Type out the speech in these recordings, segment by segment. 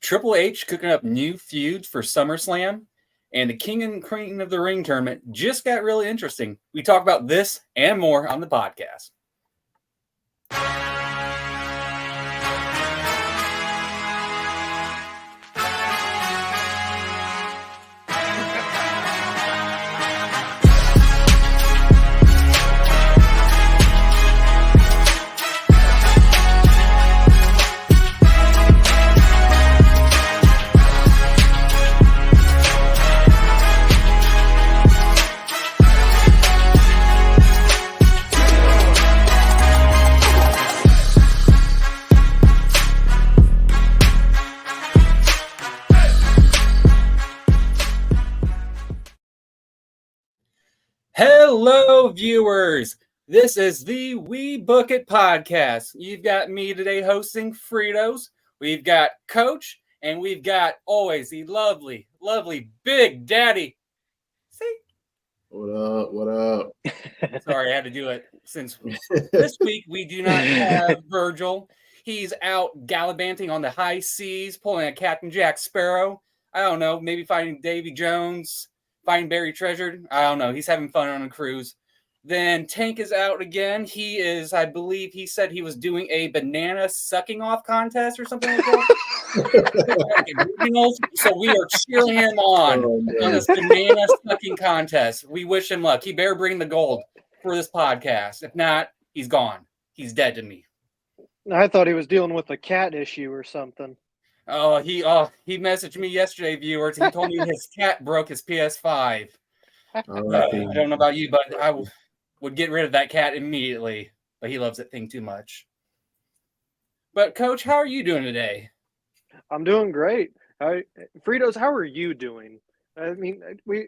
Triple H cooking up new feuds for SummerSlam, and the King and Queen of the Ring tournament just got really interesting. We talk about this and more on the podcast. Hello, viewers. This is the We Book It podcast. You've got me today hosting Fritos. We've got Coach, and we've got always the lovely, lovely Big Daddy. See? What up? What up? Sorry, I had to do it since this week we do not have Virgil. He's out gallivanting on the high seas, pulling a Captain Jack Sparrow. I don't know, maybe finding Davy Jones. Find Buried Treasure. I don't know. He's having fun on a cruise. Then Tank is out again. He is, I believe he said he was doing a banana sucking off contest or something like that. So we are cheering him on this banana sucking contest. We wish him luck. He better bring the gold for this podcast. If not, he's gone. He's dead to me. I thought he was dealing with a cat issue or something. He messaged me yesterday, viewers. He told me his cat broke his PS5. I don't know about you, but I would get rid of that cat immediately. But he loves that thing too much. But Coach, how are you doing today? I'm doing great. Fritos, how are you doing? I mean,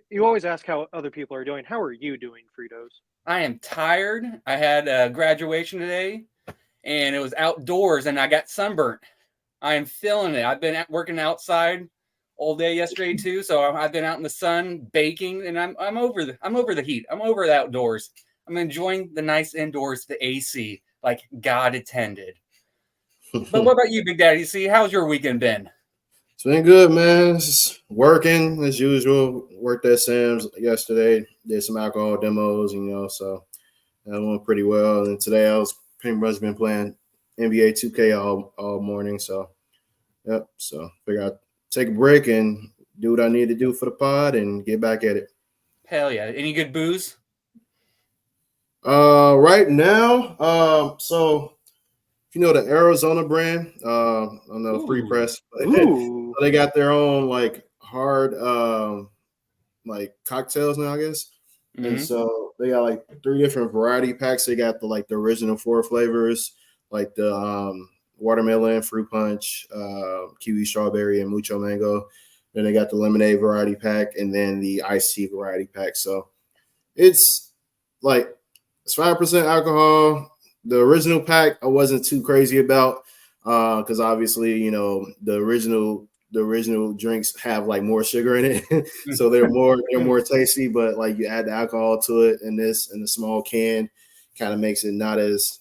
you always ask how other people are doing. How are you doing, Fritos? I am tired. I had a graduation today, and it was outdoors, and I got sunburnt. I am feeling it. I've been working outside all day yesterday too, so I've been out in the sun baking, and I'm over the heat. I'm over the outdoors. I'm enjoying the nice indoors, the AC, like God intended. But what about you, Big Daddy? See, how's your weekend been? It's been good, man. Just working as usual. Worked at Sam's yesterday. Did some alcohol demos, so that went pretty well. And today I was pretty much been playing NBA 2K all morning, so yep. So figure I'd take a break and do what I need to do for the pod and get back at it. Hell yeah! Any good booze? Right now, so if you know the Arizona brand, I don't know, Free Press. So they got their own like hard like cocktails now, I guess. Mm-hmm. And so they got like 3 different variety packs. They got the original 4 flavors, like the watermelon, fruit punch, kiwi strawberry, and mucho mango. Then they got the lemonade variety pack and then the iced tea variety pack. So it's 5% alcohol. The original pack I wasn't too crazy about because obviously, the original drinks have like more sugar in it. So they're more tasty, but like you add the alcohol to it, and this in a small can kind of makes it not as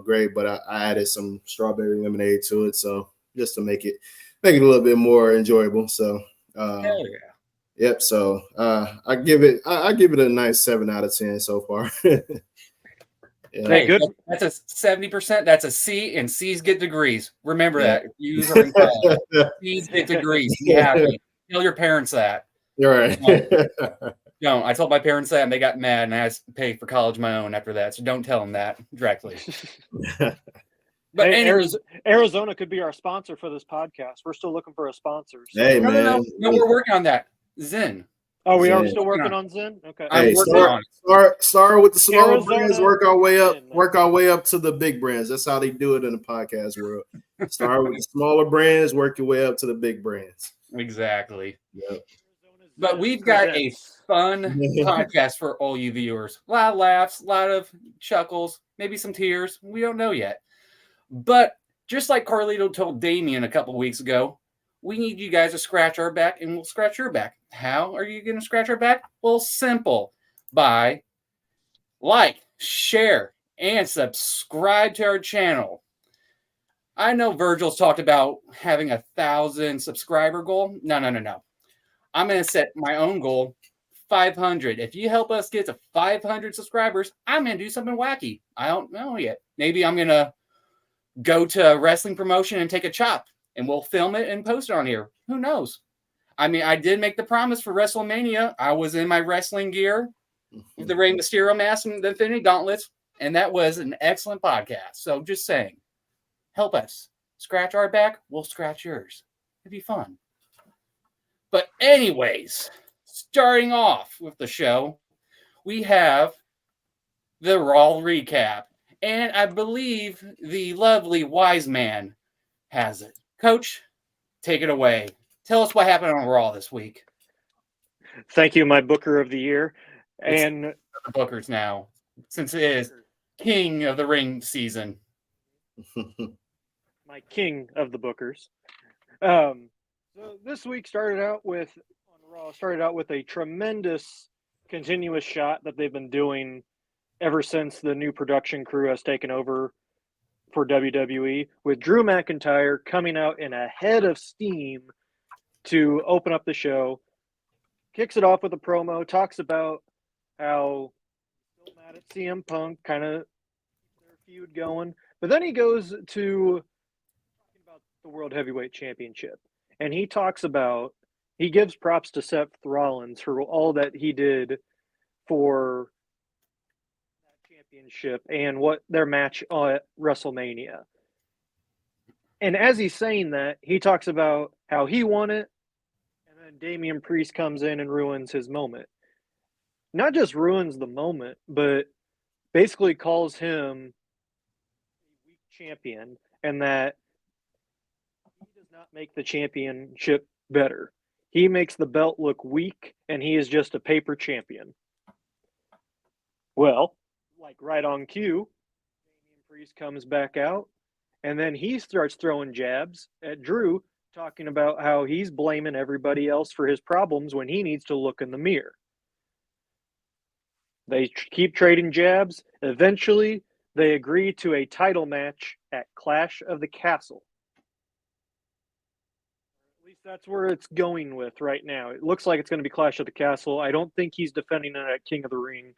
great, but I added some strawberry lemonade to it, so just to make it a little bit more enjoyable. So, hell yeah, yep. So, I give it a nice 7 out of 10 so far. Yeah. Hey, good. That's a 70%. That's a C, and C's get degrees. Remember that. If you are in college, C's get degrees. Be happy. Tell your parents that. You're right. Don't. I told my parents that, and they got mad, and I had to pay for college my own after that. So don't tell them that directly. But Arizona could be our sponsor for this podcast. We're still looking for a sponsor. So. Hey, man. No, we're working on that. Zen. Oh, we are still working on Zen? Okay. Hey, start with the smaller brands, work our way up to the big brands. That's how they do it in the podcast world. Start with the smaller brands, work your way up to the big brands. Exactly. Yep. But we've got a fun podcast for all you viewers. A lot of laughs, a lot of chuckles, maybe some tears. We don't know yet. But just like Carlito told Damien a couple weeks ago, we need you guys to scratch our back, and we'll scratch your back. How are you going to scratch our back? Well, simple. By like, share, and subscribe to our channel. I know Virgil's talked about having 1,000 subscriber goal. No. I'm going to set my own goal, 500. If you help us get to 500 subscribers, I'm going to do something wacky. I don't know yet. Maybe I'm going to go to a wrestling promotion and take a chop, and we'll film it and post it on here. Who knows? I mean, I did make the promise for WrestleMania. I was in my wrestling gear with the Rey Mysterio mask and the Infinity Gauntlets, and that was an excellent podcast. So just saying, help us. Scratch our back, we'll scratch yours. It'd be fun. But anyways, starting off with the show, we have the Raw recap. And I believe the lovely wise man has it. Coach, take it away. Tell us what happened on Raw this week. Thank you, my Booker of the Year. And the Bookers now, since it is King of the Ring season. My king of the Bookers. So this week started out with a tremendous continuous shot that they've been doing ever since the new production crew has taken over for WWE, with Drew McIntyre coming out in a head of steam to open up the show. Kicks it off with a promo, talks about how he's still mad at CM Punk, kind of their feud going. But then he goes to talking about the World Heavyweight Championship. And he gives props to Seth Rollins for all that he did for that championship and what their match at WrestleMania. And as he's saying that, he talks about how he won it, and then Damian Priest comes in and ruins his moment. Not just ruins the moment, but basically calls him a weak champion, and that he does not make the championship better. He makes the belt look weak, and he is just a paper champion. Well, like right on cue, Damian Priest comes back out, and then he starts throwing jabs at Drew, talking about how he's blaming everybody else for his problems when he needs to look in the mirror. They keep trading jabs. Eventually, they agree to a title match at Clash of the Castle. At least that's where it's going with right now. It looks like it's going to be Clash of the Castle. I don't think he's defending it at King of the Ring,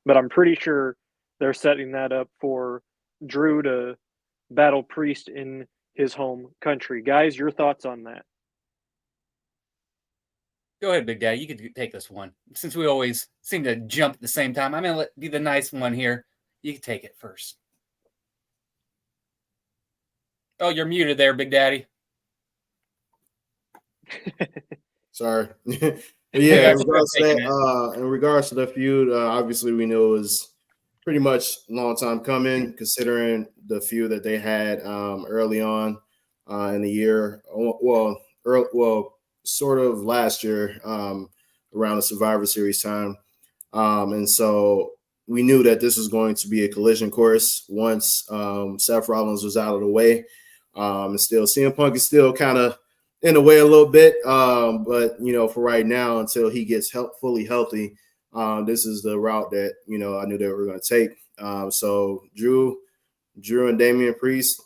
but I'm pretty sure they're setting that up for Drew to battle Priest in his home country. Guys, your thoughts on that? Go ahead, Big Daddy. You can take this one. Since we always seem to jump at the same time, I'm going to be the nice one here. You can take it first. Oh, you're muted there, Big Daddy. Sorry. Yeah, in regards to the feud, obviously we know it was pretty much a long time coming, considering the feud that they had early on in the year. Sort of last year around the Survivor Series time. And so we knew that this was going to be a collision course once Seth Rollins was out of the way. And still, CM Punk is still kind of in the way a little bit. But, for right now, until he gets fully healthy, this is the route that, I knew they were going to take. So Drew and Damian Priest,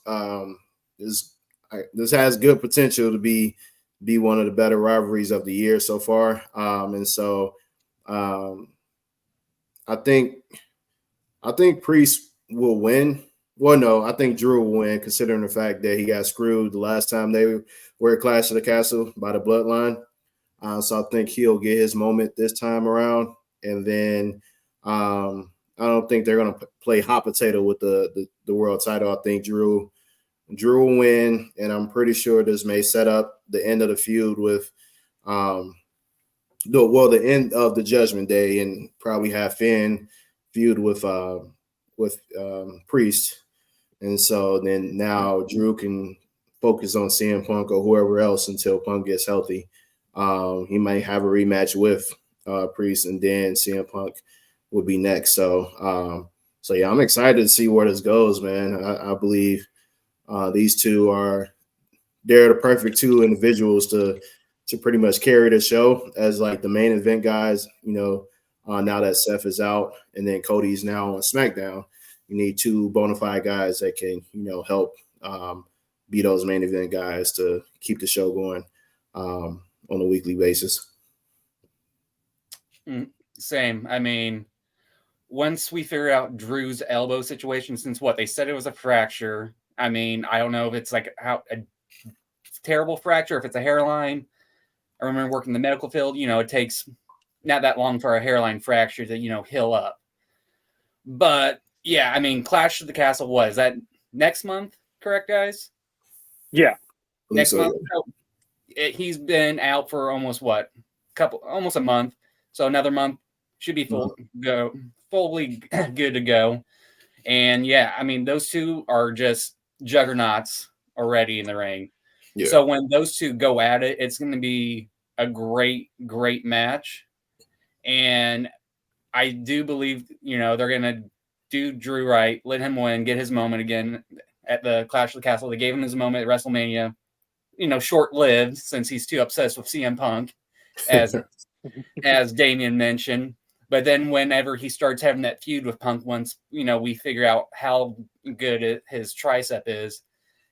this has good potential to be one of the better rivalries of the year so far. And so I think Priest will win. Well, no, I think Drew will win, considering the fact that he got screwed the last time they were at Clash of the Castle by the Bloodline. So I think he'll get his moment this time around. And then I don't think they're going to play hot potato with the world title. I think Drew will win, and I'm pretty sure this may set up the end of the feud with the end of the Judgment Day, and probably have Finn feud with Priest. And so then now Drew can focus on CM Punk or whoever else until Punk gets healthy. He might have a rematch with Priest, and then CM Punk will be next. So yeah, I'm excited to see where this goes, man. I believe these two they're the perfect two individuals to pretty much carry the show as like the main event guys, now that Seth is out and then Cody's now on SmackDown. You need two bona fide guys that can, help be those main event guys to keep the show going on a weekly basis. Same. I mean, once we figure out Drew's elbow situation, since they said it was a fracture. I mean, I don't know if it's like a terrible fracture, if it's a hairline. I remember working in the medical field. It takes not that long for a hairline fracture to heal up. But yeah, I mean, Clash of the Castle was that next month, correct, guys? Yeah, next month. So he's been out for almost almost a month. So another month should be fully good to go. And yeah, I mean, those two are just juggernauts already in the ring. Yeah. So when those two go at it, it's going to be a great, great match. And I do believe, they're going to do Drew right, let him win, get his moment again at the Clash of the Castle. They gave him his moment at WrestleMania, short-lived since he's too obsessed with CM Punk, as Damian mentioned. But then whenever he starts having that feud with Punk, once, we figure out how good his tricep is,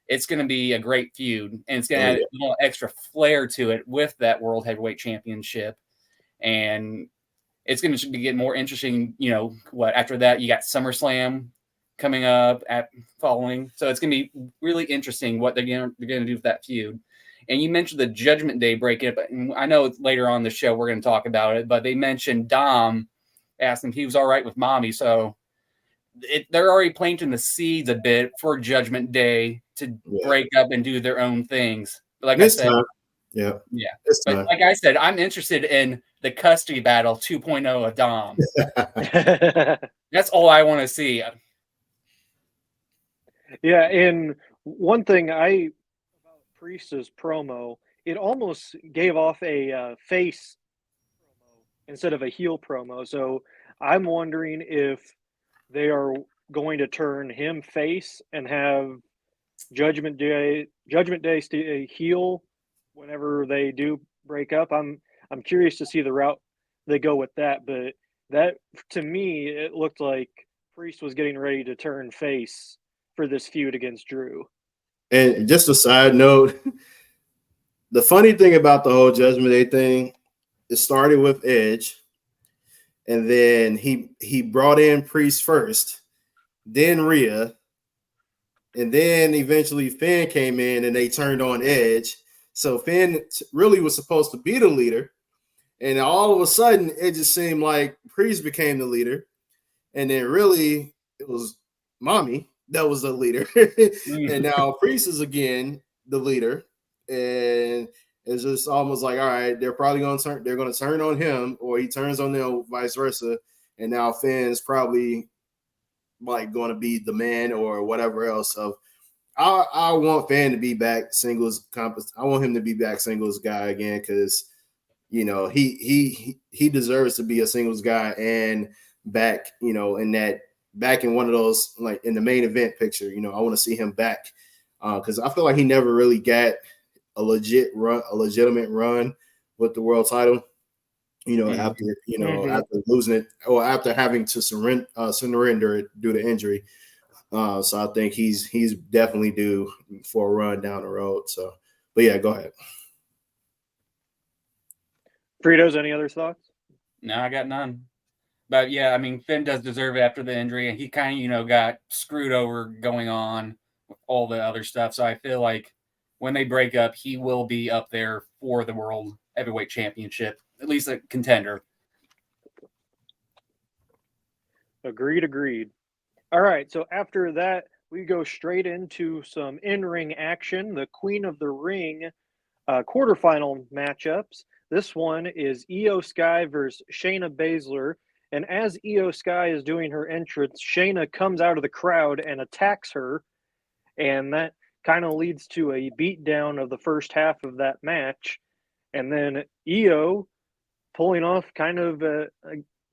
it's going to be a great feud. And it's going to add a little extra flair to it with that World Heavyweight Championship. And it's going to be getting more interesting, after that, you got SummerSlam coming up following. So it's going to be really interesting what they're going to do with that feud. And you mentioned the Judgment Day breakup. I know later on the show we're going to talk about it, but they mentioned Dom asked him if he was all right with Mommy. So they're already planting the seeds a bit for Judgment Day to break up and do their own things. But like I said, but like I said, I'm interested in the custody battle 2.0 of Dom. That's all I want to see. Yeah, and one thing about Priest's promo, it almost gave off a face promo instead of a heel promo. So I'm wondering if they are going to turn him face and have Judgment Day stay heel whenever they do break up. I'm curious to see the route they go with that, but that, to me, it looked like Priest was getting ready to turn face for this feud against Drew. And just a side note, the funny thing about the whole Judgment Day thing, it started with Edge, and then he brought in Priest first, then Rhea, and then eventually Finn came in and they turned on Edge. So Finn really was supposed to be the leader, and all of a sudden it just seemed like Priest became the leader, and then really it was Mommy that was the leader. And now Priest is again the leader, and it's just almost like, all right, they're probably going to turn on him, or he turns on them, vice versa. And now Finn's probably like going to be the man or whatever else. So I want Finn to be back singles. I want him to be back singles guy again, because he deserves to be a singles guy and back, back in one of those, like in the main event picture. I want to see him back, because I feel like he never really got a legitimate run with the world title. After losing it, or after having to surrender it due to injury. So I think he's definitely due for a run down the road. So, but yeah, go ahead. Fritos, any other thoughts? No, I got none. But yeah, I mean, Finn does deserve it after the injury, and he kind of, got screwed over going on with all the other stuff. So I feel like when they break up, he will be up there for the World Heavyweight Championship, at least a contender. Agreed. All right, so after that, we go straight into some in-ring action. The Queen of the Ring quarterfinal matchups. This one is Io Sky versus Shayna Baszler. And as Io Sky is doing her entrance, Shayna comes out of the crowd and attacks her. And that kind of leads to a beatdown of the first half of that match. And then Io pulling off kind of,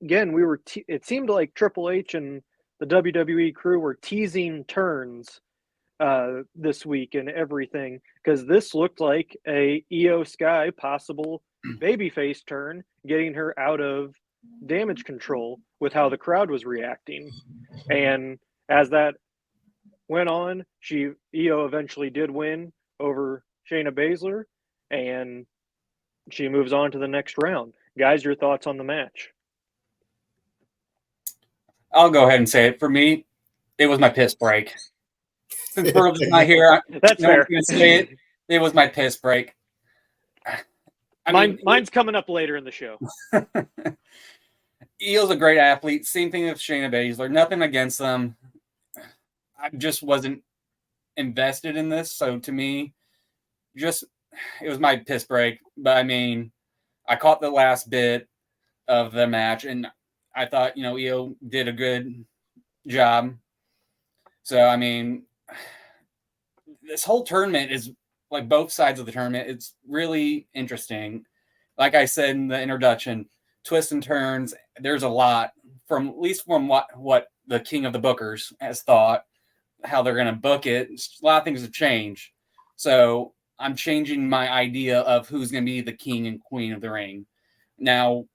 again, it seemed like Triple H and the WWE crew were teasing turns this week and everything, because this looked like a Io Sky possible babyface turn, getting her out of Damage Control with how the crowd was reacting. And as that went on. Io eventually did win over Shayna Baszler, and she moves on to the next round. Guys, your thoughts on the match? I'll go ahead and say it. For me, it was my piss break. Since Virgil's not here, That's no one's fair. going to say it. It was my piss break. Mine's coming up later in the show. Eel's a great athlete. Same thing with Shayna Baszler. Nothing against them. I just wasn't invested in this. So to me, it was my piss break. But I mean, I caught the last bit of the match, and I thought, Io did a good job. So, I mean, this whole tournament is like both sides of the tournament. It's really interesting. Like I said in the introduction, twists and turns. There's a lot from at least from what the king of the bookers has thought, how they're going to book it. A lot of things have changed. So I'm changing my idea of who's going to be the king and queen of the ring. Now,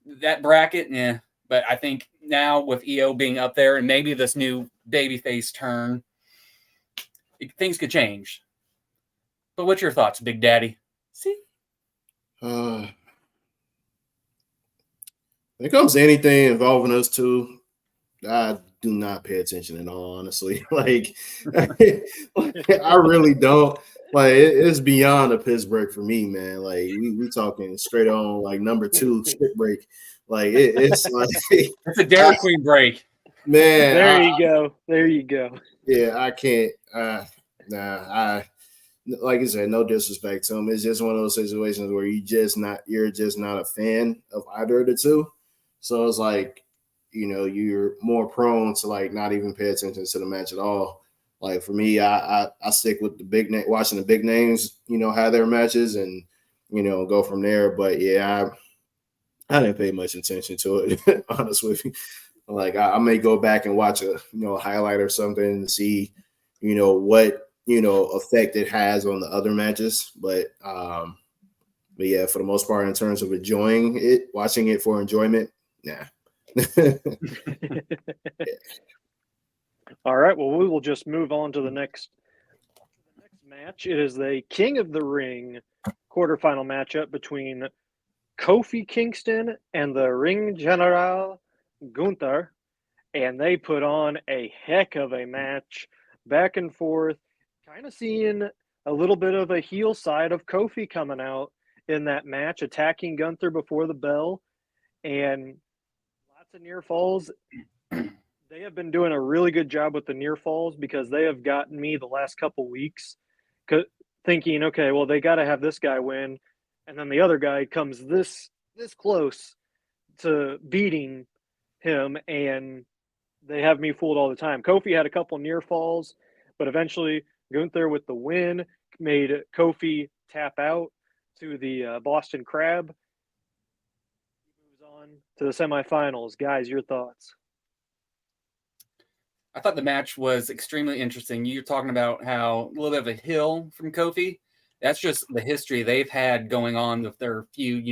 that bracket, but I think now with Io being up there and maybe this new babyface turn, things could change. But what's your thoughts, Big Daddy? See? When it comes to anything involving us two, I do not pay attention at all, honestly. Like, I really don't. Like, it's beyond a piss break for me, man. Like, we talking straight on, like, number 2 shit break. Like, it's like... It's a Dairy Queen break. Man. There you go. Yeah, I can't. Like I said, no disrespect to him. It's just one of those situations where you're just not a fan of either of the two. So it's like, you're more prone to like not even pay attention to the match at all. Like for me, I stick with the big name, watching the big names, have their matches and go from there. But yeah, I didn't pay much attention to it, honest with you. Like I may go back and watch a highlight or something to see, what effect it has on the other matches. But yeah, for the most part, in terms of enjoying it, watching it for enjoyment, nah. All right. Well, we will just move on to the next match. It is the King of the Ring quarterfinal matchup between Kofi Kingston and the Ring General Gunther, and they put on a heck of a match, back and forth, kind of seeing a little bit of a heel side of Kofi coming out in that match, attacking Gunther before the bell, and lots of near falls. They have been doing a really good job with the near falls because they have gotten me the last couple weeks thinking, okay, well, they got to have this guy win, and then the other guy comes this close to beating him, and they have me fooled all the time. Kofi had a couple near falls, but eventually Gunther with the win made Kofi tap out to the Boston Crab. He moves on to the semifinals. Guys, your thoughts? I thought the match was extremely interesting. You're talking about how a little bit of a hill from Kofi. That's just the history they've had going on with their feud,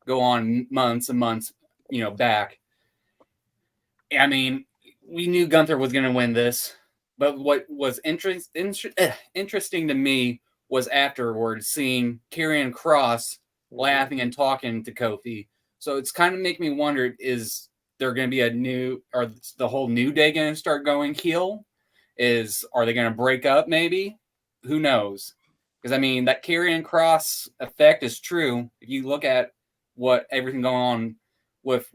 go on months and months, back. I mean, we knew Gunther was going to win this, but what was interesting to me was afterwards seeing Karrion Kross laughing and talking to Kofi. So it's kind of making me wonder, is there going to be or the whole New Day going to start going heel? Are they going to break up maybe? Who knows? Because, I mean, that Karrion Kross effect is true. If you look at everything going on with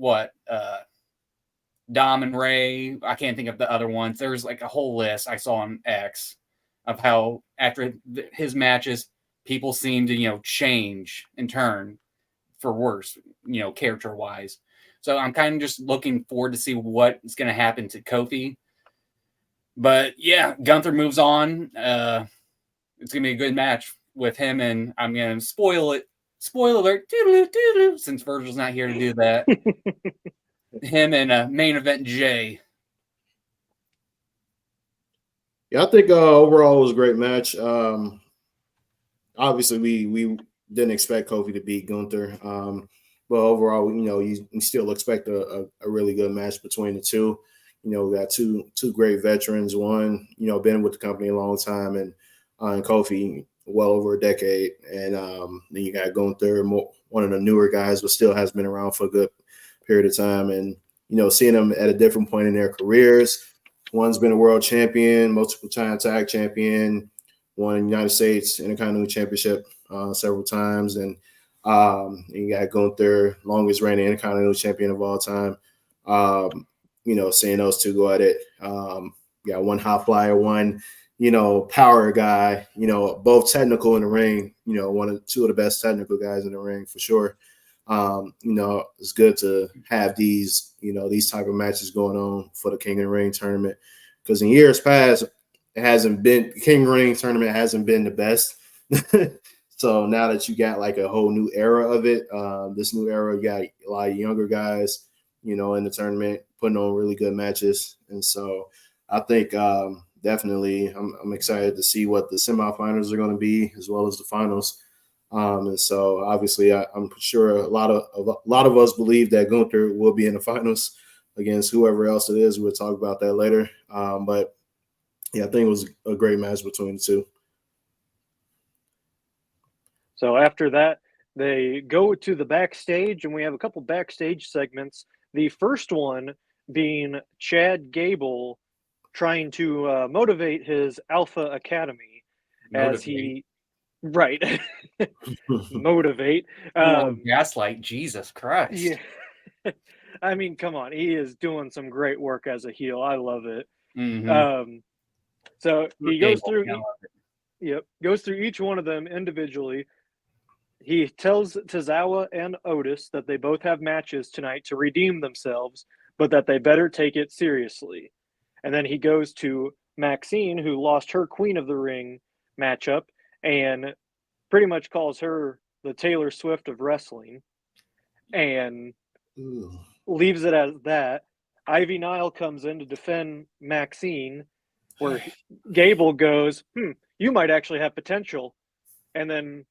Dom and Ray, I can't think of the other ones. There's like a whole list I saw on X of how after his matches, people seem to, change and turn for worse, character-wise. So I'm kind of just looking forward to see what is going to happen to Kofi. But yeah, Gunther moves on. It's going to be a good match with him, and I'm going to spoil it. Spoiler alert, doo-doo-doo-doo, since Virgil's not here to do that. Him and main event Jay. Yeah, I think overall it was a great match. Obviously, we didn't expect Kofi to beat Gunther. But overall, you still expect a really good match between the two. we got two great veterans. One, been with the company a long time, and Kofi well over a decade. And then you got Gunther, one of the newer guys, but still has been around for a good period of time. And seeing them at a different point in their careers. One's been a world champion, multiple-time tag champion, won United States Intercontinental Championship several times, and you got Gunther, longest reigning Intercontinental Champion of all time. Seeing those two go at it. You got one high flyer, one power guy. Both technical in the ring. Two of the best technical guys in the ring for sure. It's good to have these type of matches going on for the King of the Ring tournament, because in years past, King of the Ring tournament hasn't been the best. So now that you got like a whole new era of it, this new era, you got a lot of younger guys, in the tournament putting on really good matches. And so I think definitely I'm excited to see what the semifinals are going to be, as well as the finals. And so obviously I'm sure a lot of us believe that Gunther will be in the finals against whoever else it is. We'll talk about that later. But yeah, I think it was a great match between the two. So after that, they go to the backstage, and we have a couple backstage segments. The first one being Chad Gable trying to motivate his Alpha Academy as he right motivate gaslight. Jesus Christ. Yeah. I mean, come on, he is doing some great work as a heel. I love it. Mm-hmm. So he goes through goes through each one of them individually. He tells Tozawa and Otis that they both have matches tonight to redeem themselves, but that they better take it seriously. And then he goes to Maxine, who lost her Queen of the Ring matchup, and pretty much calls her the Taylor Swift of wrestling, and leaves it as that. Ivy Nile comes in to defend Maxine, where Gable goes, you might actually have potential, and then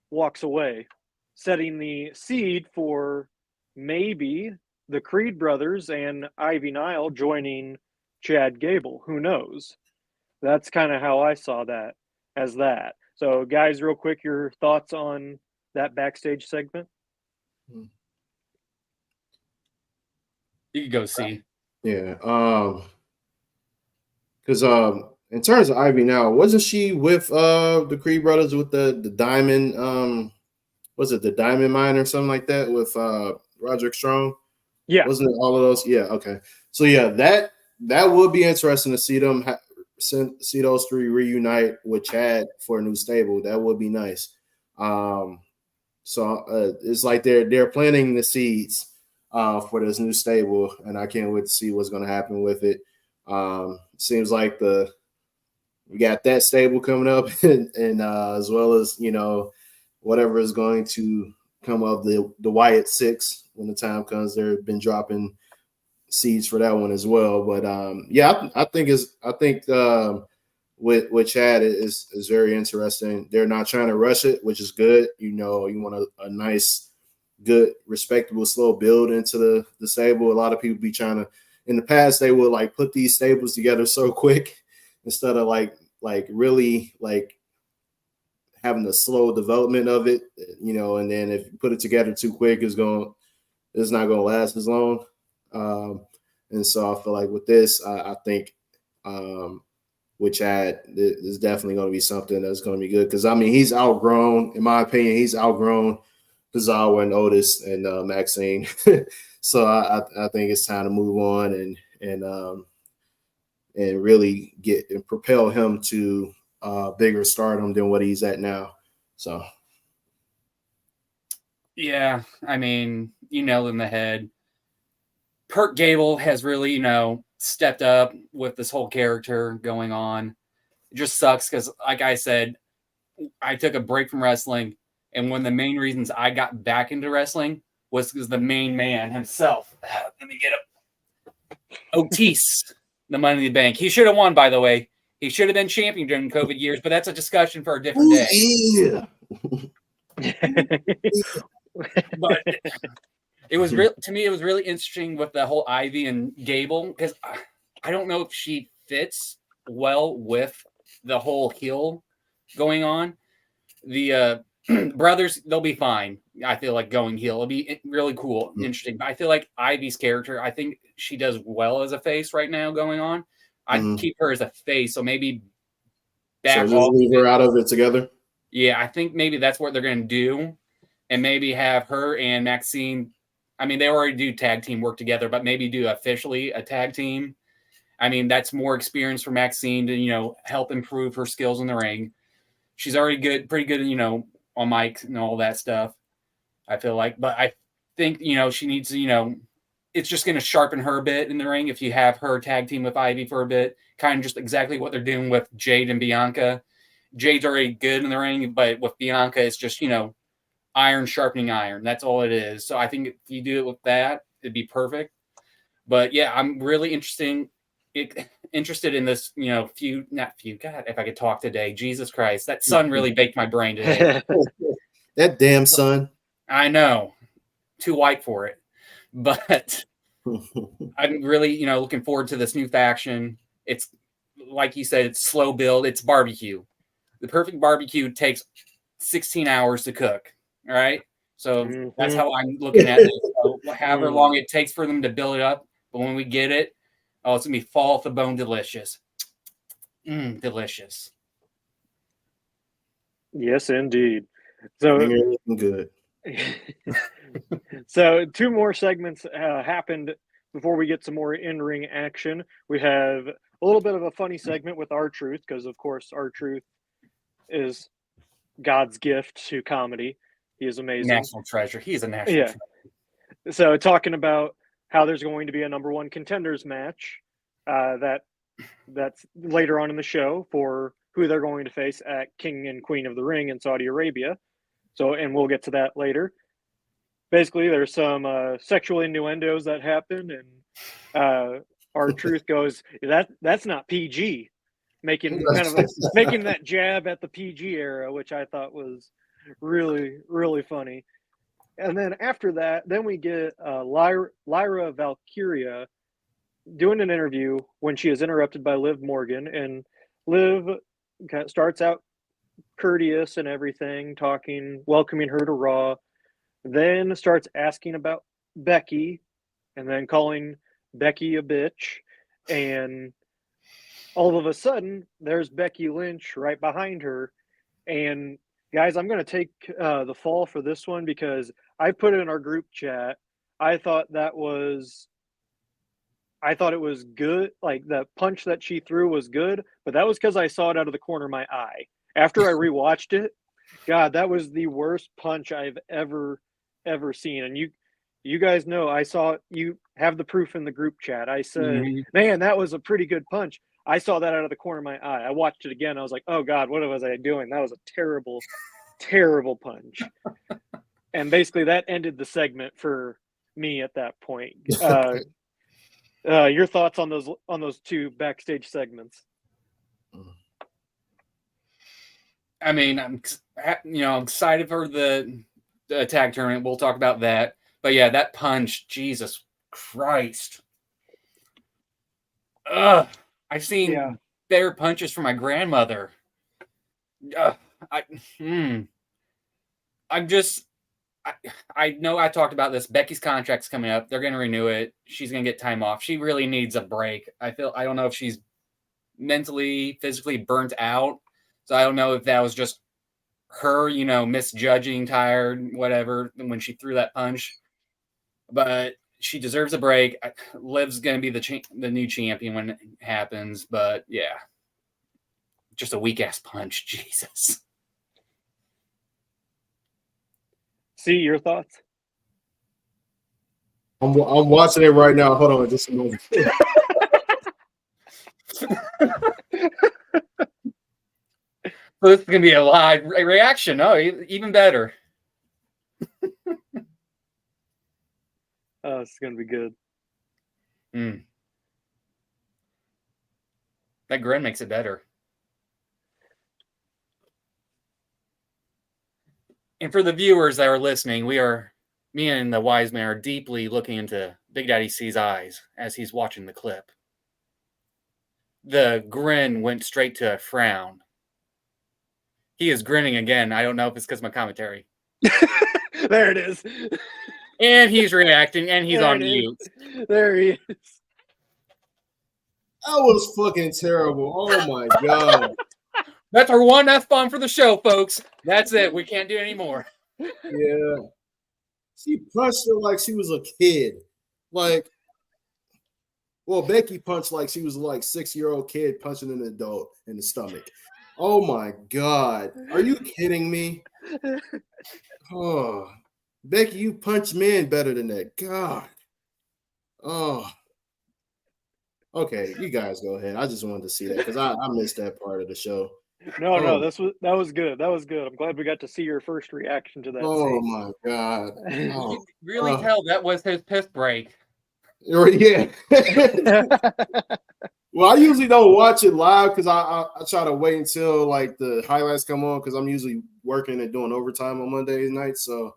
walks away, setting the seed for maybe the Creed brothers and Ivy Nile joining Chad Gable. Who knows? That's kind of how I saw that as that. So, guys, real quick, your thoughts on that backstage segment? You could go see. Yeah. Because in terms of Ivy now, wasn't she with the Creed brothers with the diamond? Was it the Diamond Mine or something like that with Roderick Strong? Yeah. Wasn't it all of those? Yeah. Okay. So yeah, that would be interesting to see them see those three reunite with Chad for a new stable. That would be nice. So it's like they're planting the seeds for this new stable, and I can't wait to see what's going to happen with it. Seems like we got that stable coming up, and as well as whatever is going to come of the Wyatt Six when the time comes. They've been dropping seeds for that one as well. But yeah, I think with Chad is very interesting. They're not trying to rush it, which is good. You want a nice, good, respectable, slow build into the stable. A lot of people be trying to. In the past, they would like put these stables together so quick instead of like really like having the slow development of it, and then if you put it together too quick, it's not going to last as long. And so I feel like with this, I think with Chad, there's definitely going to be something that's going to be good. Because, I mean, he's outgrown, in my opinion, Tozawa and Otis and Maxine. So I think it's time to move on and really propel him to bigger stardom than what he's at now. So. Yeah, I mean, you nailed it in the head. Kurt Gable has really, stepped up with this whole character going on. It just sucks because, like I said, I took a break from wrestling, and one of the main reasons I got back into wrestling was because the main man himself. Let me get him. Otis, the Money in the Bank. He should have won, by the way. He should have been champion during COVID years, but that's a discussion for a different day. Yeah. But it was real to me. It was really interesting with the whole Ivy and Gable because I don't know if she fits well with the whole heel going on. The brothers, they'll be fine. I feel like going heel. It'll be really cool, interesting. But I feel like Ivy's character, I think she does well as a face right now going on. I'd keep her as a face, so maybe back so just off. leave her out of it together. Yeah, I think maybe that's what they're going to do, and maybe have her and Maxine. I mean, they already do tag team work together, but maybe do officially a tag team. I mean, that's more experience for Maxine to help improve her skills in the ring. She's already pretty good, on mic and all that stuff. I feel like, but I think she needs to, it's just going to sharpen her a bit in the ring if you have her tag team with Ivy for a bit. Kind of just exactly what they're doing with Jade and Bianca. Jade's already good in the ring, but with Bianca, it's just iron sharpening iron. That's all it is. So I think if you do it with that, it'd be perfect. But yeah, I'm really interested in this, not feud. God, if I could talk today, Jesus Christ, that sun really baked my brain today. That damn sun. I know, too white for it, but I'm really, looking forward to this new faction. It's like you said, it's slow build. It's barbecue. The perfect barbecue takes 16 hours to cook. All right. So that's how I'm looking at it. So however long it takes for them to build it up. But when we get it, it's going to be fall off the bone delicious. Delicious. Yes, indeed. So good. So 2 more segments happened before we get some more in-ring action. We have a little bit of a funny segment with R-Truth, because of course R-Truth is God's gift to comedy. He is amazing. National treasure. He is a national treasure. So talking about how there's going to be a number 1 contenders match that's later on in the show for who they're going to face at King and Queen of the Ring in Saudi Arabia. So, and we'll get to that later. Basically, there's some sexual innuendos that happen, and R-Truth goes, "That's not PG," making that jab at the PG era, which I thought was really, really funny. And then after that, then we get Lyra Valkyria doing an interview when she is interrupted by Liv Morgan, and Liv starts out courteous and everything, welcoming her to Raw, then starts asking about Becky, and then calling Becky a bitch, and all of a sudden there's Becky Lynch right behind her. And guys, I'm going to take the fall for this one, because I put it in our group chat. I thought it was good. Like, the punch that she threw was good, but that was because I saw it out of the corner of my eye. After I rewatched it, God, that was the worst punch I've ever seen. And you guys know, I saw, you have the proof in the group chat. I said, man, that was a pretty good punch. I saw that out of the corner of my eye. I watched it again. I was like, oh God, what was I doing? That was a terrible, terrible punch. And basically that ended the segment for me at that point. Your thoughts on those 2 backstage segments? I mean, I'm excited for the tag tournament. We'll talk about that. But yeah, that punch, Jesus Christ. I've seen better punches from my grandmother. I know I talked about this. Becky's contract's coming up. They're going to renew it. She's going to get time off. She really needs a break. I don't know if she's mentally, physically burnt out. So I don't know if that was just her, misjudging, tired, whatever, when she threw that punch. But she deserves a break. Liv's going to be the new champion when it happens. But yeah, just a weak ass punch. Jesus. See, your thoughts? I'm watching it right now. Hold on, just a moment. So this is going to be a live reaction. Oh, even better. Oh, it's going to be good. That grin makes it better. And for the viewers that are listening, me and the wise man are deeply looking into Big Daddy C's eyes as he's watching the clip. the grin went straight to a frown. He is grinning again. I don't know if it's because of my commentary. There it is. And he's reacting, and he's There on it is. mute. There he is. That was fucking terrible. Oh my god. That's our one F-bomb for the show, folks. That's it. We can't do any more. Yeah. She punched her like she was a kid. Like, well, Becky punched like she was like 6-year-old kid punching an adult in the stomach. Oh my god. Are you kidding me? Oh, Becky, you punch men better than that. God. Oh. Okay, you guys go ahead. I just wanted to see that because I missed that part of the show. No, that was good. That was good. I'm glad we got to see your first reaction to that. Oh my god. Oh, You can really tell that was his piss break. yeah. Well, I usually don't watch it live because I try to wait until like the highlights come on because I'm usually working and doing overtime on Monday nights. So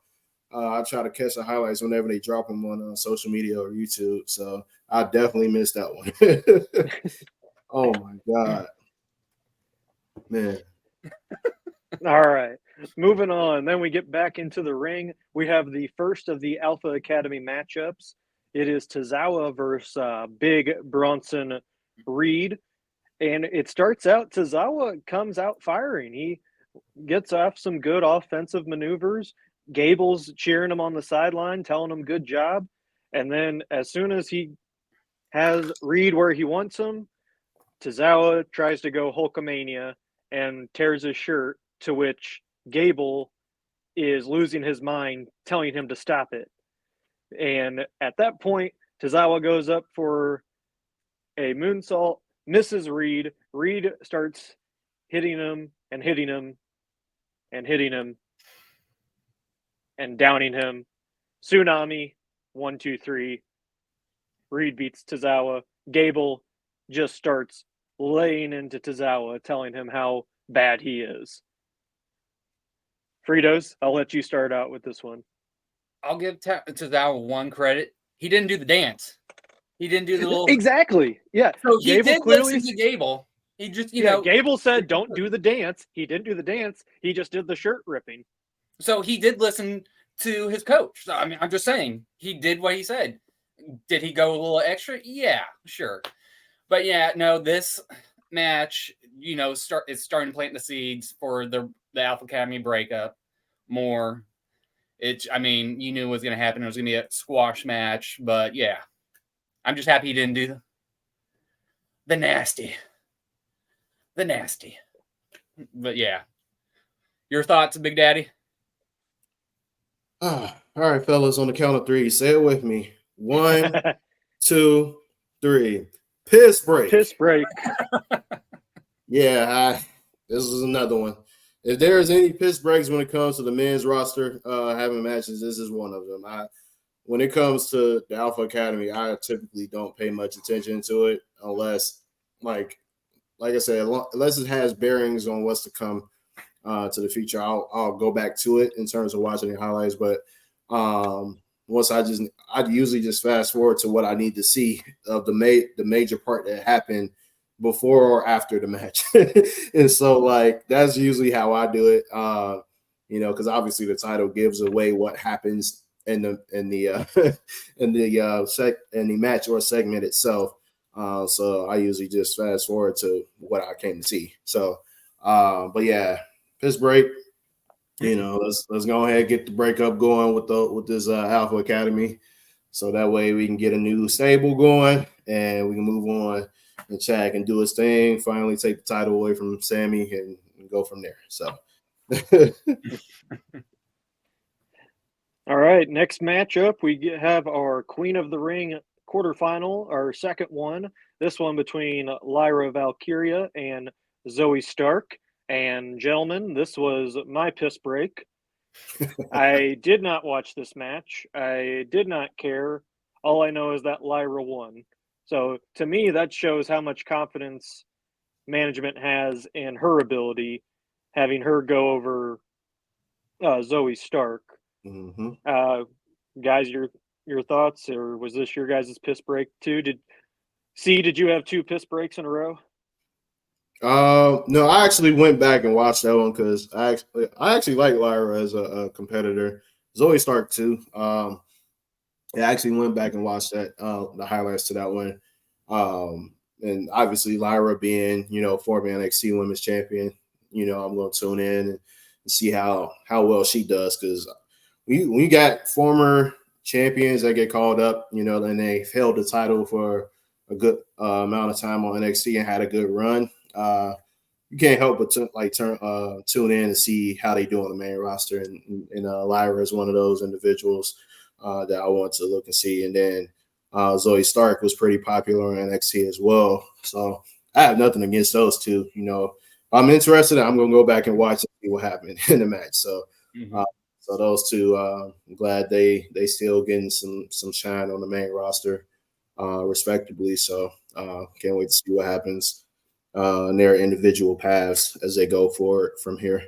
I try to catch the highlights whenever they drop them on social media or YouTube. So I definitely missed that one. Oh my god, man. All right, moving on. Then we get back into the ring. We have the first of the Alpha Academy matchups. It is Tozawa versus Big Bronson Reed. And it starts out, Tozawa comes out firing. He gets off some good offensive maneuvers. Gable's cheering him on the sideline, telling him good job. And then as soon as he has Reed where he wants him, Tozawa tries to go Hulkamania and tears his shirt, to which Gable is losing his mind, telling him to stop it. And at that point, Tozawa goes up for a moonsault, misses Reed. Reed starts hitting him and hitting him and hitting him and downing him. Tsunami, 1, 2, 3. Reed beats Tozawa. Gable just starts laying into Tozawa, telling him how bad he is. Fritos, I'll let you start out with this one. I'll give Tozawa one credit. He didn't do the dance. He didn't do the little. Exactly. Yeah. So he Gable did clearly listen to Gable. He just, you know. Gable said, "Don't do the dance." He didn't do the dance. He just did the shirt ripping. So he did listen to his coach. So, I mean, I'm just saying he did what he said. Did he go a little extra? Yeah, sure. But yeah, no, this match, you know, is starting to plant the seeds for the Alpha Academy breakup more. I mean, you knew it was going to happen. It was going to be a squash match, but yeah, I'm just happy he didn't do the nasty. But yeah, your thoughts, Big Daddy? All right, fellas, on the count of 3, say it with me. 1, 2, 3. Piss break. Piss break. Yeah, this is another one. If there's any piss breaks when it comes to the men's roster having matches, this is one of them. When it comes to the Alpha Academy, I typically don't pay much attention to it unless, like I said, unless it has bearings on what's to come to the future. I'll go back to it in terms of watching the highlights. But once I'd usually just fast forward to what I need to see of the major part that happened before or after the match. And so like that's usually how I do it. You know, because obviously the title gives away what happens in the match or segment itself. So I usually just fast forward to what I came to see. So but yeah, piss break. You know, let's go ahead and get the breakup going with this Alpha Academy. So that way we can get a new stable going and we can move on and Chad can do his thing, finally take the title away from Sammy and go from there. So All right, next matchup, we have our Queen of the Ring quarterfinal, our second one. This one between Lyra Valkyria and Zoe Stark. And gentlemen, this was my piss break. I did not watch this match. I did not care. All I know is that Lyra won. So to me, that shows how much confidence management has in her ability, having her go over Zoe Stark. mm-hmm. Guys, your thoughts, or was this your guys' piss break too? Did you have 2 piss breaks in a row? No, I actually went back and watched that one because I actually like Lyra as a competitor. Zoe Stark too. I actually went back and watched that the highlights to that one. And obviously Lyra being former NXT Women's Champion, I'm going to tune in and see how well she does because when you got former champions that get called up, and they held the title for a good amount of time on NXT and had a good run. You can't help but tune in and see how they do on the main roster. And Lyra is one of those individuals that I want to look and see. And then Zoe Stark was pretty popular on NXT as well. So I have nothing against those two. If I'm interested, I'm going to go back and watch and see what happened in the match. So, so those two, I'm glad they still getting some shine on the main roster, respectively. So can't wait to see what happens in their individual paths as they go forward from here.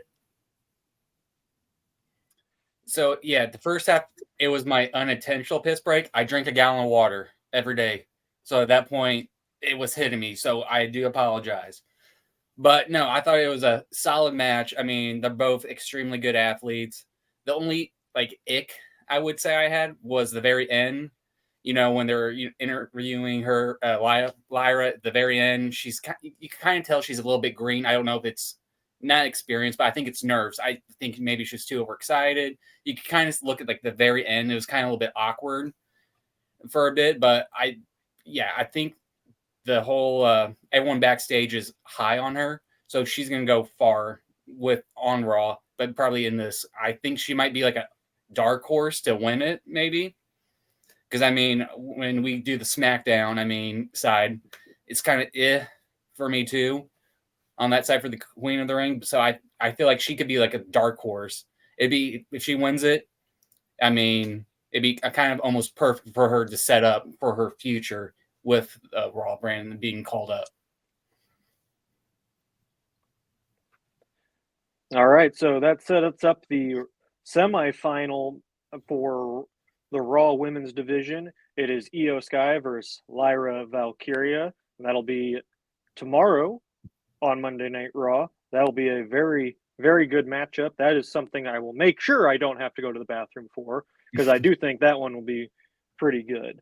So yeah, the first half it was my unintentional piss break. I drink a gallon of water every day, so at that point it was hitting me. So I do apologize, but no, I thought it was a solid match. I mean, they're both extremely good athletes. The only ick I would say I had was the very end. When they're interviewing her, Lyra at the very end, you can kind of tell she's a little bit green. I don't know if it's not experience, but I think it's nerves. I think maybe she's too overexcited. You can kind of look at the very end. It was kind of a little bit awkward for a bit, but I think the whole everyone backstage is high on her, so she's gonna go far on Raw, but probably in this, I think she might be like a dark horse to win it, maybe. Because I mean, when we do the Smackdown, side, it's kind of for me too on that side for the Queen of the Ring. So I feel like she could be like a dark horse. It'd be if she wins it. It'd be a kind of almost perfect for her to set up for her future with Raw brand being called up. All right, so that sets up the semifinal for the Raw Women's Division. It is Io Sky versus Lyra Valkyria, and that'll be tomorrow on Monday Night Raw. That'll be a very, very good matchup. That is something I will make sure I don't have to go to the bathroom for, because I do think that one will be pretty good.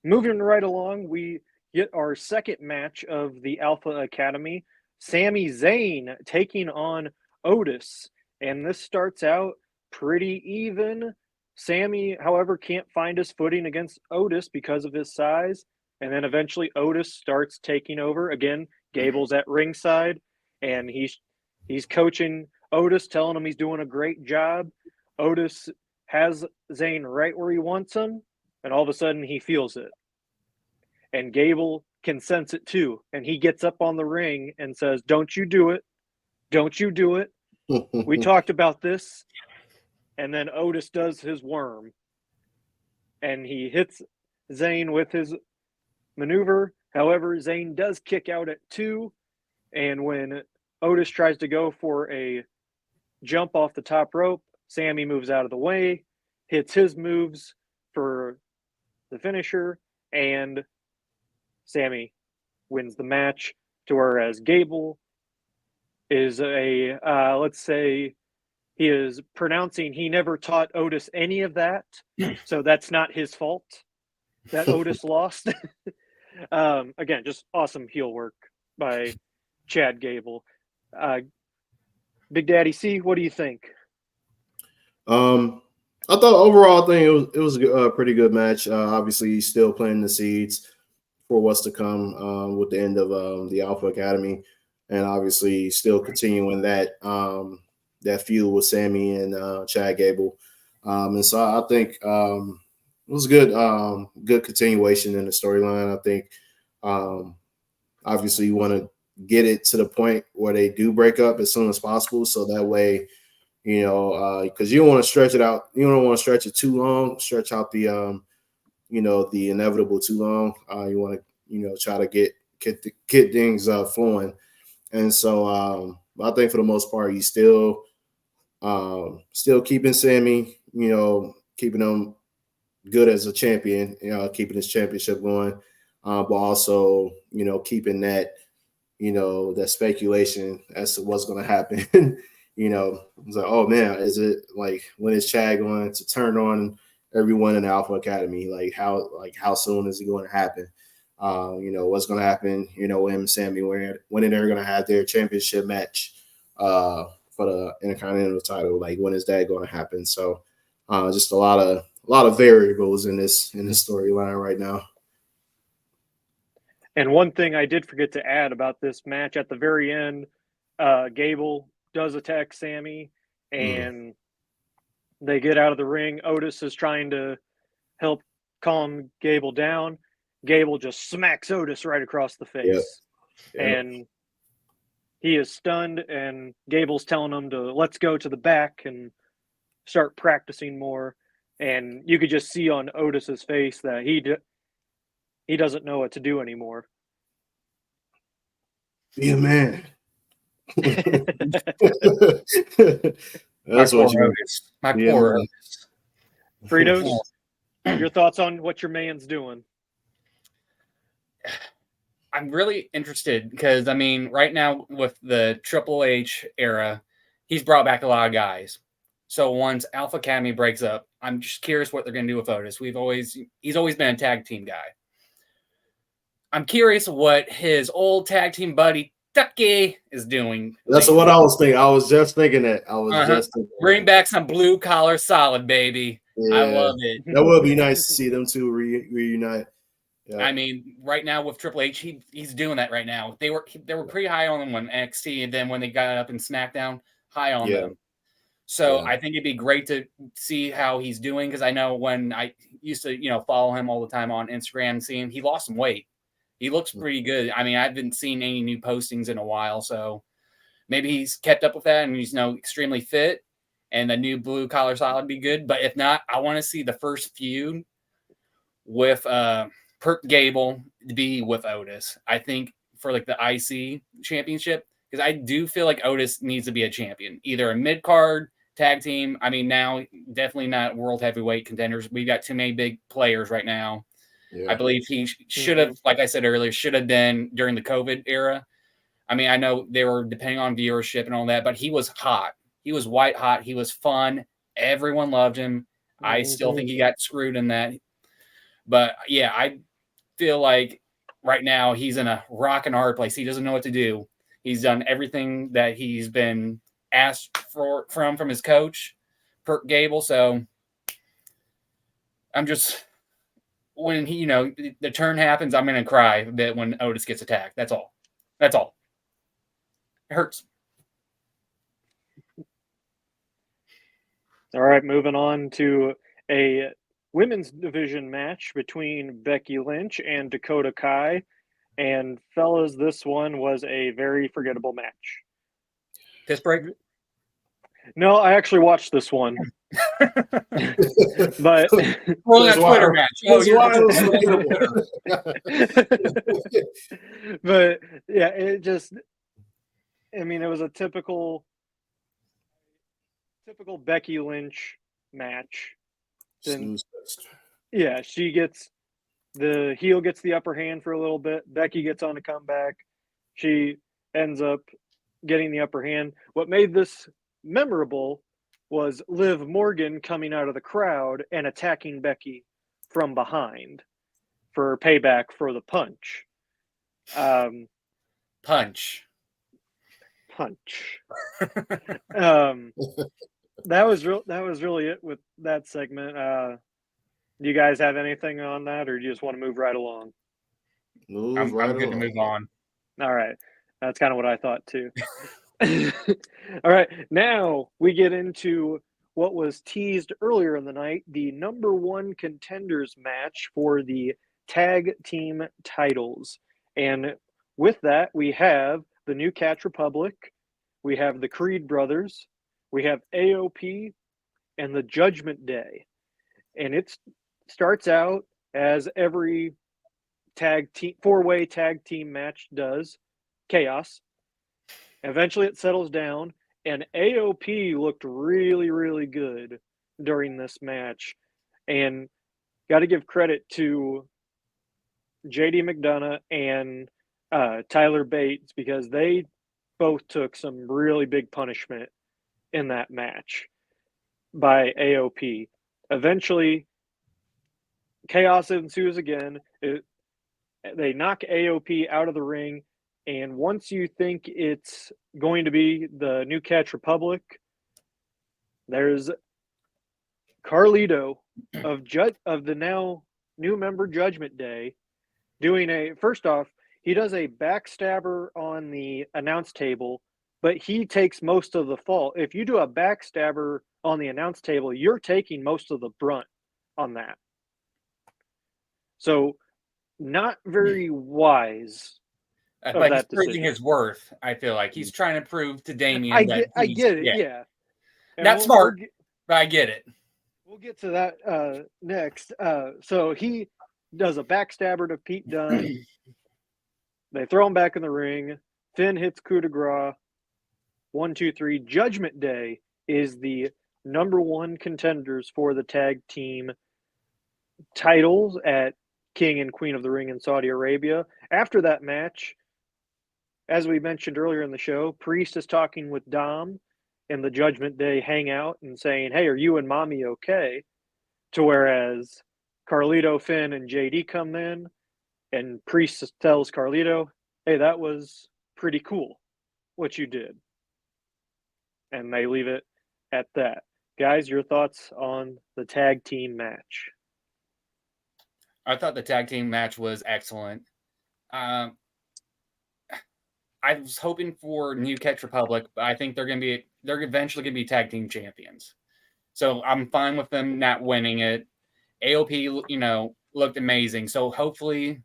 Moving right along, we get our second match of the Alpha Academy. Sami Zayn taking on Otis, and this starts out pretty even. Sami, however, can't find his footing against Otis because of his size, and then eventually Otis starts taking over. Again, Gable's at ringside, and he's coaching Otis, telling him he's doing a great job. Otis has Zayn right where he wants him, and all of a sudden he feels it. And Gable can sense it too, and he gets up on the ring and says, "Don't you do it. Don't you do it. We talked about this." And then Otis does his worm, and he hits Zayn with his maneuver. However, Zayn does kick out at 2, and when Otis tries to go for a jump off the top rope, Sami moves out of the way, hits his moves for the finisher, and Sami wins the match. To whereas Gable is let's say he is pronouncing he never taught Otis any of that, so that's not his fault that Otis lost. Again, just awesome heel work by Chad Gable. Big Daddy C, what do you think? I thought overall, I think it was a pretty good match. Obviously, still planting the seeds for what's to come with the end of the Alpha Academy, and obviously still continuing that that feud with Sami and Chad Gable. And so I think it was a good continuation in the storyline. I think obviously you want to get it to the point where they do break up as soon as possible, so that way, because you don't want to stretch it out. You don't want to stretch it too long. Stretch out the the inevitable too long. You want to try to get things flowing. And so I think for the most part, he's still keeping Sami, keeping him good as a champion, keeping his championship going, but also, keeping that that speculation as to what's going to happen. It's like, oh man, is it like when is Chad going to turn on everyone in the Alpha Academy? Like how soon is it going to happen? What's going to happen? Him and Sammy when they're going to have their championship match for the Intercontinental title. Like when is that going to happen? So just a lot of variables in this storyline right now. And one thing I did forget to add about this match at the very end, Gable does attack Sammy, and they get out of the ring. Otis is trying to help calm Gable down. Gable just smacks Otis right across the face. Yep. And he is stunned, and Gable's telling him to let's go to the back and start practicing more. And you could just see on Otis's face that he doesn't know what to do anymore. Be a man. That's what you Otis. My poor Otis. Fritos, your thoughts on what your man's doing? I'm really interested because, right now with the Triple H era, he's brought back a lot of guys. So once Alpha Academy breaks up, I'm just curious what they're going to do with Otis. He's always been a tag team guy. I'm curious what his old tag team buddy Tucky is doing. That's what I was thinking. I was just thinking that. Bring back some blue collar solid, baby. Yeah. I love it. That would be nice to see them two reunite. Yeah. Right now with Triple H, he's doing that right now. They were pretty high on them when NXT, and then when they got up in Smackdown, high on them. So I think it'd be great to see how he's doing, because I know when I used to follow him all the time on Instagram, seeing he lost some weight. He looks pretty good. I haven't seen any new postings in a while, so maybe he's kept up with that and he's extremely fit, and the new blue collar solid would be good. But if not, I want to see the first feud with Perk Gable to be with Otis. I think for the IC championship, because I do feel like Otis needs to be a champion, either a mid card tag team. Now definitely not world heavyweight contenders. We've got too many big players right now. Yeah. I believe he should have, like I said earlier, should have been during the COVID era. I know they were depending on viewership and all that, but he was hot. He was white hot. He was fun. Everyone loved him. I still think he got screwed in that. But yeah, I feel like right now he's in a rock and hard place. He doesn't know what to do. He's done everything that he's been asked from his coach, Perk Gable. So I'm just, when the turn happens, I'm going to cry a bit when Otis gets attacked. That's all. It hurts. All right, moving on to a women's division match between Becky Lynch and Dakota Kai. And fellas, this one was a very forgettable match. Piss break? No, I actually watched this one. But well, that's Twitter match. But yeah, it just, it was a typical Becky Lynch match. Then, yeah, the heel gets the upper hand for a little bit. Becky gets on a comeback. She ends up getting the upper hand. What made this memorable was Liv Morgan coming out of the crowd and attacking Becky from behind for payback for the punch. Punch. That was really it with that segment. Do you guys have anything on that, or do you just want to move right along? I'm good to move on. All right. That's kind of what I thought too. All right. Now we get into what was teased earlier in the night, the number one contenders match for the tag team titles. And with that, we have the New Catch Republic, we have the Creed Brothers, we have AOP, and the Judgment Day. And it starts out as every four-way tag team match does, chaos. Eventually it settles down, and AOP looked really, really good during this match. And got to give credit to JD McDonough and Tyler Bates, because they both took some really big punishment in that match by AOP. Eventually, chaos ensues again. They knock AOP out of the ring, and once you think it's going to be the New Catch Republic, there's Carlito of the now new member Judgment Day doing first off, he does a backstabber on the announce table, but he takes most of the fault. If you do a backstabber on the announce table, you're taking most of the brunt on that. So, not very wise. But he's proving his worth. I feel like he's trying to prove to Damien I get it. Yeah. Not smart, but I get it. We'll get to that next. So he does a backstabber to Pete Dunne. They throw him back in the ring. Finn hits coup de grace. 1, 2, 3. Judgment Day is the number one contenders for the tag team titles at King and Queen of the Ring in Saudi Arabia. After that match, as we mentioned earlier in the show, Priest is talking with Dom in the Judgment Day hangout and saying, hey, are you and Mommy okay? To whereas Carlito, Finn, and JD come in, and Priest tells Carlito, hey, that was pretty cool what you did. And they leave it at that. Guys, your thoughts on the tag team match? I thought the tag team match was excellent. I was hoping for New Catch Republic, but I think they're eventually going to be tag team champions. So I'm fine with them not winning it. AOP, looked amazing. So hopefully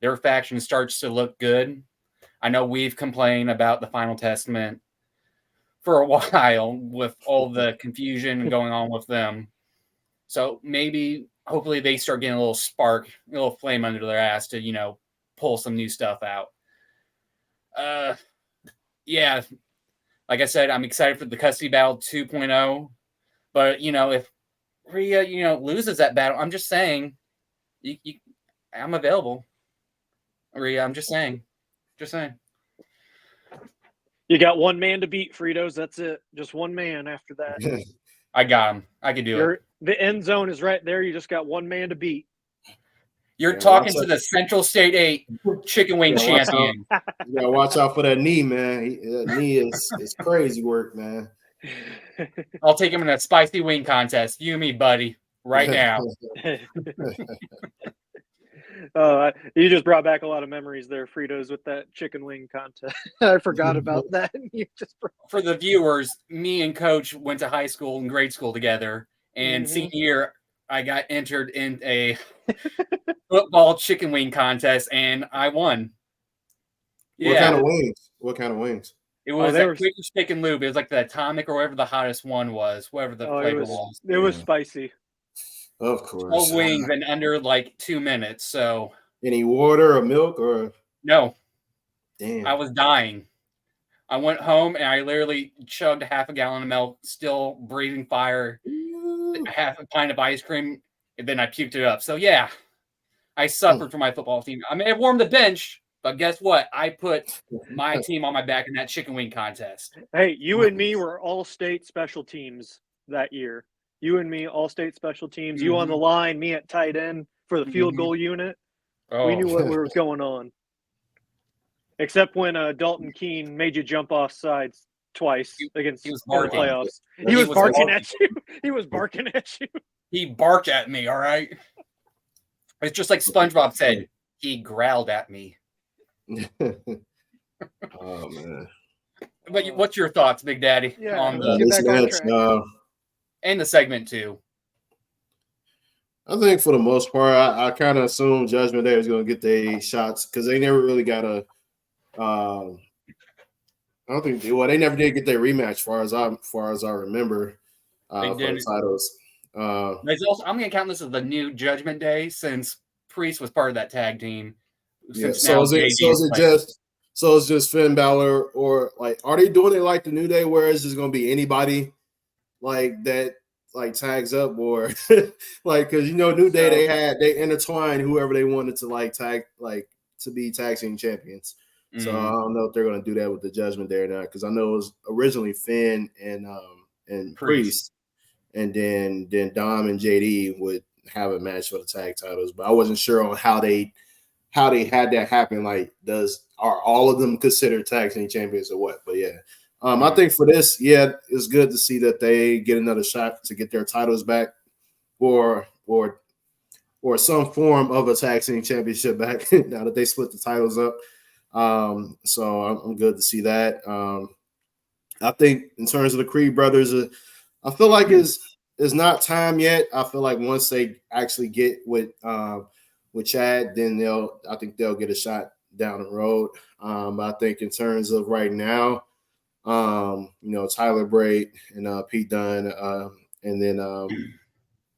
their faction starts to look good. I know we've complained about the Final Testament for a while with all the confusion going on with them. So hopefully they start getting a little spark, a little flame under their ass to, pull some new stuff out. Yeah, like I said, I'm excited for the custody battle 2.0. But, if Rhea, loses that battle, I'm just saying, I'm available. Rhea, I'm just saying. You got one man to beat, Fritos. That's it. Just one man after that. I got him. I can do it. The end zone is right there. You just got one man to beat. You're talking to the Central State 8 chicken wing champion. You gotta watch out for that knee, man. That knee is crazy work, man. I'll take him in a spicy wing contest. You and me, buddy, right now. You just brought back a lot of memories there, Fritos, with that chicken wing contest. I forgot about that. For the viewers, me and Coach went to high school and grade school together, and senior year, I got entered in a football chicken wing contest, and I won. Yeah. What kind of wings? It was Quaker's Steak and Lube. It was like the Atomic or whatever the hottest one was, whatever the flavor was. It was spicy. Of course. 12 wings in under 2 minutes. So any water or milk or no? Damn. I was dying. I went home and I literally chugged half a gallon of milk, still breathing fire, half a pint of ice cream, and then I puked it up. So yeah, I suffered for my football team. I may have warmed the bench, but guess what? I put my team on my back in that chicken wing contest. Hey, you and me were all state special teams that year. You and me, all state special teams. You on the line, me at tight end for the field goal unit. Oh. We knew what was going on. Except when Dalton Keene made you jump off sides twice against the playoffs. He was barking at you. He was barking at you. He barked at me, all right? It's just like SpongeBob said. He growled at me. Oh, man. But what's your thoughts, Big Daddy, on this match? And the segment, too? I think for the most part, I kind of assumed Judgment Day was going to get their shots because they never really got a I don't think they never did get their rematch, far as I remember. For the titles. I'm going to count this as the new Judgment Day since Priest was part of that tag team. Yeah. So it's just Finn Balor, or are they doing it like the New Day, where it's just going to be anybody that tags up, or because New Day they intertwined whoever they wanted to tag to be tag team champions. So I don't know if they're going to do that with the Judgment Day or not, because I know it was originally Finn and Priest, and then Dom and JD would have a match for the tag titles, but I wasn't sure on how they had that happen. Like, are all of them considered tag team champions or what? But yeah, I think for this, yeah, it's good to see that they get another shot to get their titles back, or some form of a tag team championship back now that they split the titles up. So I'm good to see that. I think in terms of the Creed brothers, I feel like it's not time yet. I feel like once they actually get with Chad, then I think they'll get a shot down the road. But I think in terms of right now, Tyler Bray and Pete Dunne, and then I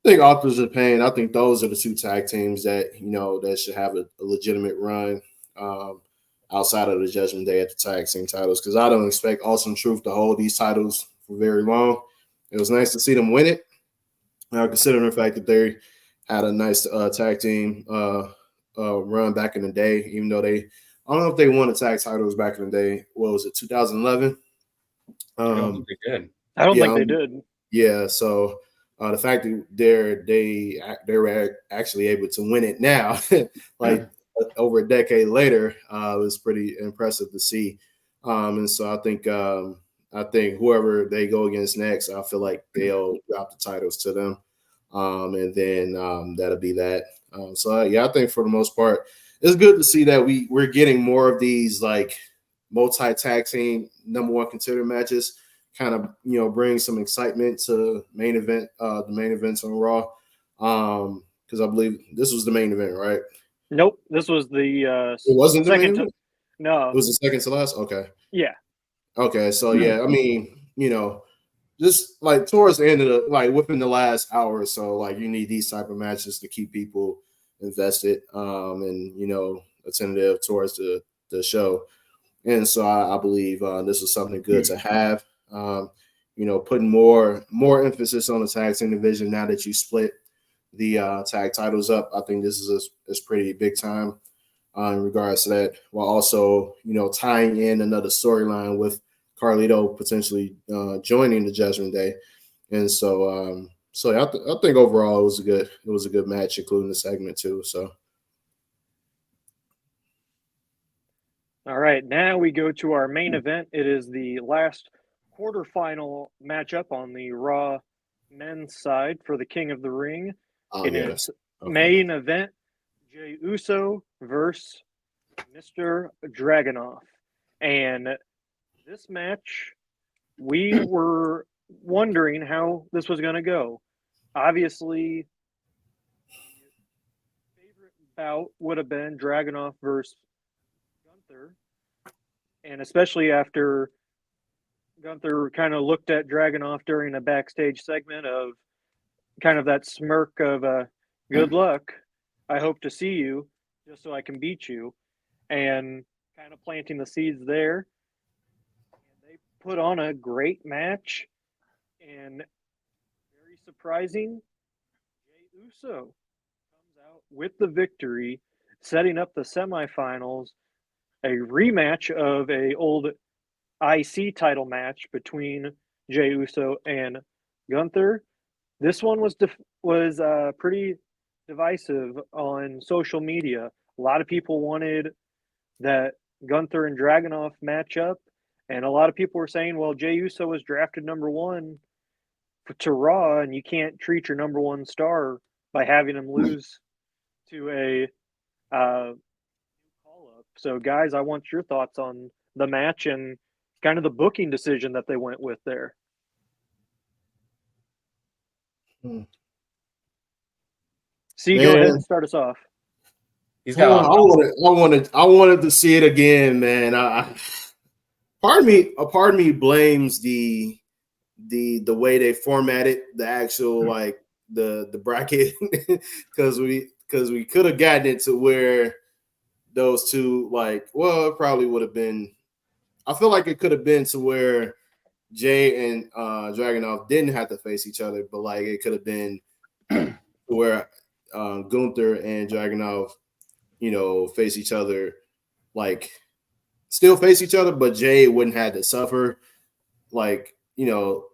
think Authors of Pain. I think those are the two tag teams that that should have a legitimate run outside of the Judgment Day at the tag team titles, because I don't expect Awesome Truth to hold these titles for very long. It was nice to see them win it, considering the fact that they had a nice tag team run back in the day, even though I don't know if they won the tag titles back in the day. What was it, 2011? I don't think they did. I don't think they did. Yeah, so the fact that they were actually able to win it now, like over a decade later, was pretty impressive to see. And so I think whoever they go against next, I feel like they'll drop the titles to them, and then that'll be that. So yeah, I think for the most part, it's good to see that we're getting more of these like multi-tag team number one contender matches. Kind of bring some excitement to the main events on Raw, because I believe this was the main event, right? Nope, this was the it wasn't the main event? No, it was the second to last. Okay, yeah, okay, so yeah, I mean, just like towards the end of within the last hour or so, like you need these type of matches to keep people invested, and attentive towards the show. And so I believe this is something good to have. Putting more emphasis on the tag team division now that you split the tag titles up. I think this is pretty big time in regards to that, while also tying in another storyline with Carlito potentially joining the Judgment Day. And so I think overall it was a good match, including the segment too. So. All right, now we go to our main event. It is the last quarterfinal matchup on the Raw men's side for the King of the Ring. Main event, Jey Uso versus Mr. Dragunov. And this match, we were wondering how this was going to go. Obviously, favorite bout would have been Dragunov versus Gunther, and especially after Gunther kind of looked at Dragunov during a backstage segment of kind of that smirk of good luck, I hope to see you just so I can beat you, and kind of planting the seeds there. And they put on a great match, and very surprising, Jey Uso comes out with the victory, setting up the semifinals, a rematch of a old IC title match between Jey Uso and Gunther. This one was pretty divisive on social media. A lot of people wanted that Gunther and Dragunov matchup, and a lot of people were saying, well, Jey Uso was drafted number one to Raw, and you can't treat your number one star by having him lose to a call-up. So, guys, I want your thoughts on the match and kind of the booking decision that they went with there. See, go ahead and start us off. I wanted to see it again, man. Part of me blames the way they formatted the actual the bracket because we could have gotten it to where those two it probably would have been. I feel like it could have been to where Jay and Dragunov didn't have to face each other, but it could have been where Gunther and Dragunov, face each other still face each other, but Jay wouldn't have to suffer. Like, you know,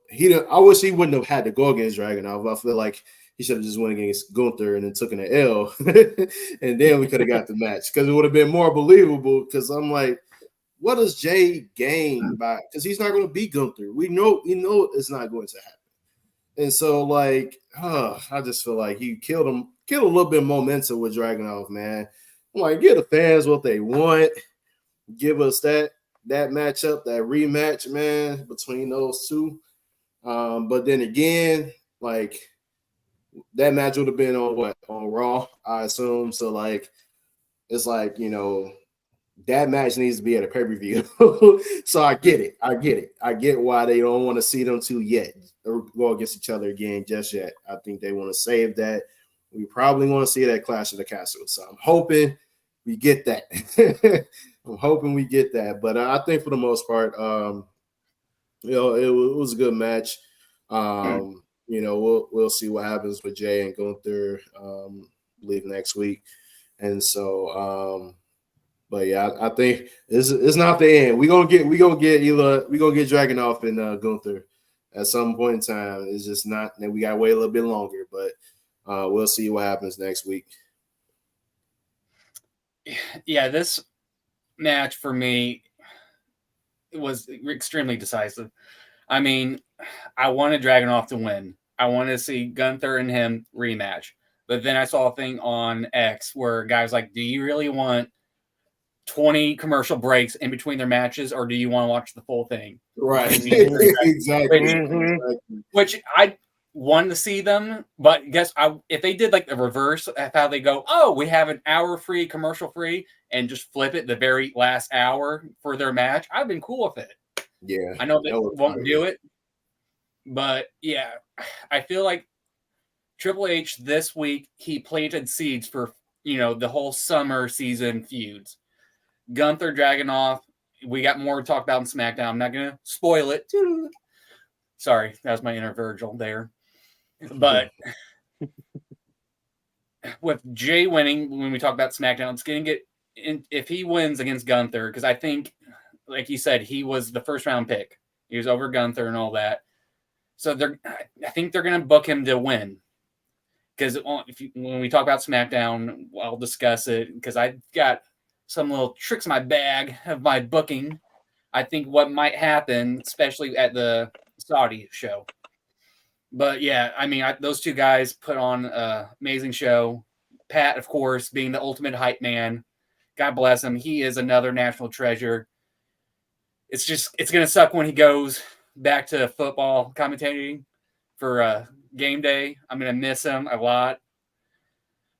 I wish he wouldn't have had to go against Dragunov. I feel like he should have just went against Gunther and then took an L, and then we could have got the match because it would have been more believable. Because I'm like, what does Jay gain by? Because he's not going to beat Gunther. We know it's not going to happen. And so, like, I just feel like he killed a little bit of momentum with Dragunov, man. I'm like, give the fans what they want. Give us that matchup, that rematch, man, between those two. But then again, like, that match would have been on Raw, I assume. So, like, it's like, you know, that match needs to be at a pay-per-view. So I get it. I get why they don't want to see them two yet or go against each other again just yet. I think they want to save that. We probably want to see that Clash of the Castle. So I'm hoping we get that. I'm hoping we get that. But I think for the most part, you know, it was a good match. You know, we'll see what happens with Jay and Gunther, believe next week. And so, but yeah, I think it's not the end. We're gonna get Dragunov and Gunther at some point in time. It's just not. And we gotta wait a little bit longer, but we'll see what happens next week. Yeah, this match for me was extremely decisive. I mean, I wanted Dragunov to win. I wanted to see Gunther and him rematch. But then I saw a thing on X where guys like, do you really want 20 commercial breaks in between their matches, or do you want to watch the full thing? Right. Exactly. Which I wanted to see them, but if they did like the reverse of how they go, oh, we have an hour free, commercial free, and just flip it the very last hour for their match, I've been cool with it. Yeah. I know they won't do it, but yeah, I feel like Triple H this week, he planted seeds for, you know, the whole summer season feuds. Gunther, Dragunov, we got more to talk about in SmackDown. I'm not going to spoil it. Sorry, that was my inner Virgil there. But with Jay winning, when we talk about SmackDown, it's going to get in, if he wins against Gunther, because I think, like you said, he was the first round pick. He was over Gunther and all that. So I think they're going to book him to win. Because when we talk about SmackDown, I'll discuss it because I got some little tricks in my bag of my booking. I think what might happen, especially at the Saudi show. But yeah, I mean, those two guys put on an amazing show. Pat, of course, being the ultimate hype man. God bless him. He is another national treasure. It's going to suck when he goes back to football commentating for game day. I'm going to miss him a lot.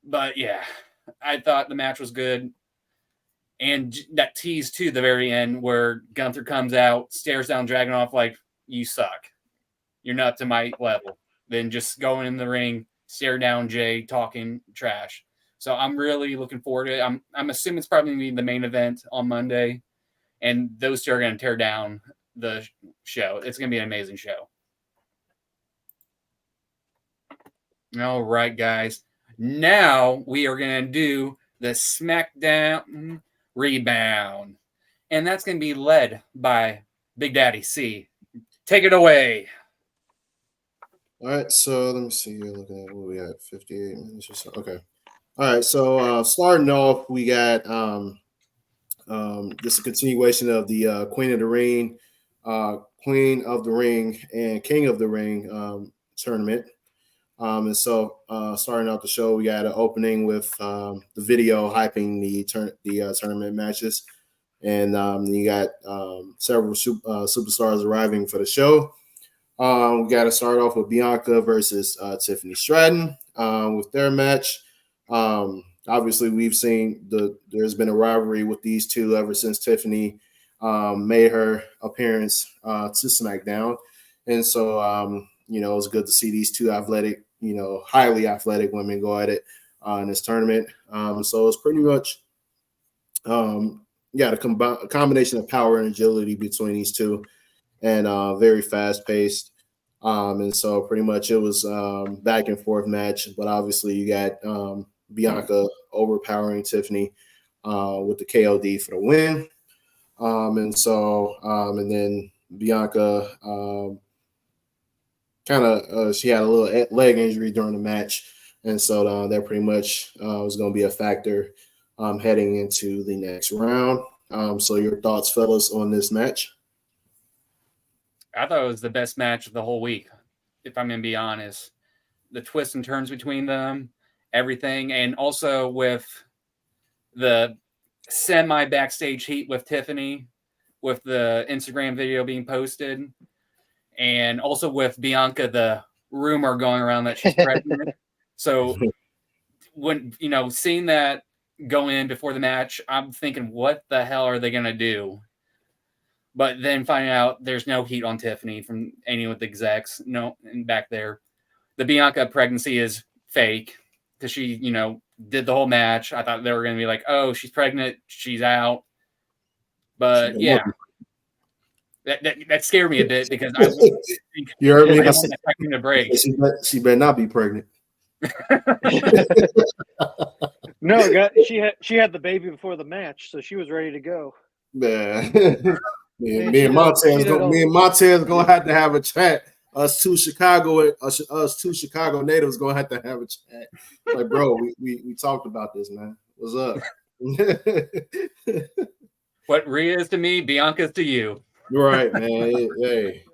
But yeah, I thought the match was good. And that tease to the very end where Gunther comes out, stares down Dragunov like, you suck. You're not to my level. Then just going in the ring, stare down Jay, talking trash. So I'm really looking forward to it. I'm assuming it's probably going to be the main event on Monday. And those two are going to tear down the show. It's going to be an amazing show. All right, guys. Now we are going to do the SmackDown Rebound. And that's going to be led by Big Daddy C. Take it away. All right, so let me see. You're looking at what we got, 58 minutes or so. Okay. All right, so starting off, we got just a continuation of the Queen of the Ring and King of the Ring tournament. And so starting out the show, we got an opening with the video hyping the tournament matches. And you got several superstars arriving for the show. We got to start off with Bianca versus Tiffany Stratton with their match. Obviously, we've seen there's been a rivalry with these two ever since Tiffany made her appearance to SmackDown. And so, you know, it's good to see these two athletic, you know, highly athletic women go at it in this tournament. So it's pretty much, a combination of power and agility between these two, and very fast paced. And so pretty much it was back and forth match, but obviously you got Bianca overpowering Tiffany with the KOD for the win. And then Bianca she had a little leg injury during the match, and so that pretty much was going to be a factor heading into the next round. So your thoughts, fellas, on this match? I thought it was the best match of the whole week, if I'm going to be honest. The twists and turns between them, everything, and also with the semi-backstage heat with Tiffany, with the Instagram video being posted, and also with Bianca, the rumor going around that she's pregnant. So when, seeing that go in before the match, I'm thinking, what the hell are they going to do? But then finding out there's no heat on Tiffany from any of the execs, no, and back there. The Bianca pregnancy is fake because she, did the whole match. I thought they were going to be like, oh, she's pregnant, she's out. But yeah, that scared me a bit because I think you heard me. Expecting a break. She better not be pregnant. No, she had the baby before the match, so she was ready to go. Man, me and Montez gonna have to have a chat. Us two Chicago natives gonna have to have a chat. Like, bro, we talked about this, man. What's up? What Rhea is to me, Bianca's to you. Right, man. Hey.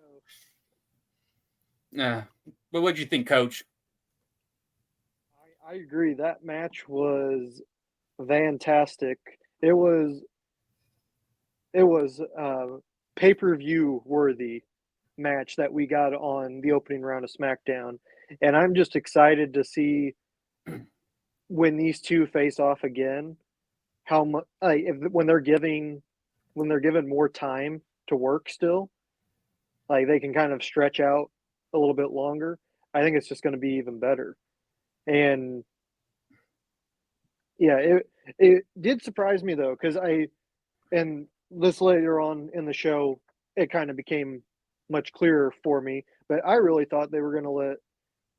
But what do you think, Coach? I agree. That match was fantastic. It was pay-per-view worthy match that we got on the opening round of Smackdown, and I'm just excited to see when these two face off again, how much when they're given more time to work still, like they can kind of stretch out a little bit longer. I think it's just going to be even better. And yeah, it did surprise me though, because and this later on in the show, it kind of became much clearer for me. But I really thought they were going to let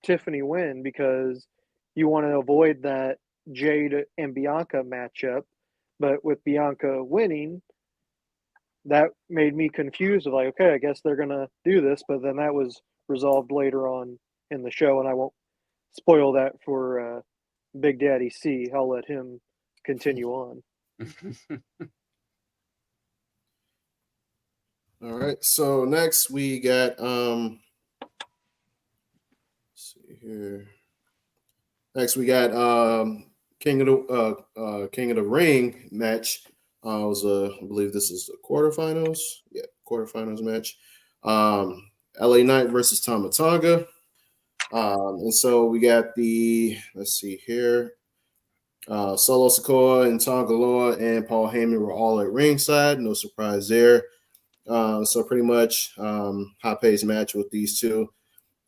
Tiffany win because you want to avoid that Jade and Bianca matchup. But with Bianca winning, that made me confused of like, okay, I guess they're going to do this. But then that was resolved later on in the show, and I won't spoil that for Big Daddy C. I'll let him continue on. All right. So next we got let's see here. Next we got King of the Ring match. I believe this is the quarterfinals. Yeah, quarterfinals match. LA Knight versus Tama Tonga. And so we got let's see here. Solo Sikoa and Tonga Loa and Paul Heyman were all at ringside. No surprise there. So pretty much high-paced match with these two.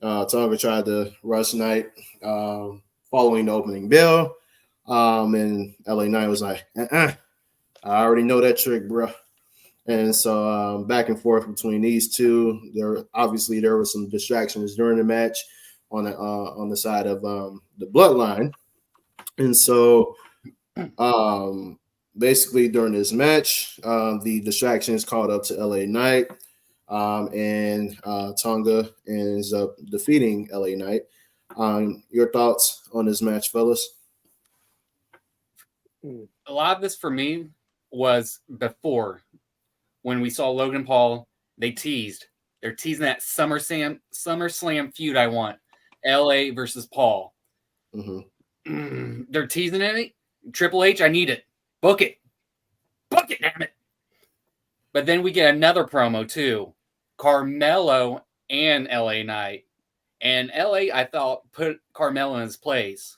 Tonga tried to rush Knight following the opening bell. And LA Knight was like, I already know that trick, bro. And so back and forth between these two. There were some distractions during the match on the side of the Bloodline. And so basically during this match, the distractions caught up to LA Knight, and Tonga ends up defeating LA Knight. Your thoughts on this match, fellas? A lot of this for me was before when we saw Logan Paul. They're teasing that SummerSlam feud. I want LA versus Paul. Mm-hmm. They're teasing it. Triple H, I need it. Book it, damn it. But then we get another promo too. Carmelo and LA Knight. And LA, I thought, put Carmelo in his place.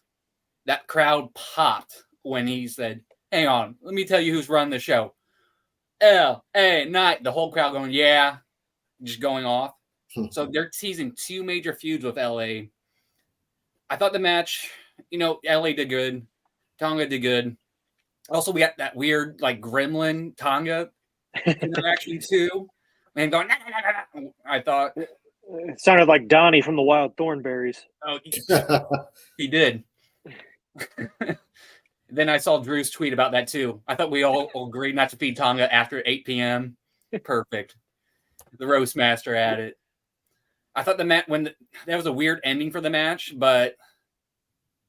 That crowd popped when he said, hang on, let me tell you who's running the show. LA Knight. The whole crowd going, yeah, just going off. So they're teasing two major feuds with LA. I thought the match, LA did good. Tonga did good. Also, we got that weird, like, gremlin Tonga interaction, too. And going, nah. I thought. It sounded like Donnie from the Wild Thornberries. Oh, he did. Then I saw Drew's tweet about that too. I thought we all agreed not to feed Tonga after 8 p.m. Perfect. The roast master at it. I thought that was a weird ending for the match, but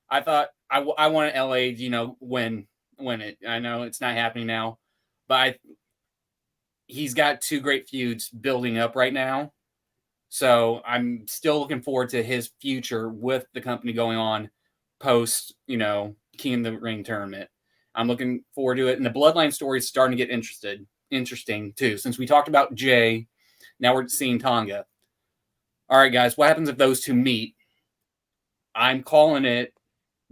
I thought I wanted LA, win it. I know it's not happening now, but he's got two great feuds building up right now. So I'm still looking forward to his future with the company going on post, King of the Ring tournament. I'm looking forward to it. And the Bloodline story is starting to get interesting too. Since we talked about Jay, now we're seeing Tonga. All right, guys, what happens if those two meet? I'm calling it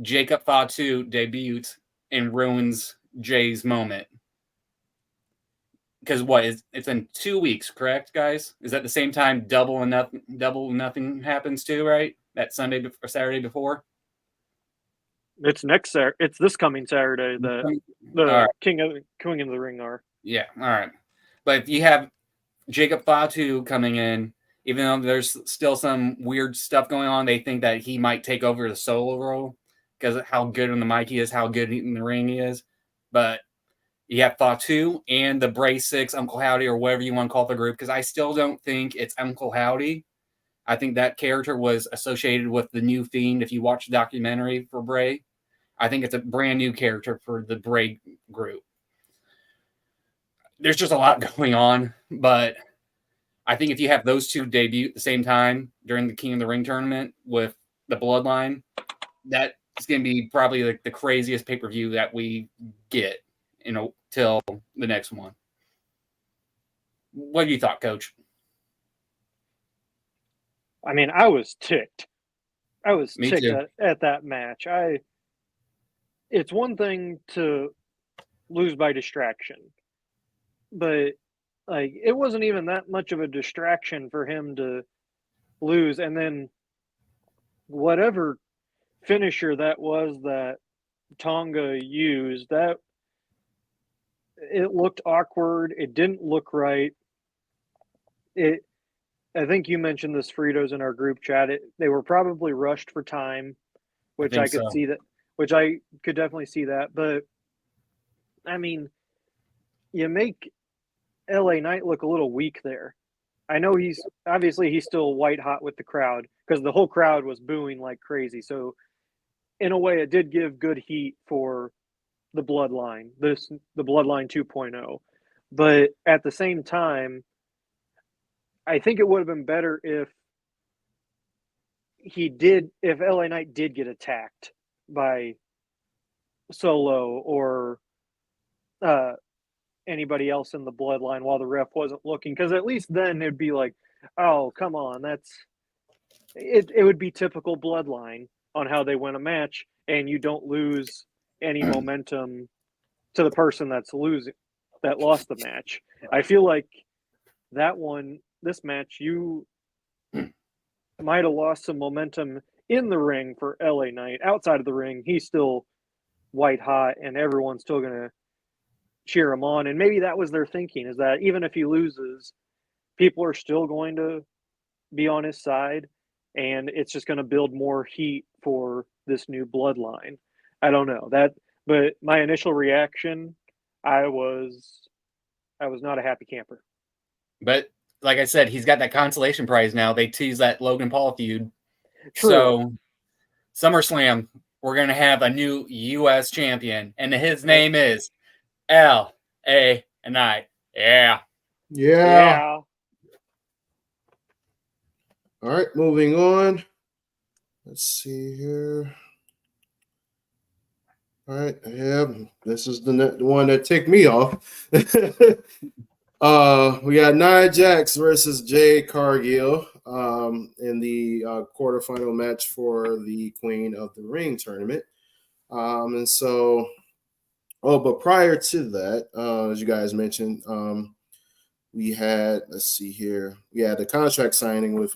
Jacob Fatu debuts and ruins Jay's moment. Because it's in 2 weeks, correct, guys? Is that the same time double nothing happens too, right? That Sunday or Saturday before? It's it's this coming Saturday that the right. King of the Ring are. Yeah, all right. But if you have Jacob Fatu coming in, even though there's still some weird stuff going on, they think that he might take over the solo role because of how good on the mic he is, how good in the ring he is. But you have Fatu and the Bray Six, Uncle Howdy, or whatever you want to call the group, because I still don't think it's Uncle Howdy. I think that character was associated with the new Fiend. If you watch the documentary for Bray, I think it's a brand new character for the Bray group. There's just a lot going on, but I think if you have those two debut at the same time during the King of the Ring tournament with the Bloodline, that's going to be probably like the craziest pay-per-view that we get, till the next one. What do you thought, Coach? I mean, I was ticked. I was Me ticked too. at that match. It's one thing to lose by distraction, but like it wasn't even that much of a distraction for him to lose, and then whatever finisher that was that Tonga used, that it looked awkward. It didn't look right. I think you mentioned this, Fritos, in our group chat. They were probably rushed for time, which I could see that. Which I could definitely see that. But I mean, you make LA Knight look a little weak there. I know he's still white hot with the crowd because the whole crowd was booing like crazy. So in a way, it did give good heat for the Bloodline, the Bloodline 2.0. But at the same time, I think it would have been better if LA Knight did get attacked by Solo or anybody else in the Bloodline while the ref wasn't looking, because at least then it'd be like, oh, come on, it would be typical Bloodline on how they win a match, and you don't lose any momentum to the person that lost the match. I feel like this match, you might have lost some momentum in the ring for LA Knight. Outside of the ring, he's still white hot, and everyone's still going to cheer him on. And maybe that was their thinking, is that even if he loses, people are still going to be on his side, and it's just going to build more heat for this new Bloodline. I don't know but my initial reaction, I was not a happy camper. But like I said, he's got that consolation prize now. They tease that Logan Paul feud. True. So SummerSlam, we're going to have a new U.S. champion, and his name is LA Knight. Yeah. All right, moving on. Let's see here. All right, this is the one that ticked me off. We got Nia Jax versus Jade Cargill in the quarterfinal match for the Queen of the Ring tournament. But prior to that, as you guys mentioned, we had, the contract signing with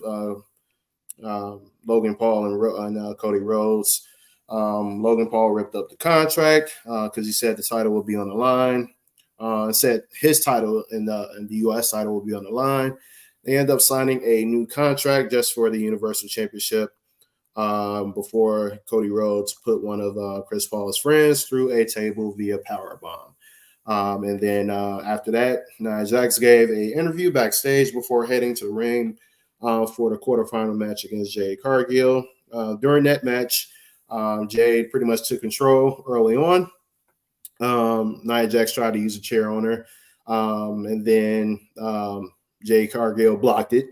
Logan Paul and Cody Rhodes. Logan Paul ripped up the contract because he said the title will be on the line. Said his title in the U.S. title will be on the line. They end up signing a new contract just for the Universal Championship. before Cody Rhodes put one of Chris Paul's friends through a table via powerbomb. And then after that, Nia Jax gave an interview backstage before heading to the ring for the quarterfinal match against Jade Cargill. During that match, Jade pretty much took control early on. Nia Jax tried to use a chair on her, and then Jade Cargill blocked it,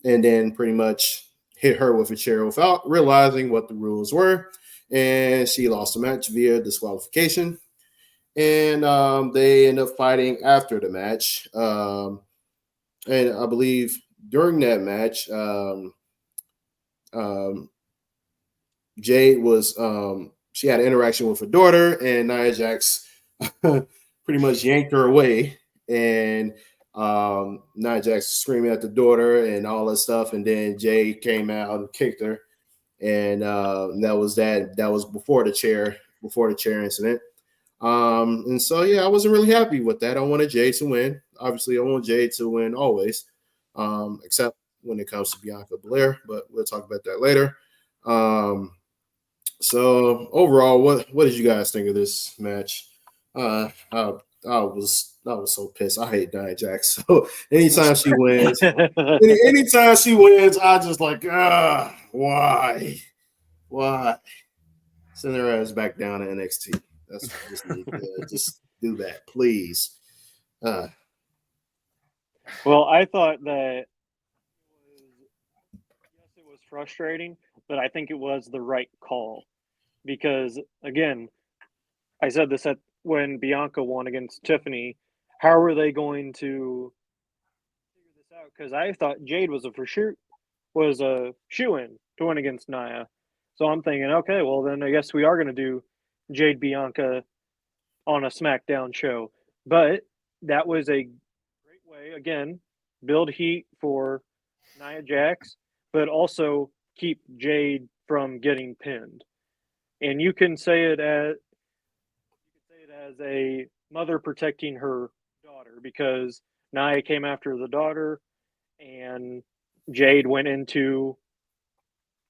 and then pretty much hit her with a chair without realizing what the rules were, and she lost the match via disqualification. And they end up fighting after the match. And I believe during that match, Jade was she had an interaction with her daughter, and Nia Jax pretty much yanked her away, and Nia Jax screaming at the daughter and all that stuff, and then Jade came out and kicked her, and that was before the chair incident. And so yeah, I wasn't really happy with that. I wanted Jade to win. Obviously, I want Jade to win always, except when it comes to Bianca Belair, but we'll talk about that later. So overall, what did you guys think of this match? I was so pissed. I hate Nia Jax. So anytime she wins, I just like, why? Send her ass back down to NXT. That's just do that, please. Well, I thought that yes, it was frustrating, but I think it was the right call because, again, I said this when Bianca won against Tiffany. How are they going to figure this out? Because I thought Jade was a shoe-in to win against Nia. So I'm thinking, okay, well then I guess we are going to do Jade Bianca on a SmackDown show. But that was a great way, again, build heat for Nia Jax, but also keep Jade from getting pinned. And you can say it as a mother protecting her daughter because Nia came after the daughter and Jade went into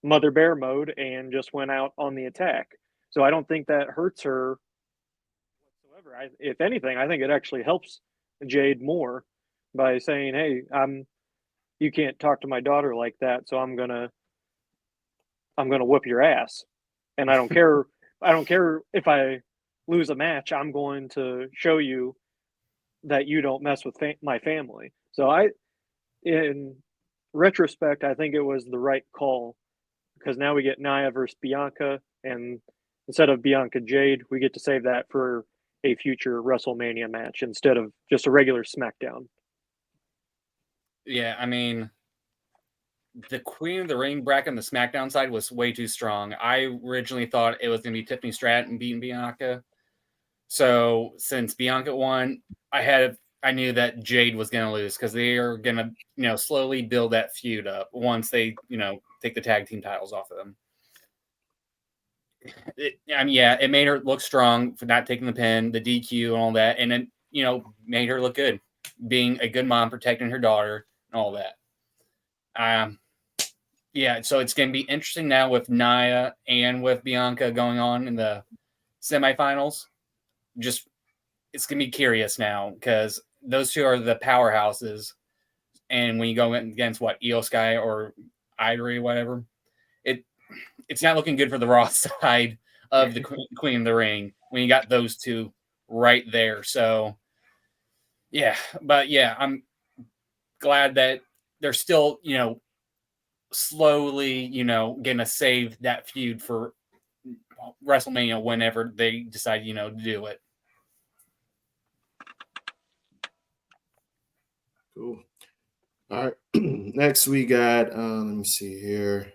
Mother Bear mode and just went out on the attack. So I don't think that hurts her whatsoever. If anything, I think it actually helps Jade more by saying, "Hey, you can't talk to my daughter like that, so I'm gonna whip your ass, and I don't care. I don't care if I lose a match. I'm going to show you that you don't mess with my family." So in retrospect, I think it was the right call because now we get Nia versus Bianca, and instead of Bianca Jade, we get to save that for a future WrestleMania match instead of just a regular SmackDown. Yeah, I mean, the Queen of the Ring bracket on the SmackDown side was way too strong. I originally thought it was going to be Tiffany Stratton beating Bianca. So since Bianca won, I knew that Jade was going to lose because they are going to, slowly build that feud up once they, take the tag team titles off of them. It made her look strong for not taking the pin, the DQ, and all that, and then made her look good, being a good mom, protecting her daughter, and all that. So it's going to be interesting now with Nia and with Bianca going on in the semifinals. It's going to be curious now because those two are the powerhouses, and when you go against Io Sky or Ivory, whatever, it's not looking good for the Raw side of the Queen of the Ring when you got those two right there. So, I'm glad that they're still, slowly, going to save that feud for WrestleMania whenever they decide, to do it. Cool. All right. Next, we got, let me see here.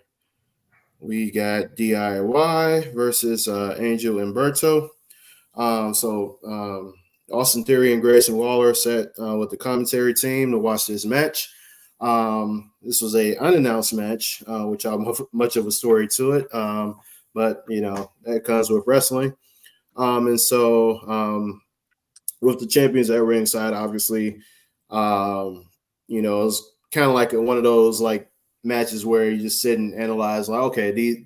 We got DIY versus Angel Umberto. Austin Theory and Grayson Waller sat with the commentary team to watch this match. This was a unannounced match, which I have much of a story to it. But that comes with wrestling. With the champions at ringside, obviously, it's kind of like one of those like matches where you just sit and analyze, like, okay,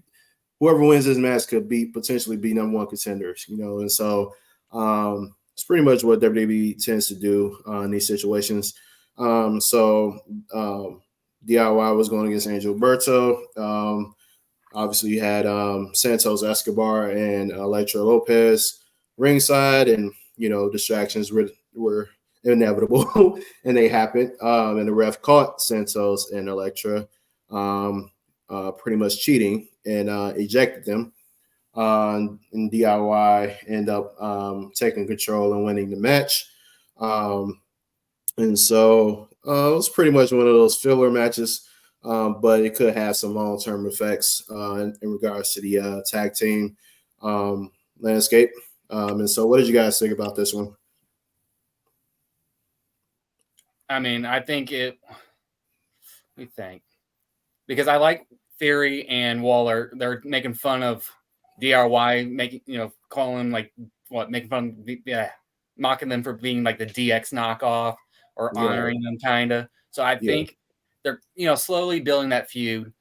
whoever wins this match could potentially be number one contenders, and so it's pretty much what WWE tends to do in these situations. So DIY was going against Angel Berto. Obviously, you had Santos Escobar and Elektra Lopez ringside, and distractions were inevitable, and they happened. And the ref caught Santos and Elektra pretty much cheating and ejected them. And DIY end up taking control and winning the match. And so it was pretty much one of those filler matches, but it could have some long-term effects in regards to the tag team landscape. And so what did you guys think about this one? I mean, I think because I like Theory and Waller. They're making fun of DIY, calling making fun of mocking them for being like the DX knockoff or honoring them kind of. So I think they're, slowly building that feud.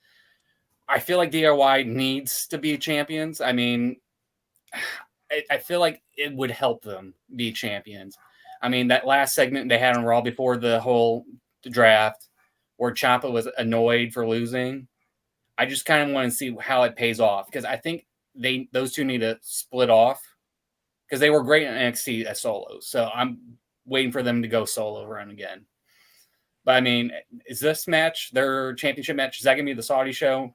I feel like DIY needs to be champions. I mean, I feel like it would help them be champions. I mean, that last segment they had on Raw before the whole draft where Ciampa was annoyed for losing, I just kind of want to see how it pays off, because I think those two need to split off, because they were great in NXT as solos. So I'm waiting for them to go solo run again. But I mean, is this match, their championship match, is that going to be the Saudi show?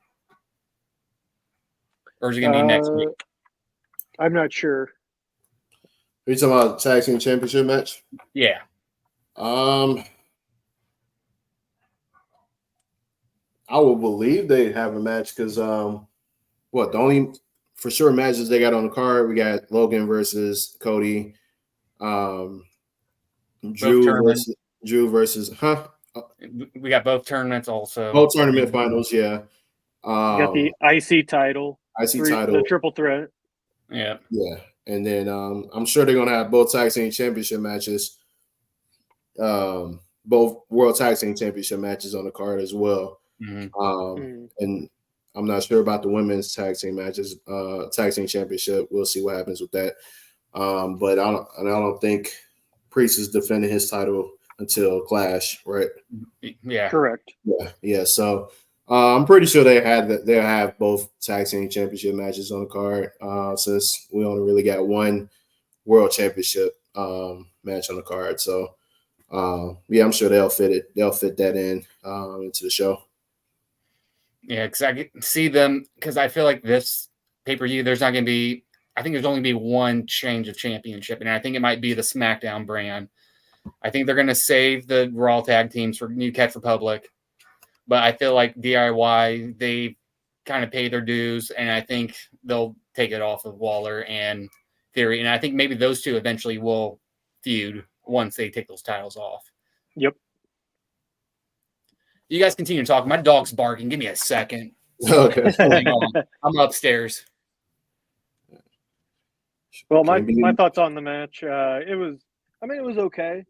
Or is it going to be next week? I'm not sure. Are you talking about tag team championship match? Yeah. I would believe they have a match because the only for sure matches they got on the card, we got Logan versus Cody, Drew versus we got both tournaments also. Both tournament finals, yeah. You got the IC title. The triple threat. Yeah. Yeah. And then I'm sure they're gonna have both tag team championship matches. Both world tag team championship matches on the card as well. Mm-hmm. And I'm not sure about the women's tag team matches, tag team championship. We'll see what happens with that. But I don't think Priest is defending his title until Clash, right? Yeah, correct. Yeah. So I'm pretty sure they'll have both tag team championship matches on the card, since we only really got one world championship match on the card. So I'm sure they'll fit that in into the show. Yeah, because I can see them, because I feel like this pay-per-view, there's not going to be, I think there's only going to be one change of championship, and I think it might be the Smackdown brand. I think they're going to save the Raw tag teams for New Catch Republic, but I feel like DIY, they kind of pay their dues, and I think they'll take it off of Waller and Theory, and I think maybe those two eventually will feud once they take those titles off. Yep. You guys continue talking. My dog's barking. Give me a second. Okay. I'm upstairs. Well, my thoughts on the match. It was okay.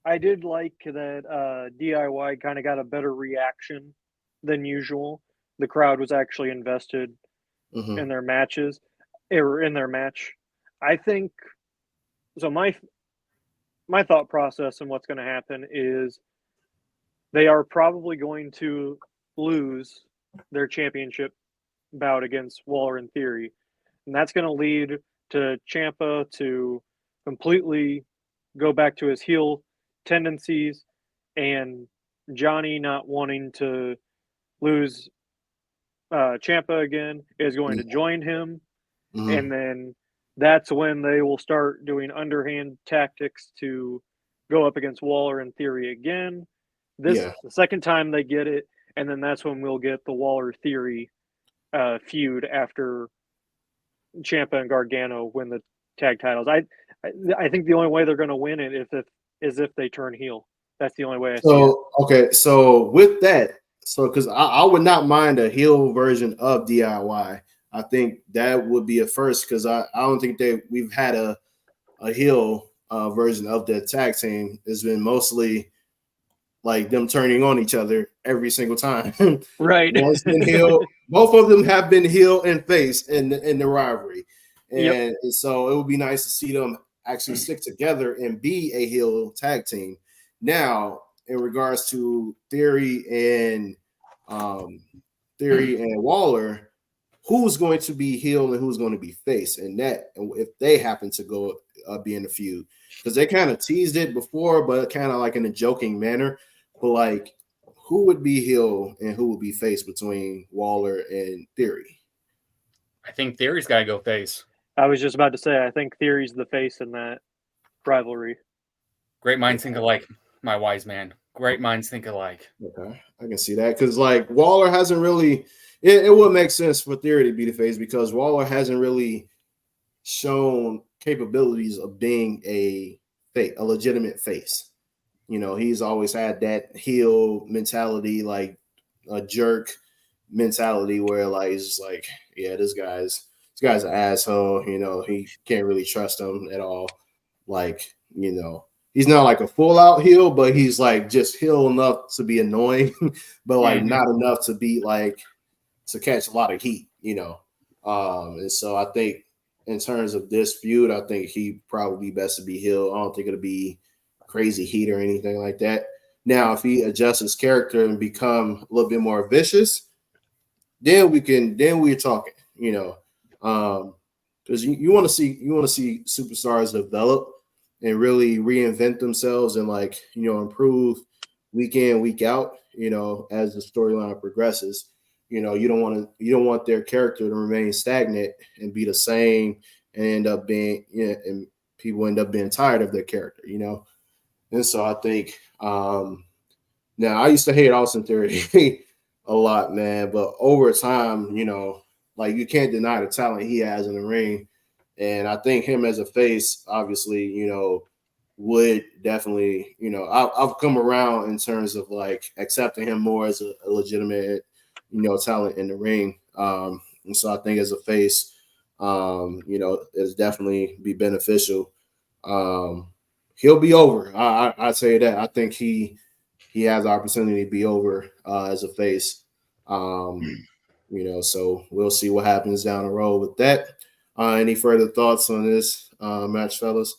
I did like that DIY kind of got a better reaction than usual. The crowd was actually invested in their matches, or in their match. I think so. My thought process and what's going to happen is they are probably going to lose their championship bout against Waller and Theory. And that's going to lead to Ciampa to completely go back to his heel tendencies, and Johnny not wanting to lose Ciampa again is going to join him. And then that's when they will start doing underhand tactics to go up against Waller and Theory again. This is the second time they get it, and then that's when we'll get the Waller Theory feud after Ciampa and Gargano win the tag titles. I think the only way they're going to win it is if they turn heel. That's the only way I see it. Okay, so with that, because I would not mind a heel version of DIY. I think that would be a first, because I don't think we've had a heel version of the tag team. It's been mostly like them turning on each other every single time. Right. One's been heel. Both of them have been heel and face in the rivalry, and so it would be nice to see them actually stick together and be a heel tag team. Now, in regards to Theory and Waller, who's going to be heel and who's going to be face, and if they happen to go be in the feud, because they kind of teased it before, but kind of like in a joking manner. But like, who would be heel and who would be face between Waller and Theory? I think Theory's got to go face. I was just about to say, I think Theory's the face in that rivalry. Great minds think alike, my wise man. Great minds think alike. Okay, I can see that, because like Waller hasn't really. It would make sense for Theory to be the face, because Waller hasn't really shown capabilities of being a legitimate face. You know, he's always had that heel mentality, like a jerk mentality, where like it's just like, yeah, this guy's an asshole. You know, he can't really trust him at all. Like, you know, he's not like a full out heel, but he's like just heel enough to be annoying, but like not enough to be like to catch a lot of heat. You know, and so I think in terms of this feud, I think he probably best to be heel. I don't think it'll be crazy heat or anything like that. Now, if he adjusts his character and become a little bit more vicious, then we're talking, you know, because you want to see superstars develop and really reinvent themselves and, like, you know, improve week in, week out, you know, as the storyline progresses. You know, you don't want their character to remain stagnant and be the same and end up being, you know, and people end up being tired of their character, you know. And so I think now I used to hate Austin Theory a lot, man, but over time, you know, like, you can't deny the talent he has in the ring. And I think him as a face, obviously, you know, would definitely, you know, I've come around in terms of like accepting him more as a legitimate, you know, talent in the ring. And so I think as a face, you know, it's definitely be beneficial. He'll be over. I'd say that. I think he has the opportunity to be over as a face. You know, so we'll see what happens down the road with that. Any further thoughts on this match, fellas?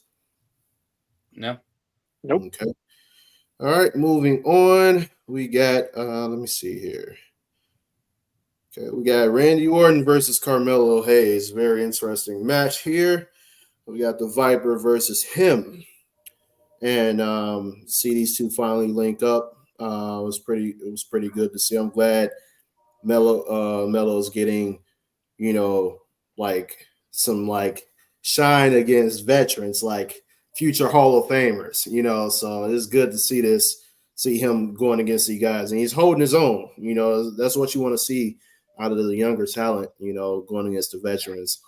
No. Nope. Okay. All right, moving on. We got let me see here. Okay, we got Randy Orton versus Carmelo Hayes. Very interesting match here. We got the Viper versus him. And see these two finally link up. It was pretty good to see. I'm glad Melo's getting, you know, like some like shine against veterans, like future Hall of Famers, you know. So it's good to see him going against these guys, and he's holding his own. You know, that's what you want to see out of the younger talent, you know, going against the veterans.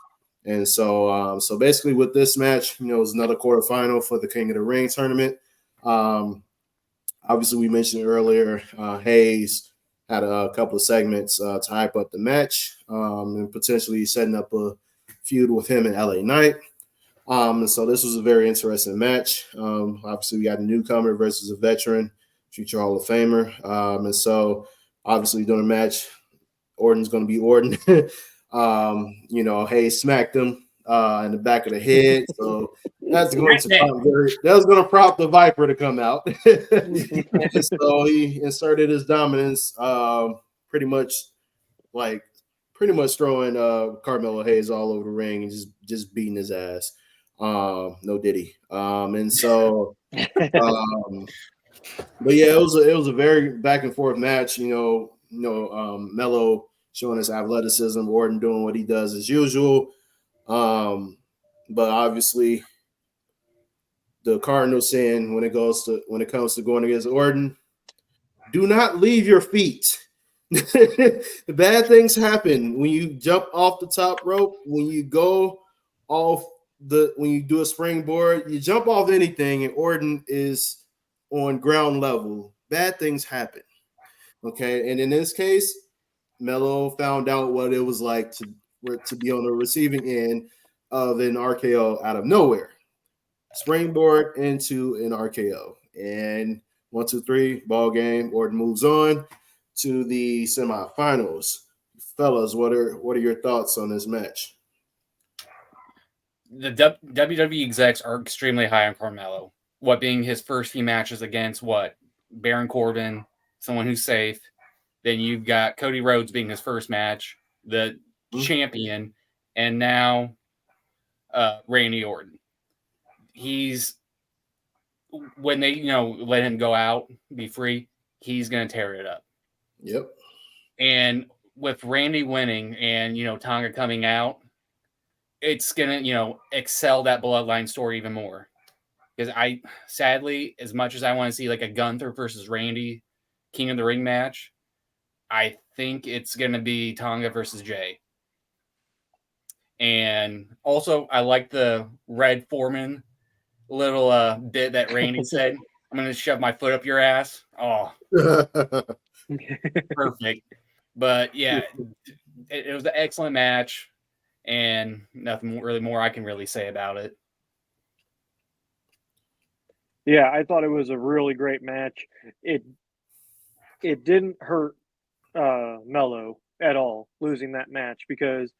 And so, so basically, with this match, you know, it was another quarterfinal for the King of the Ring tournament. Obviously, we mentioned earlier, Hayes had a couple of segments to hype up the match and potentially setting up a feud with him and LA Knight. And so this was a very interesting match. Obviously, we got a newcomer versus a veteran, future Hall of Famer. And so, obviously, during the match, Orton's going to be Orton. You know, Hayes smacked him in the back of the head. So that's going to prompt the Viper to come out. And so he inserted his dominance, pretty much throwing Carmelo Hayes all over the ring and just beating his ass. No diddy. And so but yeah, it was a very back and forth match, you know, Melo showing his athleticism, Orton doing what he does as usual. But obviously the Cardinal saying when it comes to going against Orton, do not leave your feet. The bad things happen when you jump off the top rope, when you go off when you do a springboard, you jump off anything and Orton is on ground level. Bad things happen. Okay. And in this case, Melo found out what it was like to be on the receiving end of an RKO out of nowhere. Springboard into an RKO. And 1, 2, 3, ball game. Orton moves on to the semifinals. Fellas, what are your thoughts on this match? The WWE execs are extremely high on Carmelo. What being his first few matches against Baron Corbin, someone who's safe. Then you've got Cody Rhodes being his first match, the champion, and now Randy Orton. When they let him go out, be free, he's gonna tear it up. Yep. And with Randy winning and Tonga coming out, it's gonna excel that bloodline story even more. Because sadly, as much as I want to see like a Gunther versus Randy King of the Ring match, I think it's gonna be Tonga versus Jay. And also, I like the Red Foreman little bit that Randy said. I'm gonna shove my foot up your ass. Oh, perfect. But yeah, it was an excellent match, and nothing really more I can really say about it. Yeah, I thought it was a really great match. It didn't hurt Mello at all losing that match, because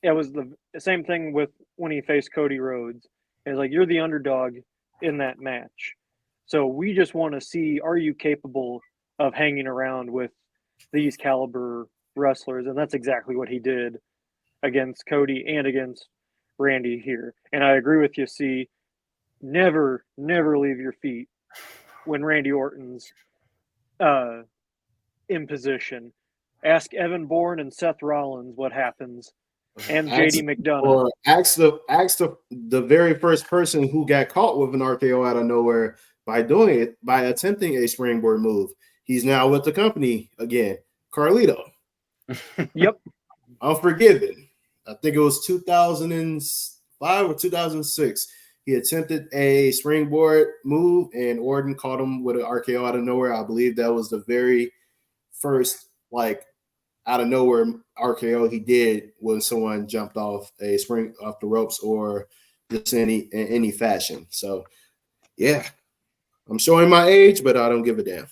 it was the same thing with when he faced Cody Rhodes. It's like, you're the underdog in that match. So we just want to see, are you capable of hanging around with these caliber wrestlers? And that's exactly what he did against Cody and against Randy here. And I agree with you, C. Never leave your feet when Randy Orton's in position. Ask Evan Bourne and Seth Rollins what happens, and JD McDonough. Or ask the very first person who got caught with an RKO out of nowhere by attempting a springboard move. He's now with the company again, Carlito. Yep. Unforgiven. I think it was 2005 or 2006. He attempted a springboard move, and Orton caught him with an RKO out of nowhere. I believe that was the very first out of nowhere RKO he did when someone jumped off the ropes or just in any fashion. So yeah, I'm showing my age, but I don't give a damn.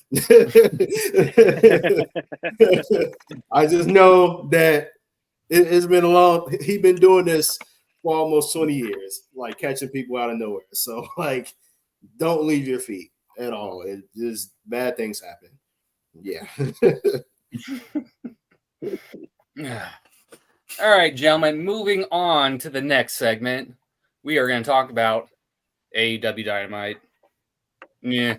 I just know that it's been he's been doing this for almost 20 years, like catching people out of nowhere. So don't leave your feet at all. It just bad things happen. Yeah. All right, gentlemen, moving on to the next segment. We are going to talk about AEW Dynamite. Yeah.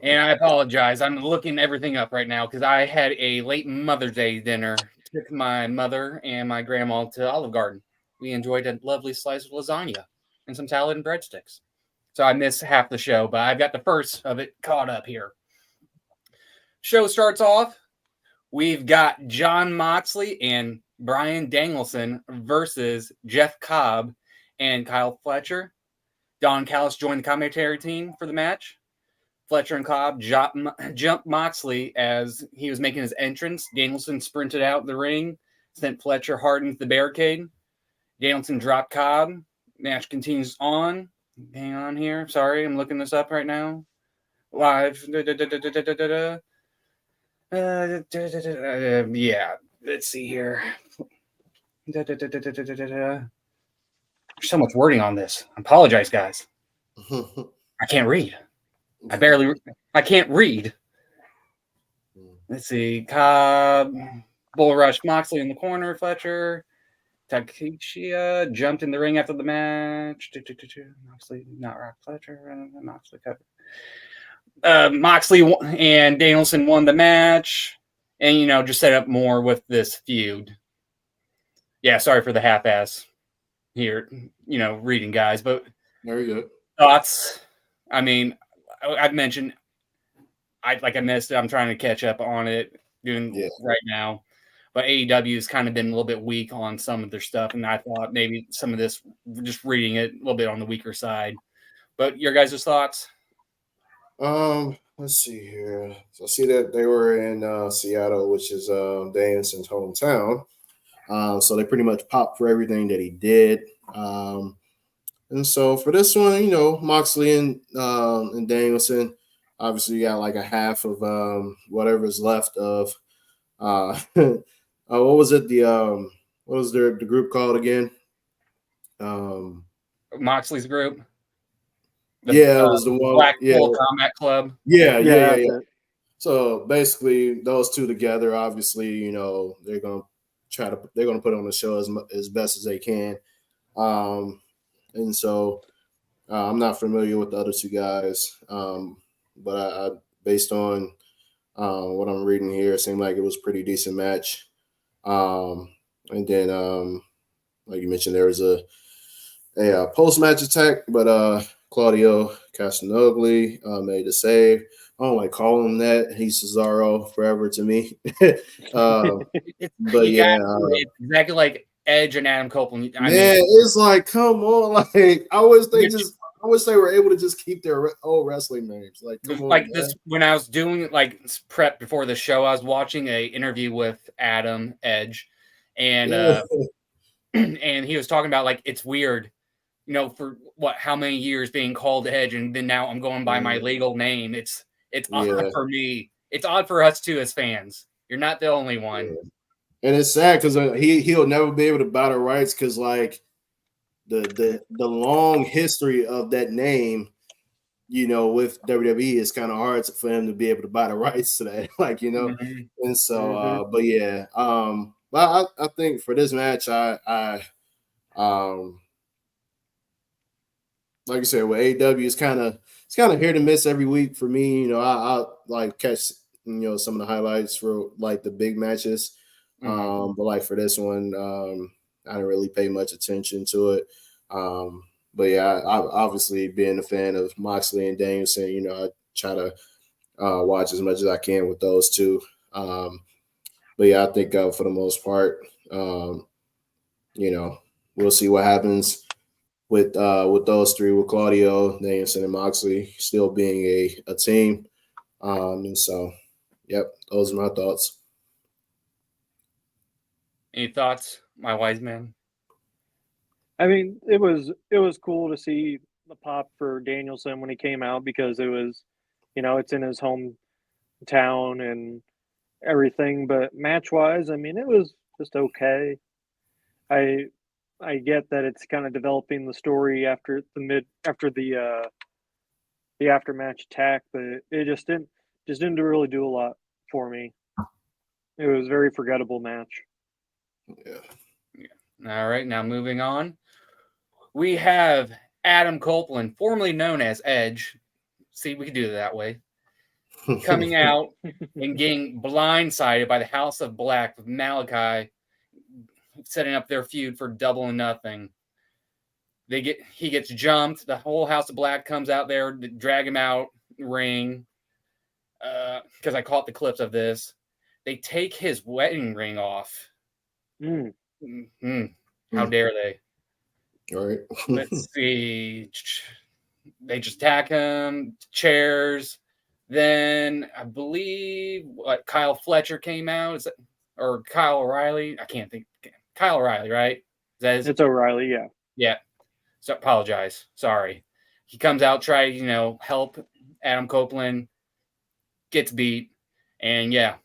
And I apologize. I'm looking everything up right now because I had a late Mother's Day dinner. Took my mother and my grandma to Olive Garden. We enjoyed a lovely slice of lasagna and some salad and breadsticks. So I missed half the show, but I've got the first of it caught up here. Show starts off. We've got John Moxley and Bryan Danielson versus Jeff Cobb and Kyle Fletcher. Don Callis joined the commentary team for the match. Fletcher and Cobb jumped Moxley as he was making his entrance. Danielson sprinted out the ring, sent Fletcher hard into the barricade. Danielson dropped Cobb. Match continues on. Hang on here. Sorry, I'm looking this up right now. Live. Yeah, let's see here. There's so much wording on this. I apologize, guys. I can't read. I can't read. Let's see. Cobb, Bull Rush, Moxley in the corner, Fletcher. Takeshia jumped in the ring after the match. Moxley, not Rock Fletcher. Moxley covered. Moxley and Danielson won the match, and just set up more with this feud. Yeah, sorry for the half-ass here, reading, guys, but there you go. Thoughts? I mean, I've mentioned I missed it. I'm trying to catch up on it right now, but AEW has kind of been a little bit weak on some of their stuff, and I thought maybe some of this, just reading it, a little bit on the weaker side. But your guys' thoughts? Let's see here. So I see that they were in Seattle, which is Danielson's hometown. So they pretty much popped for everything that he did. And so for this one, you know, Moxley and Danielson, obviously you got like a half of whatever's left of what was it? What was the group called again? Moxley's group. Yeah, it was the one. Blackpool Combat Club. Yeah. So basically, those two together, obviously, you know, they're gonna put on the show as best as they can. And so I'm not familiar with the other two guys, but I based on what I'm reading here, it seemed like it was a pretty decent match. And then, like you mentioned, there was a post match attack, but Claudio Castagnoli made the save. I don't like calling him that. He's Cesaro forever to me. But it's exactly like Edge and Adam Copeland. I mean, it's like, come on, like I wish they were able to just keep their old wrestling names. Like, come on, man. This when I was doing like prep before the show, I was watching a interview with Adam Edge, and and he was talking about like it's weird, you know, for how many years being called Edge, and then now I'm going by my legal name. It's odd for me. It's odd for us too as fans. You're not the only one. Yeah. And it's sad because he'll never be able to buy the rights because like the long history of that name, you know, with WWE is kind of hard for him to be able to buy the rights to that, like, you know. And so, but yeah, but I think for this match, I like I said, with AEW, it's kind of hit and miss every week for me. You know, I like catch, you know, some of the highlights for like the big matches. But like for this one, I didn't really pay much attention to it. But yeah, I obviously being a fan of Moxley and Danielson, you know, I try to watch as much as I can with those two. But yeah, I think for the most part, you know, we'll see what happens with those three, with Claudio, Danielson, and Moxley still being a team. And so, yep, those are my thoughts. Any thoughts, my wise man? I mean, it was cool to see the pop for Danielson when he came out because it was, you know, it's in his hometown and everything. But match wise, I mean, it was just okay. I get that it's kind of developing the story after the aftermatch attack, but it just didn't really do a lot for me. It was a very forgettable match. Yeah. All right, now moving on. We have Adam Copeland, formerly known as Edge. See, we could do it that way. Coming out and getting blindsided by the House of Black with Malachi, setting up their feud for Double or Nothing. He gets jumped. The whole House of Black comes out there to drag him out ring. Because I caught the clips of this. They take his wedding ring off. How dare they? All right. Let's see. They just attack him, chairs. Then I believe Kyle Fletcher came out. Or Kyle O'Reilly? I can't think. Kyle O'Reilly, right? It's O'Reilly, yeah. Yeah. So apologize. Sorry. He comes out, tries, you know, help Adam Copeland, gets beat. And yeah,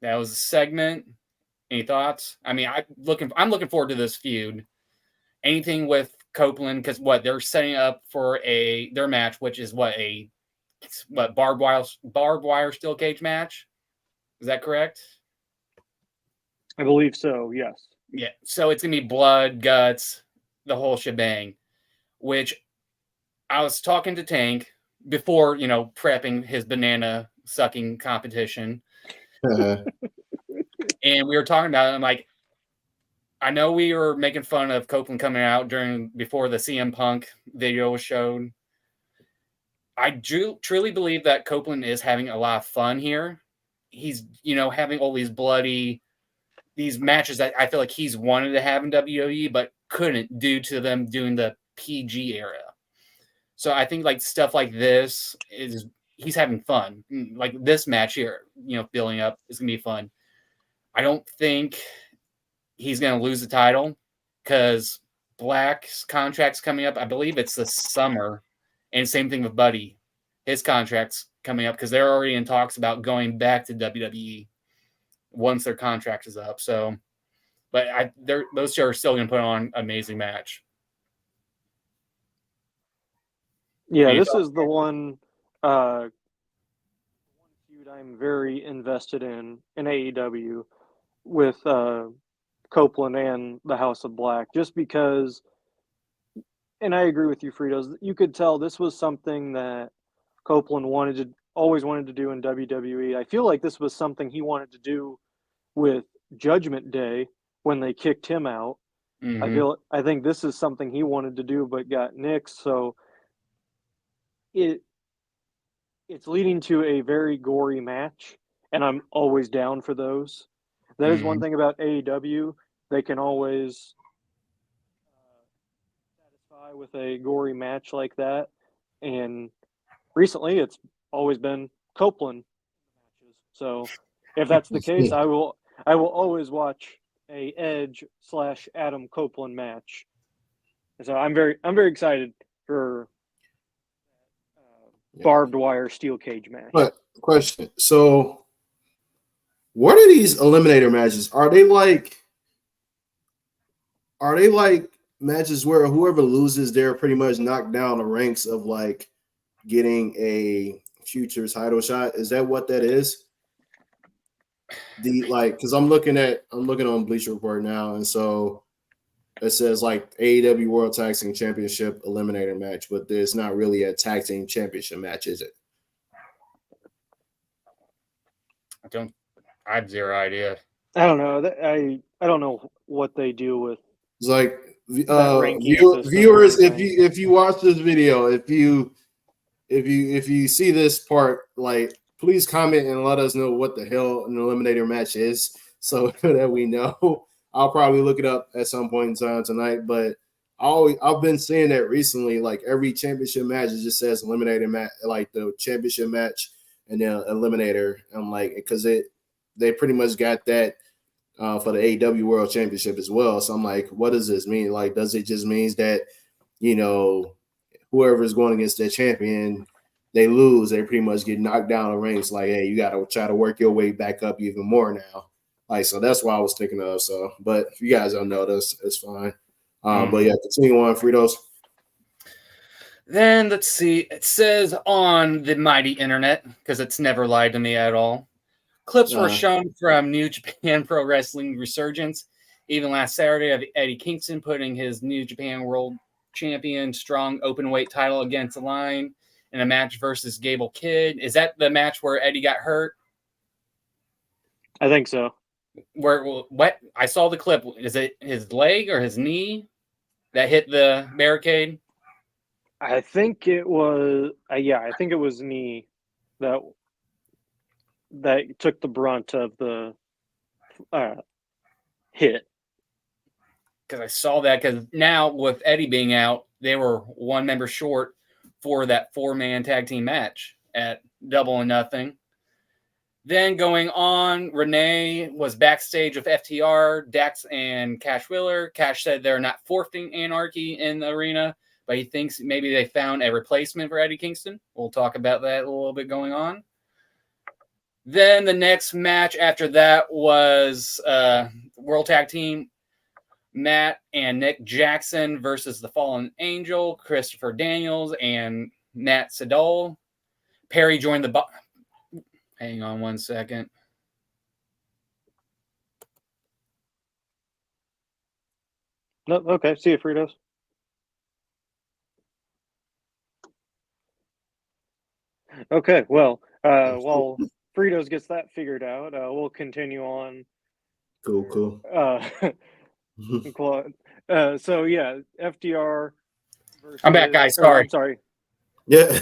that was a segment. Any thoughts? I mean, I'm looking forward to this feud. Anything with Copeland, because they're setting up for their match, which is barbed wire steel cage match. Is that correct? I believe so, yes. Yeah. So it's gonna be blood, guts, the whole shebang. Which I was talking to Tank before, you know, prepping his banana sucking competition. And we were talking about it. I'm like, I know we were making fun of Copeland coming out before the CM Punk video was shown. I truly believe that Copeland is having a lot of fun here. He's, you know, having all these matches that I feel like he's wanted to have in WWE, but couldn't due to them doing the PG era. So I think like stuff like this he's having fun. Like this match here, you know, building up is gonna be fun. I don't think he's gonna lose the title because Black's contract's coming up. I believe it's this summer. And same thing with Buddy. His contract's coming up because they're already in talks about going back to WWE once their contract is up. So, but those two are still going to put on an amazing match. Yeah, this is the one feud I'm very invested in AEW with Copeland and the House of Black, just because, and I agree with you, Fritos, you could tell this was something that Copeland always wanted to do in WWE. I feel like this was something he wanted to do with Judgment Day when they kicked him out. Mm-hmm. I think this is something he wanted to do but got nixed, so it's leading to a very gory match, and I'm always down for those. That is one thing about AEW. They can always satisfy with a gory match like that. And recently, it's always been Copeland matches. So if that's the case, I will always watch a Edge / Adam Copeland match. So I'm very excited for barbed wire steel cage match. But question: so, what are these eliminator matches? Are they like matches where whoever loses, they're pretty much knocked down the ranks of like getting a future title shot? Is that what that is? Because I'm looking on Bleacher Report now, and so it says like AEW World Tag Team Championship eliminator match, but there's not really a tag team championship match, is it? I have zero idea. I don't know. I don't know what they do with. It's like viewers, if you watch this video, if you see this part, like, please comment and let us know what the hell an eliminator match is, so that we know. I'll probably look it up at some point in time tonight, but I've been seeing that recently. Like every championship match, it just says eliminator match, like the championship match and then eliminator. I'm like, because they pretty much got that for the AEW World Championship as well. So I'm like, what does this mean? Like, does it just means that, whoever is going against their champion, they lose, they pretty much get knocked down the ranks. Like, hey, you got to try to work your way back up even more now. Like, so that's what I was thinking of. So, but if you guys don't know this, it's fine. But yeah, continue on, Fritos. Then let's see. It says on the mighty internet, because it's never lied to me at all. Clips were shown from New Japan Pro Wrestling Resurgence, even last Saturday, of Eddie Kingston putting his New Japan World Champion strong openweight title against the line in a match versus Gable Kidd. Is that the match where Eddie got hurt? I think so. What I saw the clip. Is it his leg or his knee that hit the barricade? I think it was. I think it was knee that took the brunt of the hit. Because I saw that. Because now with Eddie being out, they were one member short for that 4-man tag team match at Double or Nothing. Then going on, Renee was backstage with FTR, Dax, and Cash Wheeler. Cash said they're not forfeiting Anarchy in the arena, but he thinks maybe they found a replacement for Eddie Kingston. We'll talk about that a little bit going on. Then the next match after that was World Tag Team, Matt and Nick Jackson versus the Fallen Angel, Christopher Daniels, and Matt Sydal. Perry joined the... Hang on one second. No, okay. See you, Fritos. Okay, well, while Fritos gets that figured out, we'll continue on. Cool. So yeah, FTR. I'm back, guys. Sorry. I'm sorry. Yeah.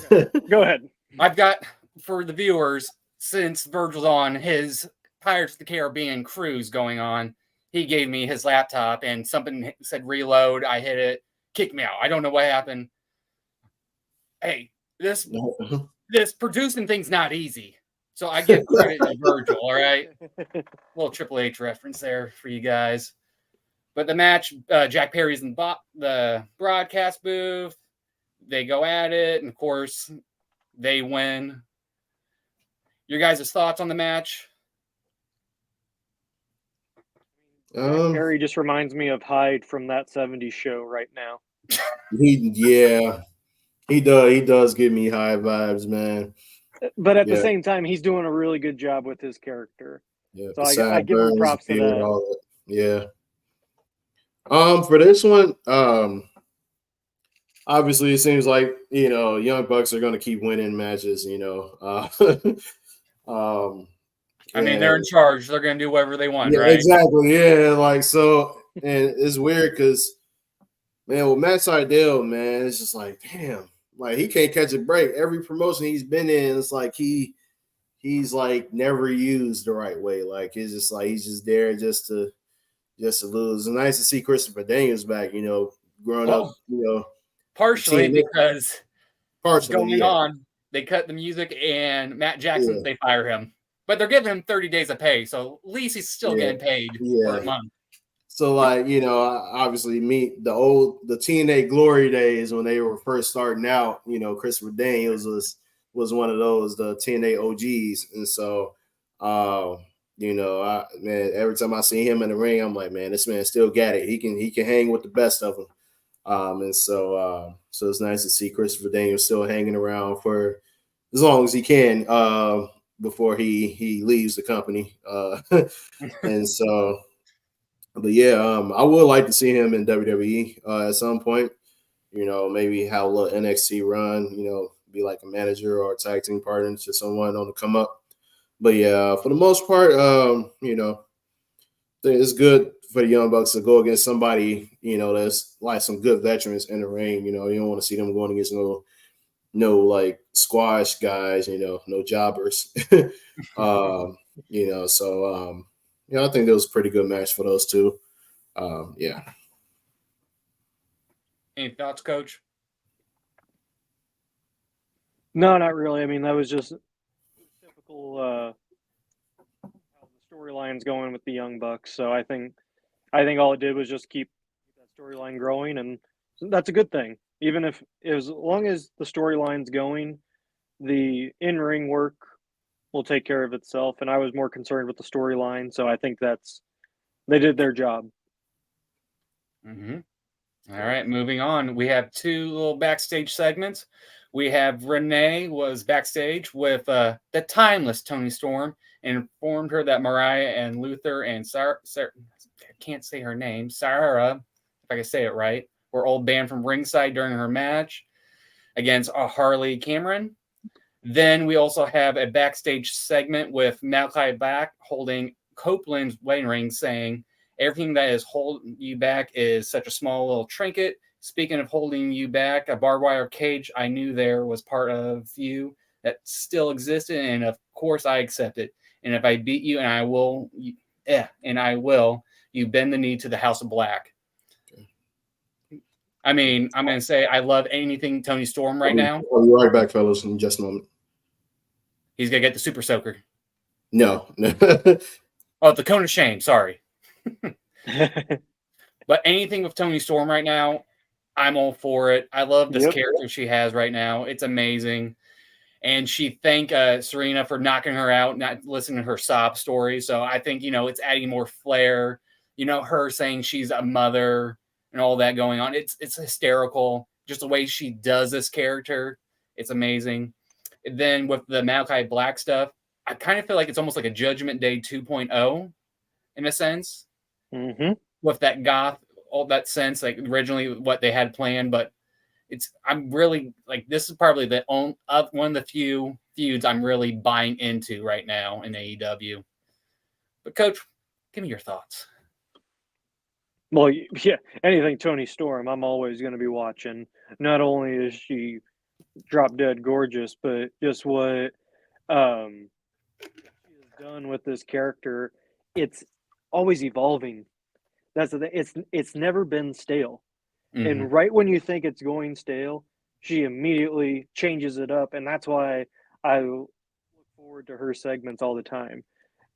Go ahead. I've got, for the viewers, since Virgil's on his Pirates of the Caribbean cruise going on, he gave me his laptop and something said reload. I hit it, kicked me out. I don't know what happened. Hey, this producing thing's not easy. So I give credit to Virgil, all right? A little Triple H reference there for you guys. But the match, Jack Perry's in the broadcast booth. They go at it, and of course, they win. Your guys' thoughts on the match? Jack Perry just reminds me of Hyde from that 70s show right now. He does give me high vibes, man. But at the same time, he's doing a really good job with his character. Yeah, so I give him props to that. All that. Yeah. For this one, obviously it seems like Young Bucks are going to keep winning matches. I mean, they're in charge. They're going to do whatever they want, yeah, right? Exactly. Yeah, like so, and it's weird because, man, with Matt Sydal, man, it's just like, damn, like he can't catch a break. Every promotion he's been in, it's like he's like never used the right way. Like it's just like he's just there just to lose. It's nice to see Christopher Daniels back. Growing up, partially because going on, they cut the music, and Matt Jackson, they fire him. But they're giving him 30 days of pay, so at least he's still getting paid for a month. So, like, obviously, the TNA glory days when they were first starting out, Christopher Daniels was one of those, the TNA OGs. And so, man, every time I see him in the ring, I'm like, man, this man still got it. He can hang with the best of them. And so it's nice to see Christopher Daniels still hanging around for as long as he can before he leaves the company. And so, but yeah, I would like to see him in WWE at some point. Maybe have a little NXT run. Be like a manager or a tag team partner to someone on the come up. But yeah, for the most part, it's good for the Young Bucks to go against somebody, that's like some good veterans in the ring. You don't want to see them going against no like squash guys, no jobbers. So I think that was a pretty good match for those two. Yeah. Any thoughts, Coach? No, not really. I mean, that was just typical how the storyline's going with the Young Bucks. So I think all it did was just keep that storyline growing, and that's a good thing. Even if as long as the storyline's going, the in-ring work will take care of itself. And I was more concerned with the storyline, so I think they did their job. Mm-hmm. All right, moving on. We have two little backstage segments. We have Renee was backstage with the timeless Toni Storm and informed her that Mariah and Luther and Sarah, I can't say her name, Sarah, if I can say it right, were all banned from ringside during her match against Harley Cameron. Then we also have a backstage segment with Malachi Black holding Copeland's wedding ring, saying, "Everything that is holding you back is such a small little trinket. Speaking of holding you back, a barbed wire cage I knew there was part of you that still existed, and of course I accept it. And if I beat you, and I will, you bend the knee to the House of Black." I mean, I'm going to say I love anything Toni Storm right now. I'll be right back, fellas, in just a moment. He's going to get the Super Soaker. No. Oh, the Cone of Shame, sorry. But anything with Toni Storm right now, I'm all for it. I love this character she has right now. It's amazing. And she thanked Serena for knocking her out, not listening to her sob story. So I think, it's adding more flair. Her saying she's a mother and all that going on. It's hysterical. Just the way she does this character. It's amazing. And then with the Malachi Black stuff, I kind of feel like it's almost like a Judgment Day 2.0 in a sense. Mm-hmm. With that goth, all that sense, like originally what they had planned. But I'm really like, this is probably one of the few feuds I'm really buying into right now in AEW. But Coach, give me your thoughts. Well, yeah, anything Toni Storm, I'm always going to be watching. Not only is she drop dead gorgeous, but just what she has done with this character, it's always evolving. That's the thing. It's never been stale. Mm-hmm. And right when you think it's going stale, she immediately changes it up, and that's why I look forward to her segments all the time.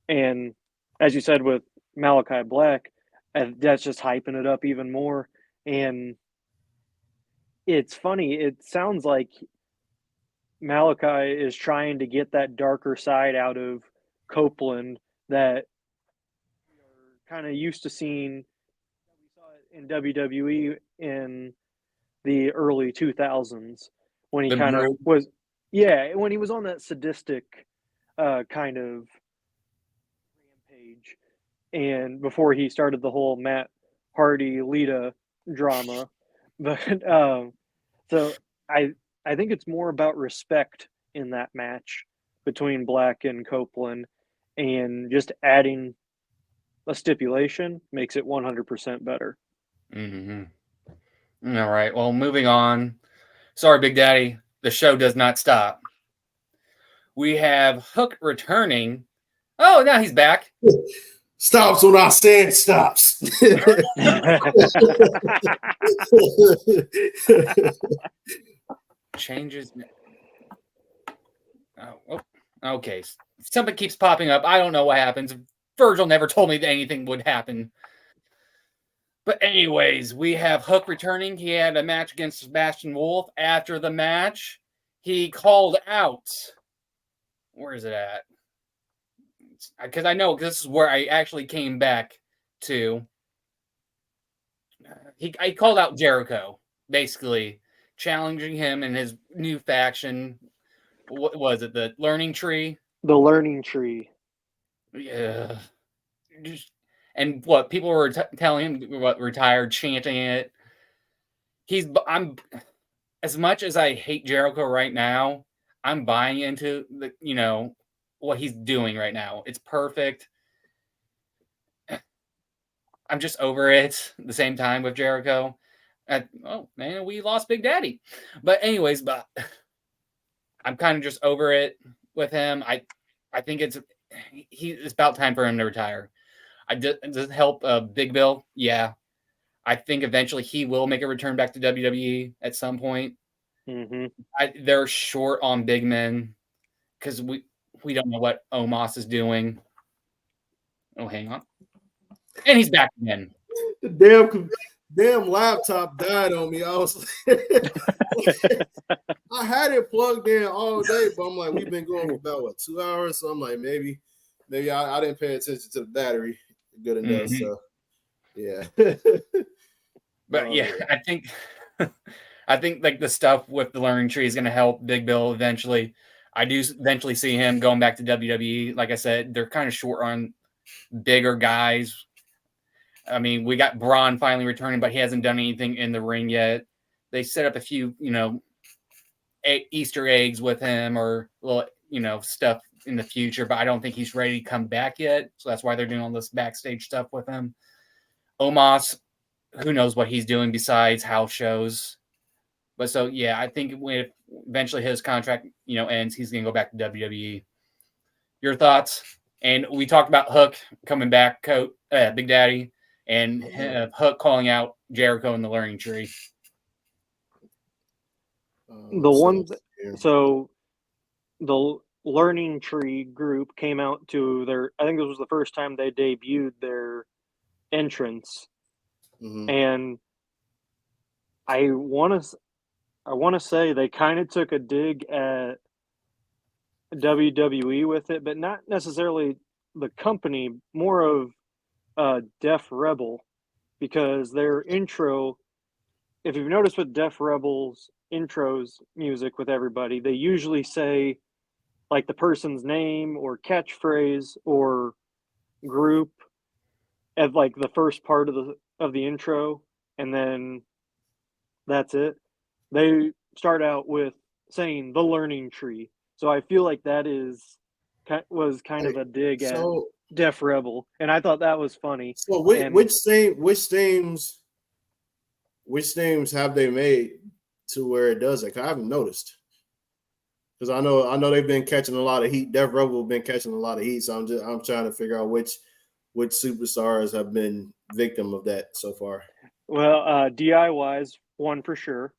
And as you said with Malachi Black, and that's just hyping it up even more. And it's funny. It sounds like Malachi is trying to get that darker side out of Copeland that we're kind of used to seeing. We saw it in WWE in the early 2000s when he The kind of Brood. was, when he was on that sadistic kind of rampage, and before he started the whole Matt Hardy Lita drama. But so I I think it's more about respect in that match between Black and Copeland, and just adding a stipulation makes it 100% better. Mm-hmm. All right. Well, moving on. Sorry, Big Daddy. The show does not stop. We have Hook returning. Oh, now he's back. Stops when I said stops. Changes. Oh, okay. Something keeps popping up. I don't know what happens. Virgil never told me that anything would happen. But anyways, we have Hook returning. He had a match against Sebastian Wolf. After the match, he called out. Where is it at? Because I know this is where I actually came back to. He called out Jericho, basically challenging him in his new faction. What was it? The Learning Tree? The Learning Tree. Yeah. And what people were telling him, what retired, chanting it. I'm as much as I hate Jericho right now, I'm buying into what he's doing right now. It's perfect. I'm just over it at the same time with Jericho. Oh man, we lost Big Daddy. But anyways, I'm kind of just over it with him. I think it's about time for him to retire. Does it help Big Bill? Yeah. I think eventually he will make a return back to WWE at some point. Mm-hmm. They're short on big men because we don't know what Omos is doing. Oh, hang on. And he's back again. The damn laptop died on me. I was I had it plugged in all day, but I'm like, we've been going for about 2 hours. So I'm like, maybe I didn't pay attention to the battery good enough. Mm-hmm. So yeah. But yeah, I think like the stuff with the Learning Tree is going to help Big Bill eventually. I do eventually see him going back to WWE. Like I said, they're kind of short on bigger guys. I mean, we got Braun finally returning, but he hasn't done anything in the ring yet. They set up a few, Easter eggs with him or little, stuff in the future, but I don't think he's ready to come back yet. So that's why they're doing all this backstage stuff with him. Omos, who knows what he's doing besides house shows. But so, yeah, I think when eventually his contract, ends, he's going to go back to WWE. Your thoughts? And we talked about Hook coming back, Big Daddy, and Hook calling out Jericho in the Learning Tree. So the Learning Tree group came out to I think this was the first time they debuted their entrance. Mm-hmm. And I want to say they kind of took a dig at WWE with it, but not necessarily the company, more of Def Rebel, because their intro, if you've noticed with Def Rebel's intros music with everybody, they usually say like the person's name or catchphrase or group at like the first part of the intro, and then that's it. They start out with saying the Learning Tree, so I feel like that was kind of a dig at Def Rebel, and I thought that was funny. So which names have they made to where it does it? I haven't noticed, because I know they've been catching a lot of heat. Def Rebel have been catching a lot of heat, so I'm trying to figure out which superstars have been victim of that so far. Well, DIY's one for sure.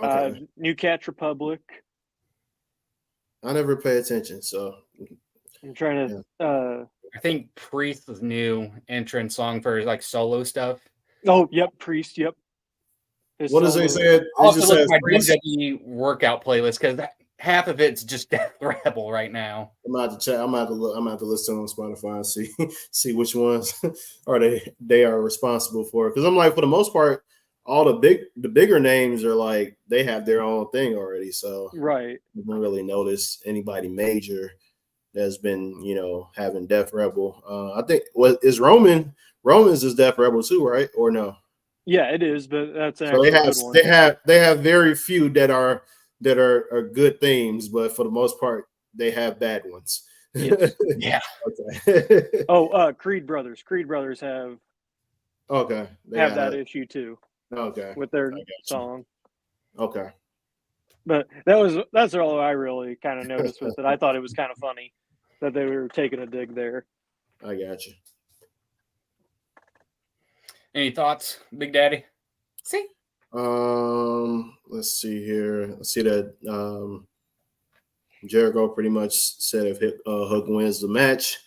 Okay. New Catch Republic. I never pay attention, so I'm trying to I think Priest's new entrance song for his like solo stuff. Oh, yep, Priest, yep. What does they say? It I'll have to just look at says my Priest. WWE workout playlist because half of it's just Death Rebel right now. I'm gonna have to check. I'm gonna have to look. I'm gonna have to listen on Spotify and see which ones are they are responsible for. Because I'm like, for the most part, all the bigger names are like they have their own thing already. So right, I don't really notice anybody major that's been having Death Rebel. I think what is Roman's is Death Rebel too, right? Or no? yeah, it is, but that's an So actual good one. they have very few that are good themes, but for the most part, they have bad ones. Yes. Yeah. Okay. Creed Brothers. Creed Brothers have Okay. that issue too Okay. with their song. Okay. But that's all I really kind of noticed with it. I thought it was kind of funny that they were taking a dig there. I got you. Any thoughts, Big Daddy? See? Let's see here. Let's see that Jericho pretty much said if Hook wins the match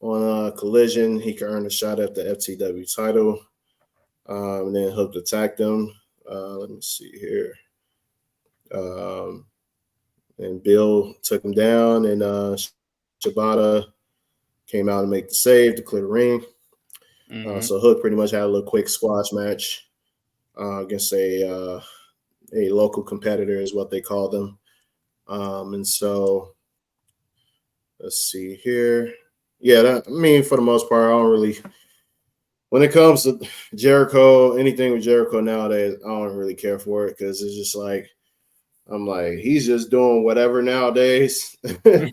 on Collision, he can earn a shot at the FTW title. And then Hook attacked him. Let me see here. And Bill took him down, and Shibata came out and make the save to clear the ring. So Hook pretty much had a little quick squash match against a local competitor, is what they call them. And so let's see here. Yeah, for the most part, I don't really. When it comes to Jericho, anything with Jericho nowadays, I don't really care for it because it's just like I'm like he's just doing whatever nowadays. I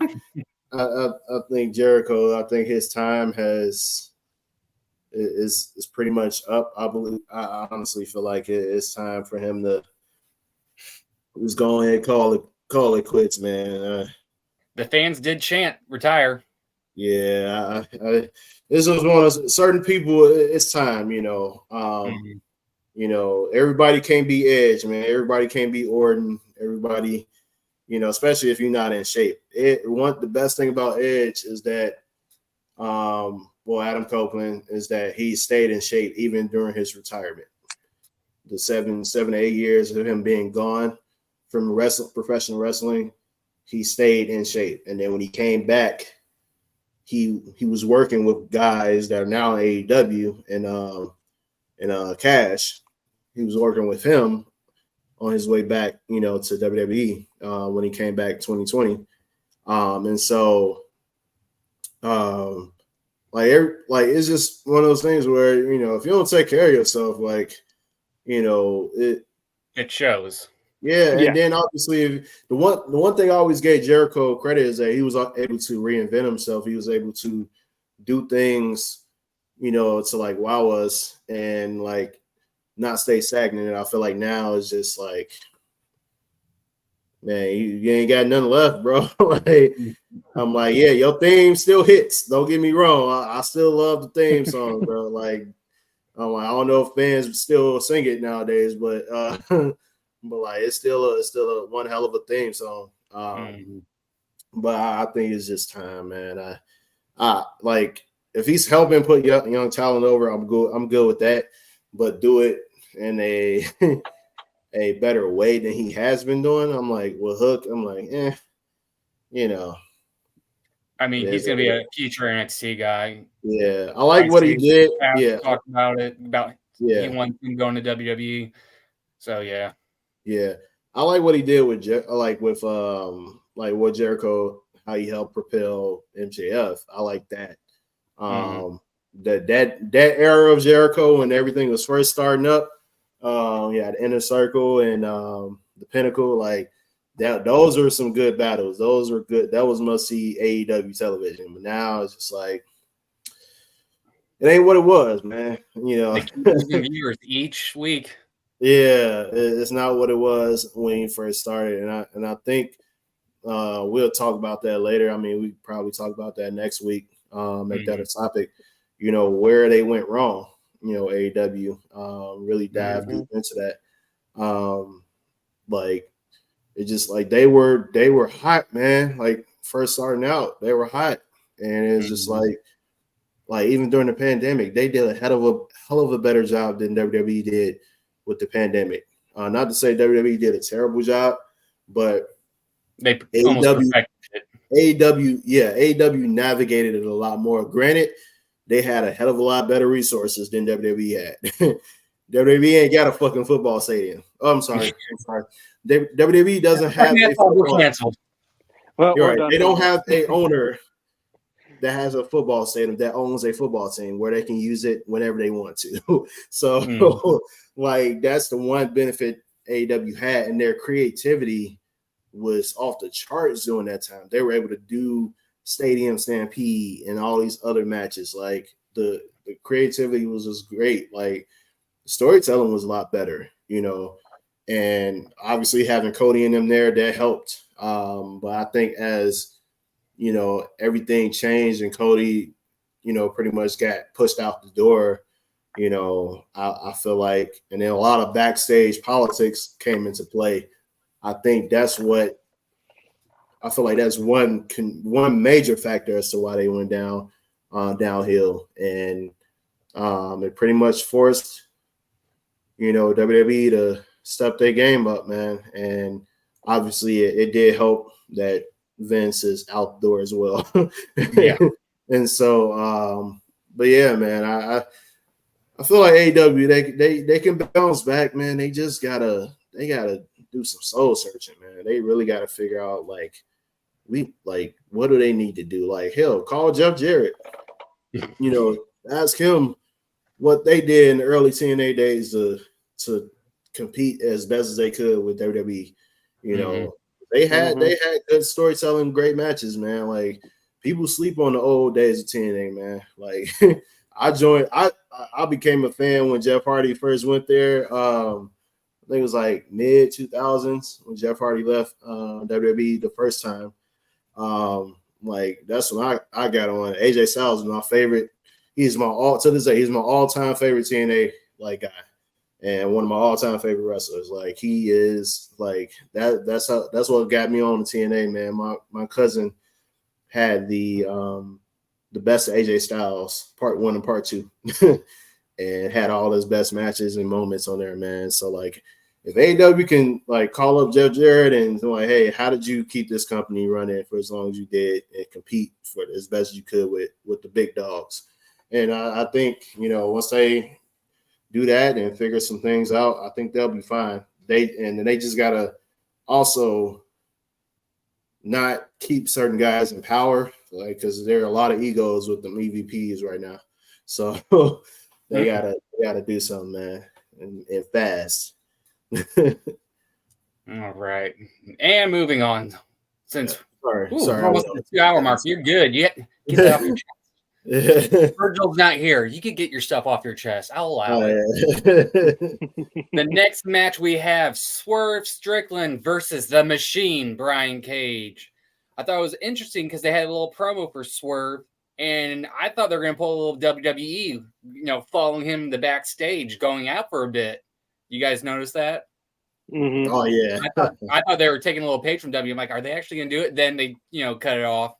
think Jericho. I think his time is pretty much up. I honestly feel like it's time for him to just go ahead and call it quits, man. The fans did chant retire. Yeah, this was one of certain people. It's time, everybody can't be Edge, man. Everybody can't be Orton. Everybody, especially if you're not in shape. The best thing about Edge is that, Adam Copeland, is that he stayed in shape even during his retirement. The 7 to 8 years of him being gone from professional wrestling, he stayed in shape. And then when he came back, he was working with guys that are now in AEW and Cash. He was working with him on his way back, to WWE when he came back 2020. And so it's just one of those things where, if you don't take care of yourself, It shows. Yeah, and then obviously the one thing I always gave Jericho credit is that he was able to reinvent himself. He was able to do things, to like wow us and like not stay stagnant. And I feel like now it's just like, man, you ain't got nothing left, bro. I'm like, yeah, your theme still hits. Don't get me wrong. I still love the theme song, bro. Like, I don't know if fans still sing it nowadays, but but like it's still a one hell of a theme song. But I think it's just time, man. I like if he's helping put young talent over, I'm good with that. But do it in a a better way than he has been doing. I'm like, with Hook, I'm like, I mean, he's going to be a future NXT guy. Yeah, I like what he did. Yeah, talked about it. He wants him going to WWE. So yeah, I like what he did with what Jericho, how he helped propel MJF. I like that. That era of Jericho when everything was first starting up. The Inner Circle and the Pinnacle, like that. Those are some good battles. Those were good. That was must see AEW television. But now it's just like it ain't what it was, man. They keep losing viewers each week. Yeah, it's not what it was when he first started, and I think we'll talk about that later. I mean, we probably talk about that next week. Make that a topic. Where they went wrong. AEW really dive deep into that. Like it just like they were hot, man. Like first starting out, they were hot, and it's just like like even during the pandemic, they did a hell of a better job than WWE did with the pandemic. Not to say WWE did a terrible job, but they almost perfected it. AEW navigated it a lot more. Granted, they had a hell of a lot better resources than WWE had. WWE ain't got a fucking football stadium. Oh, I'm sorry. WWE doesn't have a football. Canceled. Well, you're right. They don't have a owner that has a football stadium that owns a football team where they can use it whenever they want to. So, like, that's the one benefit AEW had, and their creativity was off the charts during that time. They were able to do Stadium Stampede and all these other matches. Like, the creativity was just great. Like, storytelling was a lot better, and obviously having Cody and them there, that helped. But I think as everything changed and Cody, pretty much got pushed out the door, I feel like, and then a lot of backstage politics came into play. I think that's what I feel like that's one major factor as to why they went downhill, and it pretty much forced WWE to step their game up, man. And obviously it did help that Vince is outdoor as well. Yeah. And so but yeah, man, I feel like AEW, they can bounce back, man. They just gotta do some soul searching, man. They really gotta figure out what do they need to do? Like, hell, call Jeff Jarrett. Ask him what they did in the early TNA days to compete as best as they could with WWE. They had good storytelling, great matches, man. Like, people sleep on the old days of TNA, man. Like, I became a fan when Jeff Hardy first went there. I think it was like mid 2000s when Jeff Hardy left WWE the first time. Like, that's when I got on. AJ Styles is my favorite. He's to this day, he's my all-time favorite TNA guy, and one of my all-time favorite wrestlers. Like, he is like that. That's what got me on the TNA, man. My cousin had the best of AJ Styles, part 1 and part 2, and had all his best matches and moments on there, man. So, like, if AEW can call up Jeff Jarrett and like, hey, how did you keep this company running for as long as you did and compete for as best as you could with the big dogs? And I think, once they do that and figure some things out, I think they'll be fine. They just gotta also not keep certain guys in power, because there are a lot of egos with them EVPs right now. So they gotta do something, man, and fast. All right, and moving on. Since sorry, we're almost at the 2-hour mark. You're good. You get that off your chest. Virgil's not here. You can get your stuff off your chest. I'll allow it. The next match we have Swerve Strickland versus the Machine, Brian Cage. I thought it was interesting because they had a little promo for Swerve, and I thought they were going to pull a little WWE, following him the backstage, going out for a bit. You guys notice that? Mm-hmm. Oh yeah. I thought they were taking a little page from W. I'm like, are they actually going to do it? Then they, cut it off.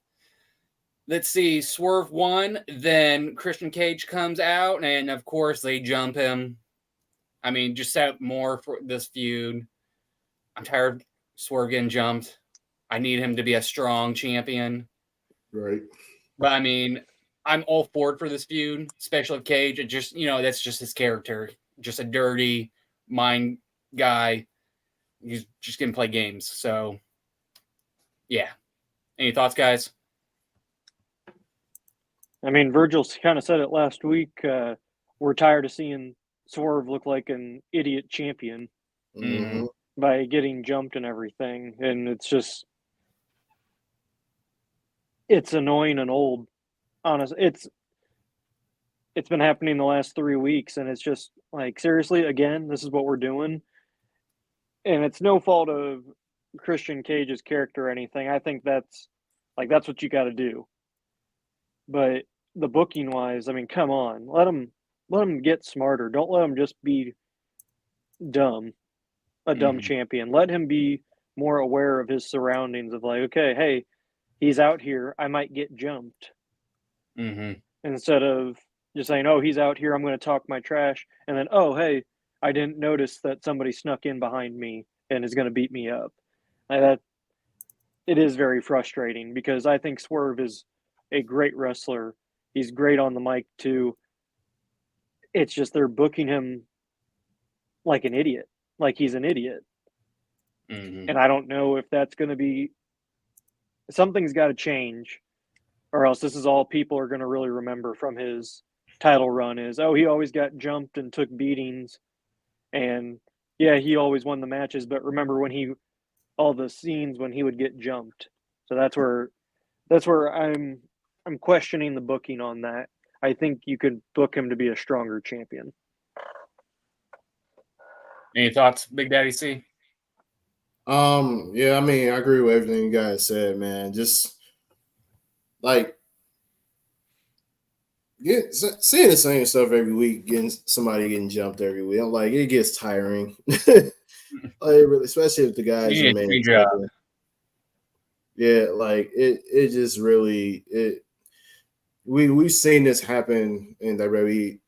Let's see, Swerve won, then Christian Cage comes out, and of course they jump him. I mean, just set up more for this feud. I'm tired of Swerve getting jumped. I need him to be a strong champion. Right. But I mean, I'm all for it for this feud, especially with Cage. It just, that's just his character. Just a dirty mind guy. He's just going to play games. So, yeah. Any thoughts, guys? I mean, Virgil kind of said it last week. We're tired of seeing Swerve look like an idiot champion by getting jumped and everything. And it's annoying and old. Honestly, it's been happening the last 3 weeks, and it's just like, seriously, again, this is what we're doing. And it's no fault of Christian Cage's character or anything. I think that's what you got to do. But the booking wise, I mean, come on, let him get smarter. Don't let him just be dumb champion. Let him be more aware of his surroundings of like, okay, hey, he's out here. I might get jumped. Mm-hmm. instead of just saying, "Oh, he's out here, I'm going to talk my trash," and then, "Oh, hey, I didn't notice that somebody snuck in behind me and is going to beat me up." That it is very frustrating because I think Swerve is a great wrestler. He's great on the mic too. It's just they're booking him like an idiot, like he's an idiot. Mm-hmm. And I don't know if that's going to be something's got to change, or else this is all people are going to really remember from his title run is, oh, he always got jumped and took beatings. And yeah, he always won the matches, but remember when all the scenes when he would get jumped. So that's where I'm questioning the booking on that. I think you could book him to be a stronger champion. Any thoughts, Big Daddy C? Yeah, I mean, I agree with everything you guys said, man. Just like seeing the same stuff every week, getting somebody getting jumped every week. I'm like, it gets tiring. Like, especially if the guys You need remain a change up. champion. Yeah, like it just really we've seen this happen in WWE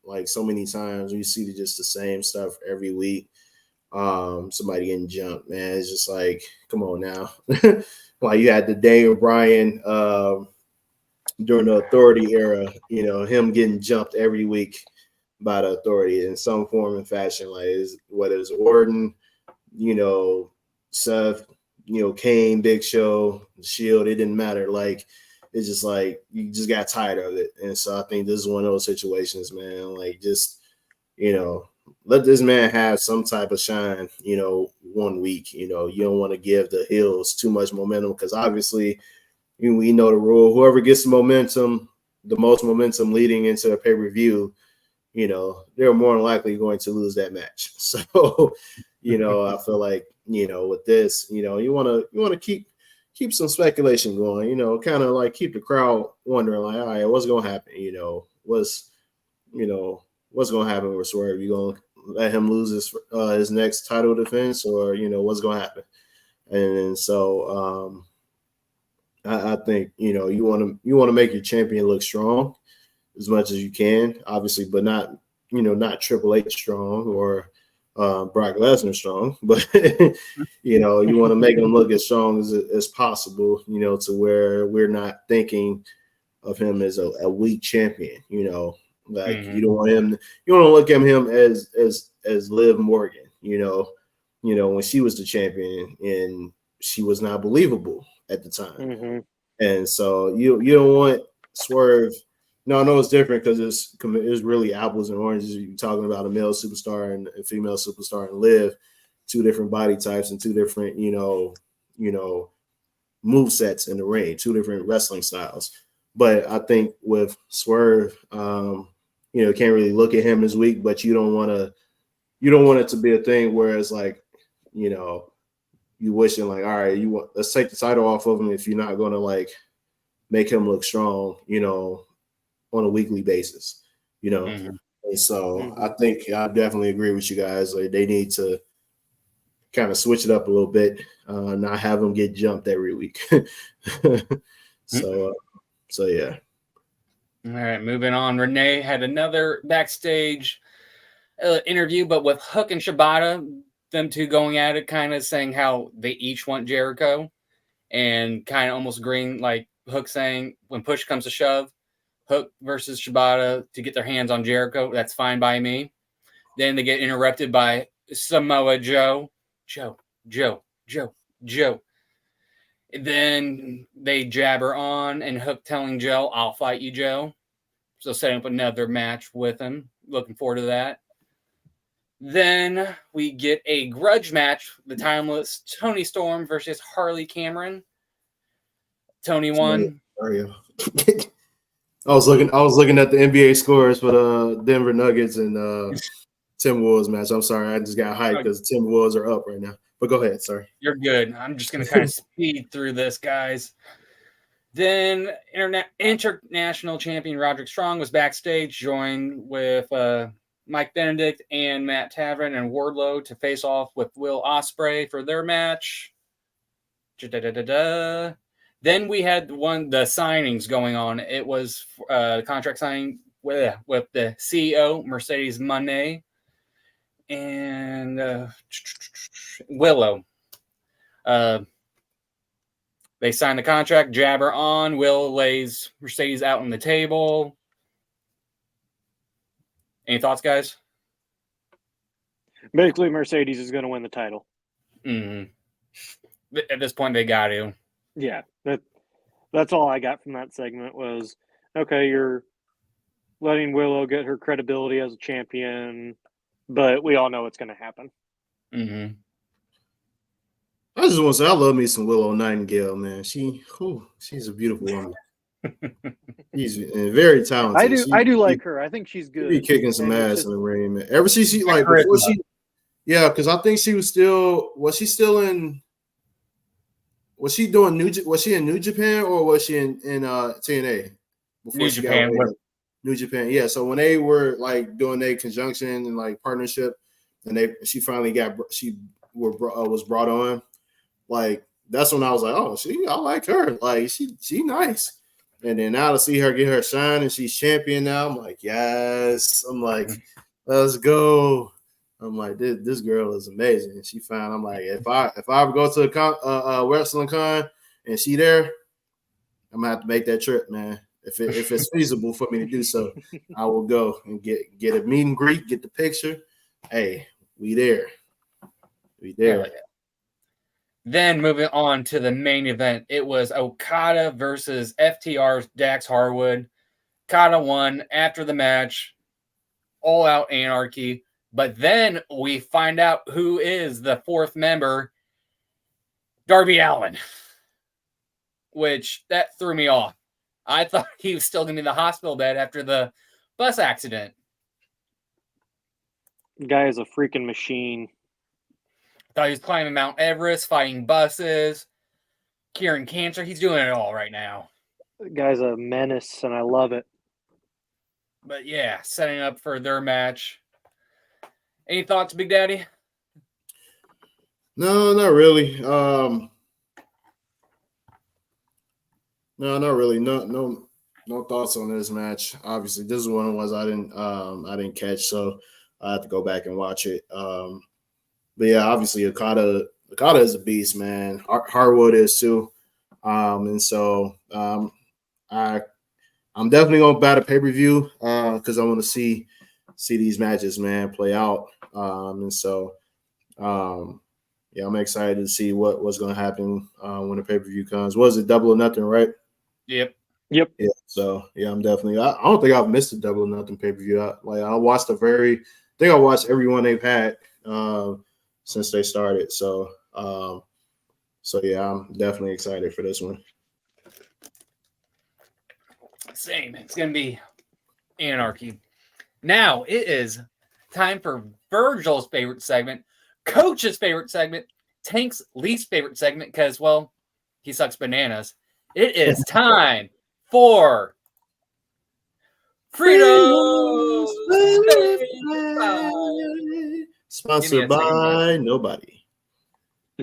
like so many times. We see just the same stuff every week. Somebody getting jumped, man. It's just like, come on now. Like you had the Daniel Bryan during the Authority era, you know, him getting jumped every week by the Authority in some form and fashion. Like whether it's Orton, you know, Seth, you know, Kane, Big Show, Shield, it didn't matter. Like it's just like you just got tired of it. And so I think this is one of those situations, man. Like just, you know, let this man have some type of shine, you know, one week. You know, you don't want to give the heels too much momentum because obviously we know the rule. Whoever gets the most momentum leading into a pay-per-view, you know, they're more than likely going to lose that match. So, you know, I feel like, you know, with this, you know, you want to keep some speculation going, you know, kind of like keep the crowd wondering like, all right, what's going to happen? You know, what's going to happen with Swerve? You going to let him lose his next title defense, or, you know, what's going to happen? And so I think, you know, you want to make your champion look strong as much as you can, obviously, but not, you know, not Triple H strong or Brock Lesnar strong, but you know, you want to make them look as strong as possible, you know, to where we're not thinking of him as a weak champion, you know, like you don't want to look at him as Liv Morgan, you know, when she was the champion and she was not believable at the time. Mm-hmm. And so you don't want Swerve. No, I know it's different because it's really apples and oranges. You're talking about a male superstar and a female superstar and Liv, two different body types and two different, you know, move sets in the ring, two different wrestling styles. But I think with Swerve, you know, can't really look at him as weak, but you don't want it to be a thing where it's like, you know, you wishing like, all right, let's take the title off of him if you're not going to like make him look strong, you know, on a weekly basis, you know. And so I think I definitely agree with you guys. Like they need to kind of switch it up a little bit, not have them get jumped every week. So yeah. All right, moving on. Renee had another backstage interview, but with Hook and Shibata, them two going at it, kind of saying how they each want Jericho, and kind of almost agreeing, like Hook saying, when push comes to shove, Hook versus Shibata to get their hands on Jericho, that's fine by me. Then they get interrupted by Samoa Joe. Then they jabber on, and Hook telling Joe, I'll fight you, Joe. So setting up another match with him. Looking forward to that. Then we get a grudge match, the timeless Tony Storm versus Harley Cameron. Tony won. Sorry. I was looking at the NBA scores for the Denver Nuggets and Timberwolves match. I'm sorry, I just got hyped because Timberwolves are up right now. But go ahead, sorry. You're good. I'm just going to kind of speed through this, guys. Then international champion Roderick Strong was backstage, joined with Mike Benedict and Matt Taven and Wardlow to face off with Will Ospreay for their match. Then we had the signings going on. It was contract signing with the CEO, Mercedes Moné, and Willow. They signed the contract. Jabber on. Will lays Mercedes out on the table. Any thoughts, guys? Basically, Mercedes is going to win the title. Mm-hmm. At this point, they got to. Yeah, that's all I got from that segment was, okay, you're letting Willow get her credibility as a champion, but we all know it's going to happen. Mm-hmm. I just want to say I love me some Willow Nightingale, man. She's a beautiful woman. She's very talented. I do like her. I think she's good. She be kicking some ass in the ring, man. Ever since she like before she, yeah, because I think she was still in. Was she doing Was she in New Japan or was she in TNA? Before New Japan. New Japan, yeah. So when they were like doing their conjunction and like partnership, and she finally was brought on, like that's when I was like, oh, I like her. Like she nice. And then now to see her get her shine and she's champion now, I'm like, yes. I'm like, let's go. I'm like, this girl is amazing. And she fine. I'm like, if I ever go to a wrestling con and she there, I'm gonna have to make that trip, man. If it's feasible for me to do so, I will go and get a meet and greet, get the picture. Hey, we there. We there. Yeah. Then moving on to the main event, it was Okada versus FTR's Dax Harwood. Okada won after the match, all out anarchy. But then we find out who is the fourth member, Darby Allin, which that threw me off. I thought he was still going to be in the hospital bed after the bus accident. The guy is a freaking machine. Thought he was climbing Mount Everest, fighting buses, curing cancer. He's doing it all right now. The guy's a menace, and I love it. But yeah, setting up for their match. Any thoughts, Big Daddy? No, not really. No, not really. No thoughts on this match. Obviously, this is one of the ones I didn't catch, so I have to go back and watch it. But yeah, obviously Okada is a beast, man. Harwood is too. And so I'm definitely gonna bat a pay-per-view because I want to see these matches, man, play out. And so yeah, I'm excited to see what's gonna happen when the pay-per-view comes. Was it Double or Nothing, right? Yep. Yeah. So yeah, I'm definitely. I don't think I've missed a Double or Nothing pay-per-view. I watched I think I watched every one they've had since they started. So yeah, I'm definitely excited for this one. Same. It's gonna be anarchy. Now it is time for Virgil's favorite segment, Coach's favorite segment, Tank's least favorite segment because, well, he sucks bananas. It is time for Fritos! Sponsored by nobody.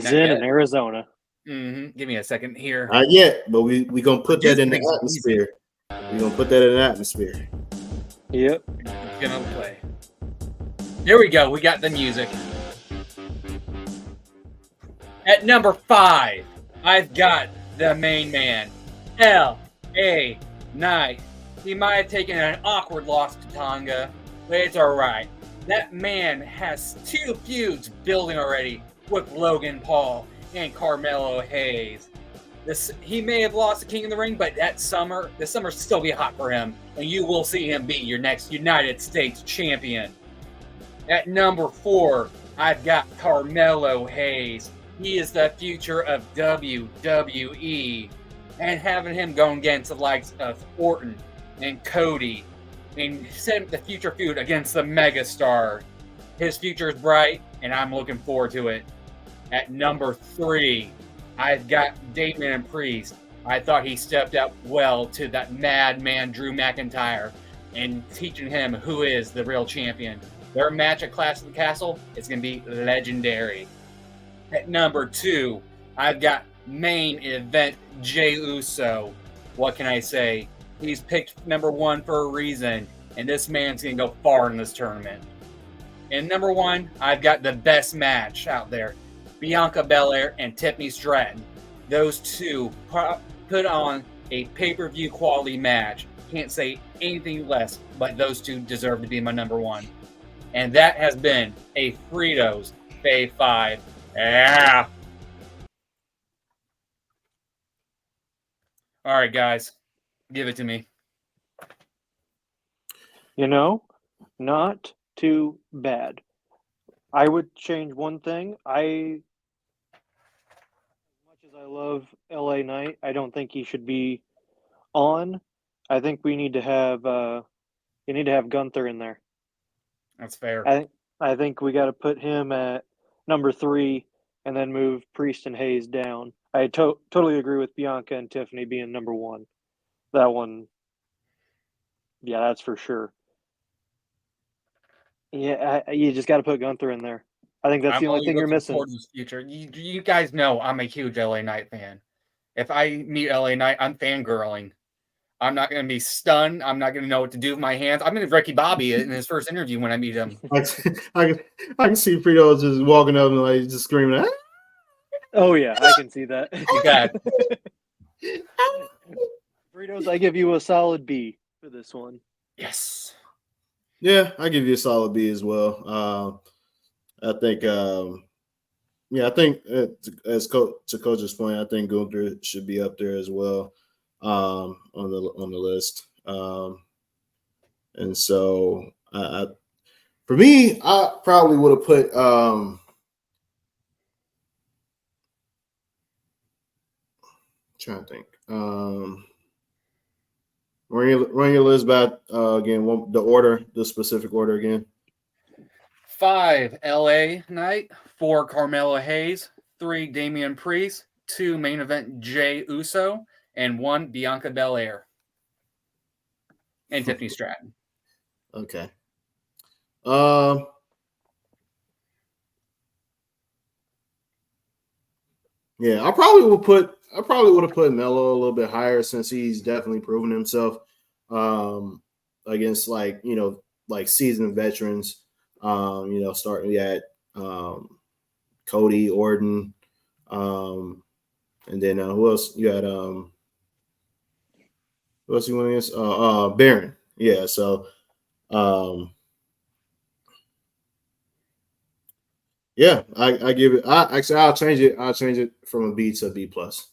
Zen in Arizona. Mm-hmm. Give me a second here. Not yet, but we gonna put that in the atmosphere. We're gonna put that in the atmosphere. Yep. It's gonna play. There we go. We got the music. At number 5, I've got the main man, L.A. Knight. He might have taken an awkward loss to Tonga, but it's all right. That man has 2 feuds building already with Logan Paul and Carmelo Hayes. He may have lost the King of the Ring, but this summer still be hot for him, and you will see him be your next United States champion. At number 4, I've got Carmelo Hayes. He is the future of WWE, and having him going against the likes of Orton and Cody, and set the future feud against the megastar. His future is bright, and I'm looking forward to it. At number 3, I've got Damian Priest. I thought he stepped up well to that madman Drew McIntyre and teaching him who is the real champion. Their match at Clash of the Castle is going to be legendary. At number 2, I've got main event Jey Uso. What can I say? He's picked number 1 for a reason, and this man's going to go far in this tournament. And number 1, I've got the best match out there. Bianca Belair and Tiffany Stratton. Those two put on a pay-per-view quality match. Can't say anything less, but those two deserve to be my number 1. And that has been a Fritos Fave 5. Yeah! All right, guys. Give it to me. Not too bad. I would change one thing. As much as I love LA Knight, I don't think he should be on. I think we need to have Gunther in there. That's fair. I think we got to put him at number 3 and then move Priest and Hayes down. I totally agree with Bianca and Tiffany being number 1. That one, yeah, that's for sure. Yeah, you just got to put Gunther in there. I think that's the only thing you're missing. Future. You guys know I'm a huge LA Knight fan. If I meet LA Knight, I'm fangirling. I'm not going to be stunned. I'm not going to know what to do with my hands. I'm going to Ricky Bobby in his first interview when I meet him. I can see Fritos just walking up and like just screaming. Ah! Oh yeah, I can see that. You Fritos, I give you a solid B for this one. Yes. Yeah, I give you a solid B as well. I think, I think as to Coach's point, I think Gunther should be up there as well on the list. And so, for me, I probably would have put. Trying to think. Run your list back again. The specific order again. 5 LA Knight, 4 Carmelo Hayes, 3 Damian Priest, 2 main event Jey Uso, and 1 Bianca Belair. And Tiffany Stratton. Okay. Yeah, I probably would have put Melo a little bit higher since he's definitely proven himself against like seasoned veterans. Starting at Cody, Orton, and then who else? You had who else you went against? Baron. Yeah, so yeah, I give it. I'll change it. I'll change it from a B to a B plus.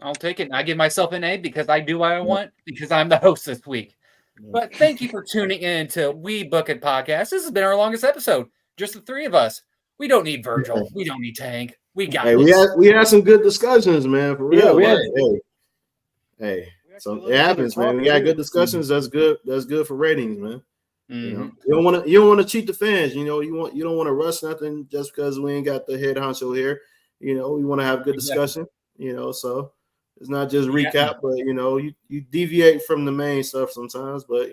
I'll take it. I give myself an A because I do what I want because I'm the host this week. But thank you for tuning in to We Book It Podcast. This has been our longest episode. Just the 3 of us. We don't need Virgil. We don't need Tank. We got this. We had some good discussions, man. For real. Yeah, Hey. So it happens, man. We got good discussions. That's good. That's good for ratings, man. Mm-hmm. You don't want to cheat the fans. You don't want to rush nothing just because we ain't got the head honcho here. We want to have good discussion. So it's not just recap, but you deviate from the main stuff sometimes. But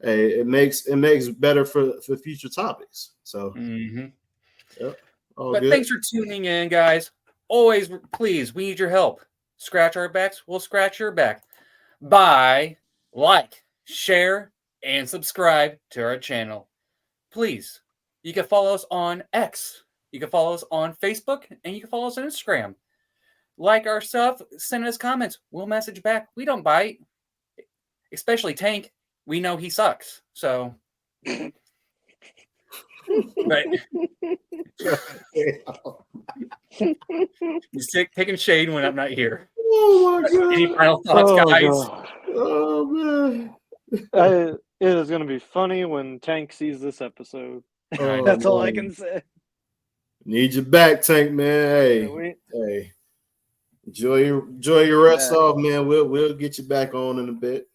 hey, it makes better for future topics. So yep. But good. Thanks for tuning in, guys. Always, please, we need your help. Scratch our backs, we'll scratch your back. By like, share, and subscribe to our channel. Please, you can follow us on X. You can follow us on Facebook, and you can follow us on Instagram. Like our stuff, send us comments. We'll message back. We don't bite. Especially Tank. We know he sucks. So, but he's taking shade when I'm not here. Oh my god! Any final thoughts, guys? God. Oh man! It is going to be funny when Tank sees this episode. That's all I can say. Need you back, Tank, man. Hey. Enjoy your rest off, man. We'll get you back on in a bit.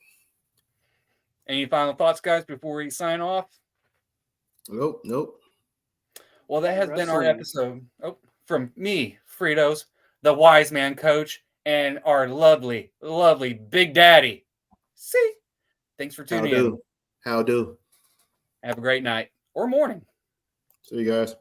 Any final thoughts, guys, before we sign off? Nope. Well, that has been our episode. From me, Fritos, the wise man coach, and our lovely, lovely Big Daddy. See? Thanks for tuning in. How do? Have a great night or morning. See you guys.